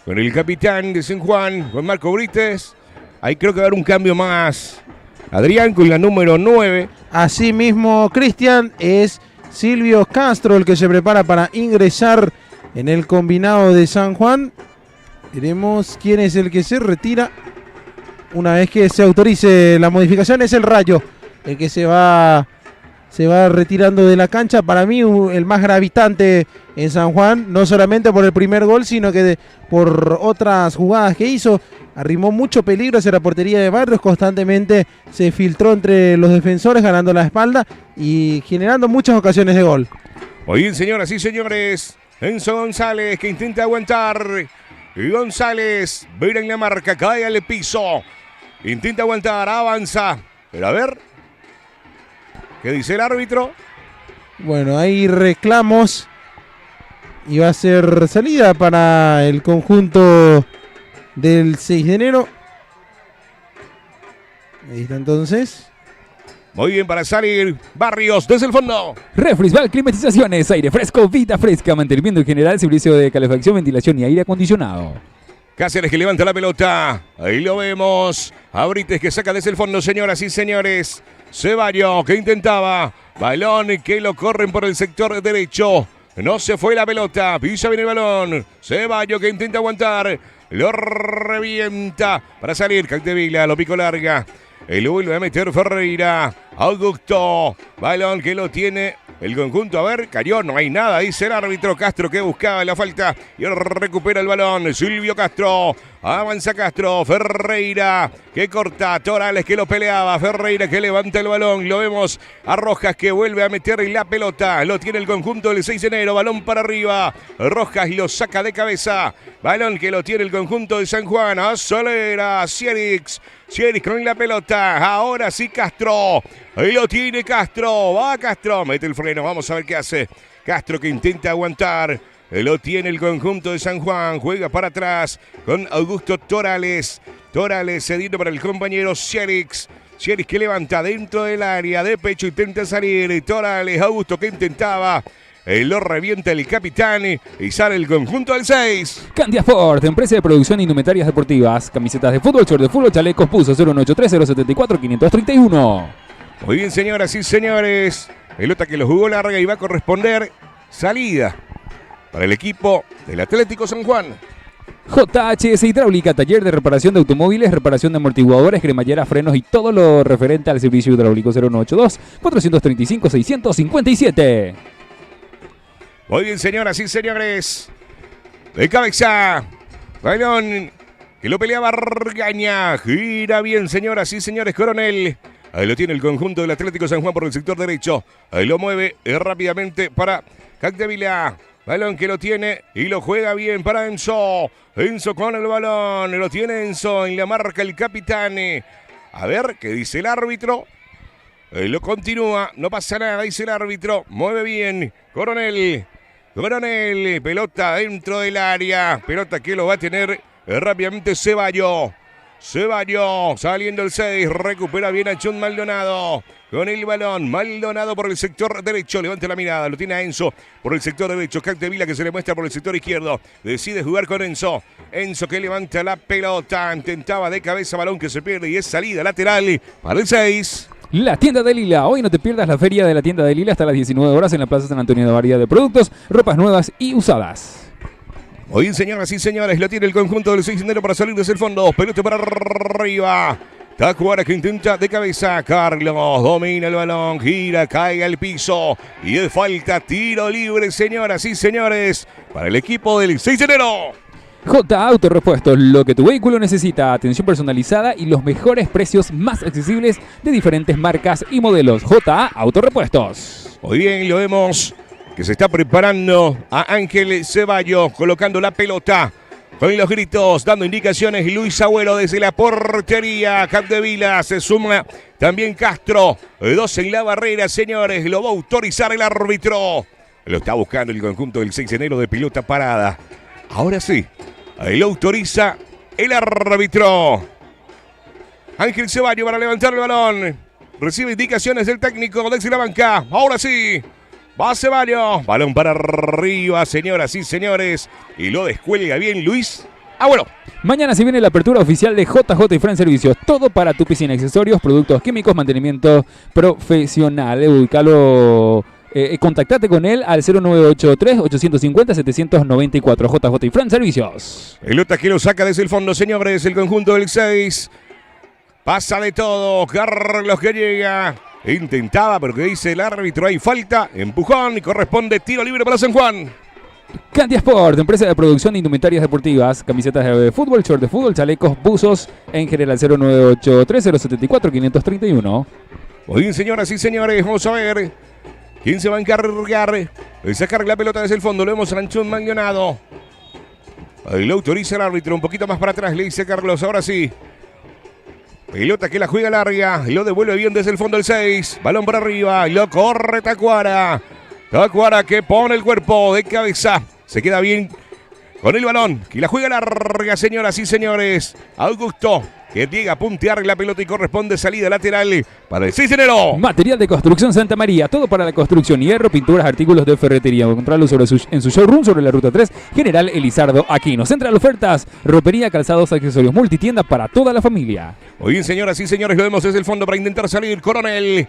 con el capitán de San Juan, con Marco Brites. Ahí creo que va a haber un cambio más. Adrián con la número 9. Así mismo, Cristian, es Silvio Castro el que se prepara para ingresar en el combinado de San Juan. Veremos quién es el que se retira. Una vez que se autorice la modificación, es el Rayo el que se va retirando de la cancha. Para mí el más gravitante en San Juan, no solamente por el primer gol, sino que por otras jugadas que hizo. Arrimó mucho peligro hacia la portería de Barrios, constantemente se filtró entre los defensores, ganando la espalda y generando muchas ocasiones de gol. Muy bien, señoras y señores. Enzo González, que intenta aguantar. Y González, mira en la marca, cae al piso. Intenta aguantar, avanza. Pero a ver, ¿qué dice el árbitro? Bueno, hay reclamos y va a ser salida para el conjunto del 6 de enero. Ahí está entonces. Muy bien para salir Barrios desde el fondo. Refrisval, climatizaciones, aire fresco, vida fresca, mantenimiento en general, servicio de calefacción, ventilación y aire acondicionado. Cáceres que levanta la pelota. Ahí lo vemos. Abrites que saca desde el fondo, señoras y señores. Ceballos que intentaba. Balón que lo corren por el sector derecho. No se fue la pelota. Pisa bien el balón. Ceballos que intenta aguantar. Lo revienta para salir. Capdevila lo pico larga. Lo vuelve a meter Ferreira. Augusto. Balón que lo tiene el conjunto. A ver, cayó. No hay nada. Dice el árbitro. Castro que buscaba la falta. Y recupera el balón. Silvio Castro. Avanza Castro. Ferreira que corta. Torales que lo peleaba. Ferreira que levanta el balón. Lo vemos a Rojas que vuelve a meter la pelota. Lo tiene el conjunto del 6 de enero. Balón para arriba. Rojas lo saca de cabeza. Balón que lo tiene el conjunto de San Juan. A Solera. Sierix con la pelota. Ahora sí Castro. Ahí lo tiene Castro. Va Castro. Mete el freno. Vamos a ver qué hace. Castro que intenta aguantar. Lo tiene el conjunto de San Juan. Juega para atrás con Augusto Torales. Torales cediendo para el compañero Sierix. Sierix que levanta dentro del área. De pecho intenta salir. Torales. Augusto que intentaba. Lo revienta el capitán y sale el conjunto del 6. Candia Sport, empresa de producción de indumentarias deportivas. Camisetas de fútbol, short de fútbol, chalecos, puso 0183074-531. Muy bien, señoras y señores. Pelota que lo jugó larga y va a corresponder salida para el equipo del Atlético San Juan. JHS Hidráulica, taller de reparación de automóviles, reparación de amortiguadores, cremallera, frenos y todo lo referente al servicio hidráulico. 0182-435-657. Muy bien, señoras y señores. De cabeza. Balón que lo peleaba Argaña. Gira bien, señoras y señores. Coronel. Ahí lo tiene el conjunto del Atlético San Juan por el sector derecho. Ahí lo mueve rápidamente para Capdevila. Balón que lo tiene y lo juega bien para Enzo. Enzo con el balón. Lo tiene Enzo en la marca el capitán. A ver qué dice el árbitro. Lo continúa. No pasa nada, dice el árbitro. Mueve bien. Coronel, pelota dentro del área. Pelota que lo va a tener rápidamente Ceballos. Ceballos, saliendo el 6, recupera bien a John Maldonado. Con el balón, Maldonado por el sector derecho, levanta la mirada, lo tiene a Enzo por el sector derecho, Capdevila que se le muestra por el sector izquierdo, decide jugar con Enzo, Enzo que levanta la pelota, intentaba de cabeza, balón que se pierde y es salida lateral para el 6. La tienda de Lila. Hoy no te pierdas la feria de la tienda de Lila hasta las 19 horas en la Plaza San Antonio de variedad de productos, ropas nuevas y usadas. Hoy, señoras y señores, lo tiene el conjunto del 6 de enero para salir desde el fondo, pelota para arriba. Tacuara que intenta de cabeza, Carlos domina el balón, gira, cae al piso y de falta, tiro libre, señoras y señores, para el equipo del 6 de enero. J Autorepuestos, lo que tu vehículo necesita, atención personalizada y los mejores precios más accesibles de diferentes marcas y modelos. J Autorepuestos. Muy bien, lo vemos que se está preparando a Ángel Ceballos, colocando la pelota. Con los gritos, dando indicaciones, Luis Agüero desde la portería. Capdevila se suma también Castro. 2 en la barrera, señores. Lo va a autorizar el árbitro. Lo está buscando el conjunto del 6 de enero de pelota parada. Ahora sí, lo autoriza el árbitro. Ángel Ceballos para levantar el balón. Recibe indicaciones del técnico desde la banca. Ahora sí. Va Ceballos, balón para arriba, señoras y señores, y lo descuelga bien Luis Agüero. Mañana se viene la apertura oficial de JJ y Fran Servicios, todo para tu piscina, accesorios, productos químicos, mantenimiento profesional. Ubícalo, contactate con él al 0983-850-794, JJ y Fran Servicios. Pelota que lo saca desde el fondo, señores, el conjunto del 6. Pasa de todo, Carlos que llega. Intentaba, pero que dice el árbitro, hay falta, empujón y corresponde tiro libre para San Juan. Candia Sport, empresa de producción de indumentarias deportivas, camisetas de fútbol, short de fútbol, chalecos, buzos, en general 0983-074-531. Muy bien, señoras y señores, vamos a ver quién se va a encargar de sacar la pelota desde el fondo. Lo vemos a Anchón Maldonado. Ahí lo autoriza el árbitro, un poquito más para atrás, le dice Carlos, ahora sí. Pelota que la juega larga, lo devuelve bien desde el fondo el 6. Balón por arriba, lo corre Tacuara. Tacuara que pone el cuerpo de cabeza. Se queda bien con el balón. Que la juega larga, señoras y señores. Augusto que llega a puntear la pelota y corresponde salida lateral para el 6 de enero. Material de construcción Santa María, todo para la construcción, hierro, pinturas, artículos de ferretería. Encontrarlo en su showroom sobre la ruta 3, General Elizardo Aquino. Central Ofertas, ropería, calzados, accesorios, multitienda para toda la familia. Muy bien, señoras y señores, lo vemos desde el fondo para intentar salir. Coronel,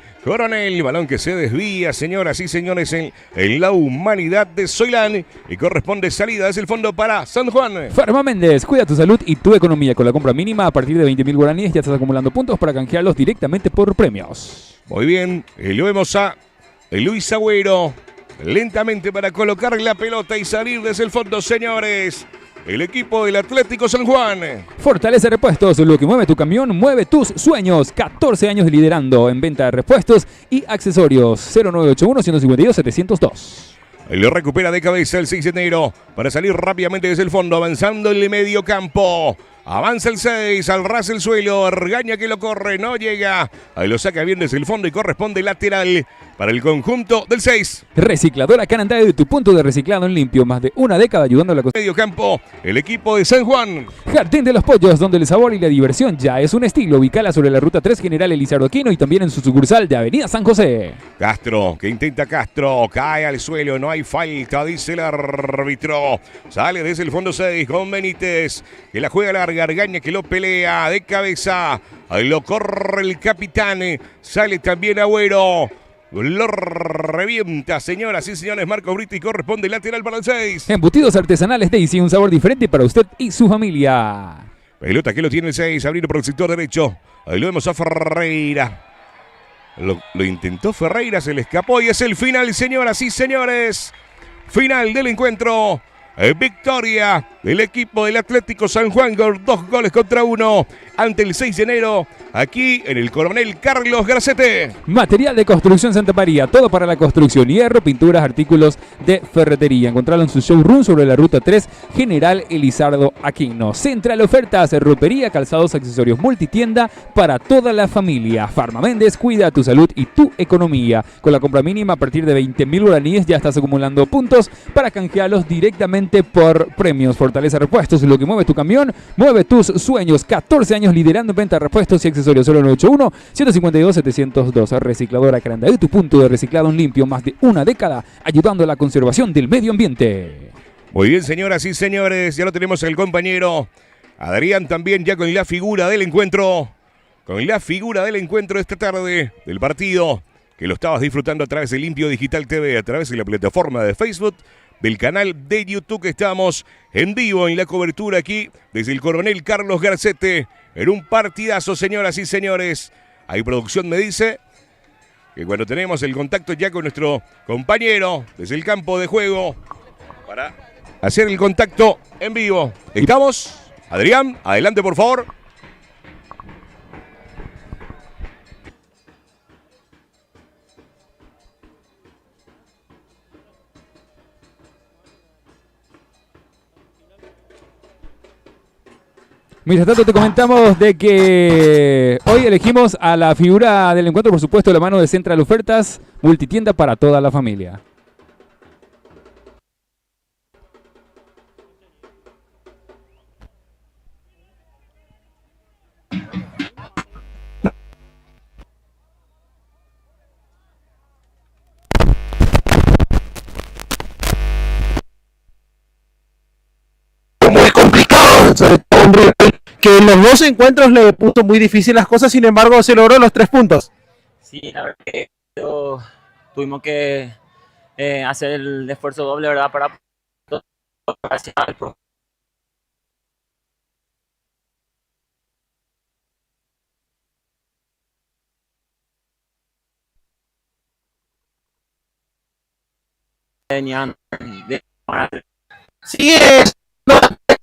balón que se desvía, señoras y señores, en la humanidad de Soilán. Y corresponde salida desde el fondo para San Juan. Farma Méndez, cuida tu salud y tu economía. Con la compra mínima a partir de 20.000 guaraníes ya estás acumulando puntos para canjearlos directamente por premios. Muy bien, lo vemos a Luis Agüero lentamente para colocar la pelota y salir desde el fondo, señores. El equipo del Atlético San Juan. Fortaleza Repuestos, lo que mueve tu camión, mueve tus sueños. 14 años liderando en venta de repuestos y accesorios. 0981-152-702. Lo recupera de cabeza el 6 de enero para salir rápidamente desde el fondo, avanzando en el medio campo. Avanza el 6, al ras el suelo, Argaña que lo corre, no llega. Ahí lo saca bien desde el fondo y corresponde lateral para el conjunto del 6. Recicladora Canandá, de tu punto de reciclado en limpio. Más de una década ayudando a la medio campo, el equipo de San Juan. Jardín de los Pollos, donde el sabor y la diversión ya es un estilo. Ubicala sobre la ruta 3, General Elizardo Aquino, y también en su sucursal de Avenida San José. Castro, que intenta Castro, cae al suelo, no hay falta, dice el árbitro. Sale desde el fondo 6 con Benítez, que la juega larga. Argaña que lo pelea de cabeza. Ahí lo corre el capitán. Sale también Agüero. Lo revienta, señoras y señores. Marco Brito y corresponde lateral para el 6. Embutidos artesanales Daisy, un sabor diferente para usted y su familia. Pelota que lo tiene el 6, abriendo por el sector derecho. Ahí lo vemos a Ferreira. Lo intentó Ferreira, se le escapó y es el final, señoras y señores. Final del encuentro. Victoria del equipo del Atlético San Juan con 2-1 ante el 6 de enero aquí en el Coronel Carlos Gracete. Material de construcción Santa María, todo para la construcción, hierro, pinturas, artículos de ferretería. Encontrarlo en su showroom sobre la ruta 3, General Elizardo Aquino. Central Ofertas, ropería, calzados, accesorios, multitienda para toda la familia. Farma Méndez, cuida tu salud y tu economía. Con la compra mínima a partir de 20.000 guaraníes ya estás acumulando puntos para canjearlos directamente por premios. Fortaleza Fortaleza Repuestos, lo que mueve tu camión, mueve tus sueños. 14 años liderando en venta de repuestos y accesorios. Solo 981-152-702. Recicladora Carandaí, tu punto de reciclado en limpio. Más de una década ayudando a la conservación del medio ambiente. Muy bien, señoras y señores, ya lo tenemos el compañero Adrián también ya con la figura del encuentro. Con la figura del encuentro esta tarde del partido, que lo estabas disfrutando a través de Limpio Digital TV, a través de la plataforma de Facebook, del canal de YouTube, que estamos en vivo en la cobertura aquí desde el Coronel Carlos Garcete, en un partidazo, señoras y señores. Hay producción, me dice, que cuando tenemos el contacto ya con nuestro compañero desde el campo de juego, para hacer el contacto en vivo. ¿Estamos? Adrián, adelante por favor. Mientras tanto te comentamos de que hoy elegimos a la figura del encuentro, por supuesto, de la mano de Central Ofertas, multitienda para toda la familia. Muy complicado, sobre todo un rival que en los dos encuentros le puso muy difícil las cosas, sin embargo se logró los 3 puntos. Sí, la verdad que tuvimos que hacer el esfuerzo doble, ¿verdad? Para hacer el Sigue es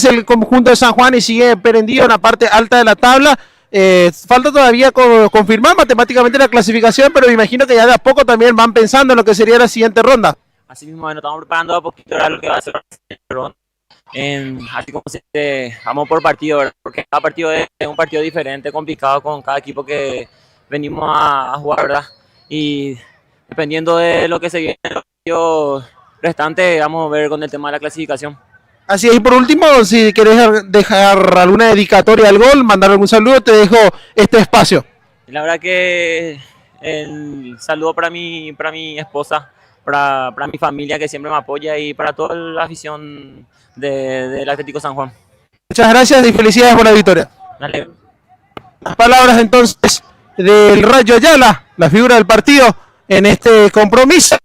el conjunto de San Juan y sigue prendido en la parte alta de la tabla. Falta todavía confirmar matemáticamente la clasificación, pero me imagino que ya de a poco también van pensando en lo que sería la siguiente ronda. Así mismo nos estamos preparando a poquito para lo que va a ser así como vamos por partido, ¿verdad? Porque cada partido es un partido diferente, complicado con cada equipo que venimos a jugar, ¿verdad? Y dependiendo de lo que se viene en los partidos restantes, vamos a ver con el tema de la clasificación. Así es, y por último, si querés dejar alguna dedicatoria al gol, mandar algún saludo, te dejo este espacio. La verdad que el saludo para mi esposa, para mi familia que siempre me apoya y para toda la afición del Atlético San Juan. Muchas gracias y felicidades por la victoria. Dale. Las palabras entonces del Rayo Ayala, la figura del partido en este compromiso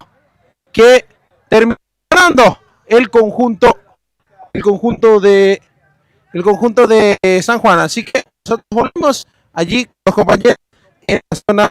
que terminando el conjunto de San Juan. Así que nosotros volvemos allí con los compañeros en la zona.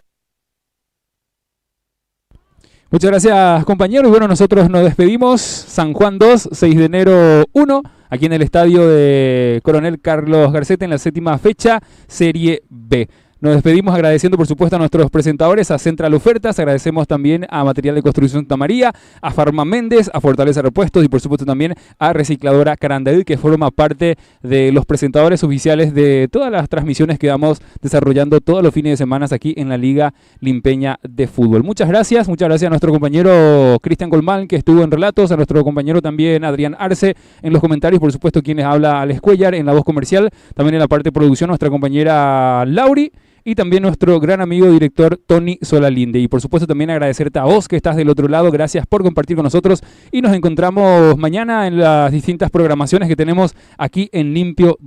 Muchas gracias, compañeros. Y bueno, nosotros nos despedimos. San Juan 2, 6 de enero 1, aquí en el estadio de Coronel Carlos Garcete en la 7ª fecha, Serie B. Nos despedimos agradeciendo, por supuesto, a nuestros presentadores, a Central Ofertas, agradecemos también a Material de Construcción Santa María, a Farma Méndez, a Fortaleza Repuestos y, por supuesto, también a Recicladora Carandaí, que forma parte de los presentadores oficiales de todas las transmisiones que vamos desarrollando todos los fines de semana aquí en la Liga Limpeña de Fútbol. Muchas gracias a nuestro compañero Cristian Colmán, que estuvo en relatos, a nuestro compañero también Adrián Arce en los comentarios, por supuesto, quienes habla Alex Cuellar en la voz comercial, también en la parte de producción nuestra compañera Lauri, y también nuestro gran amigo director Tony Solalinde. Y por supuesto también agradecerte a vos que estás del otro lado, gracias por compartir con nosotros y nos encontramos mañana en las distintas programaciones que tenemos aquí en Limpio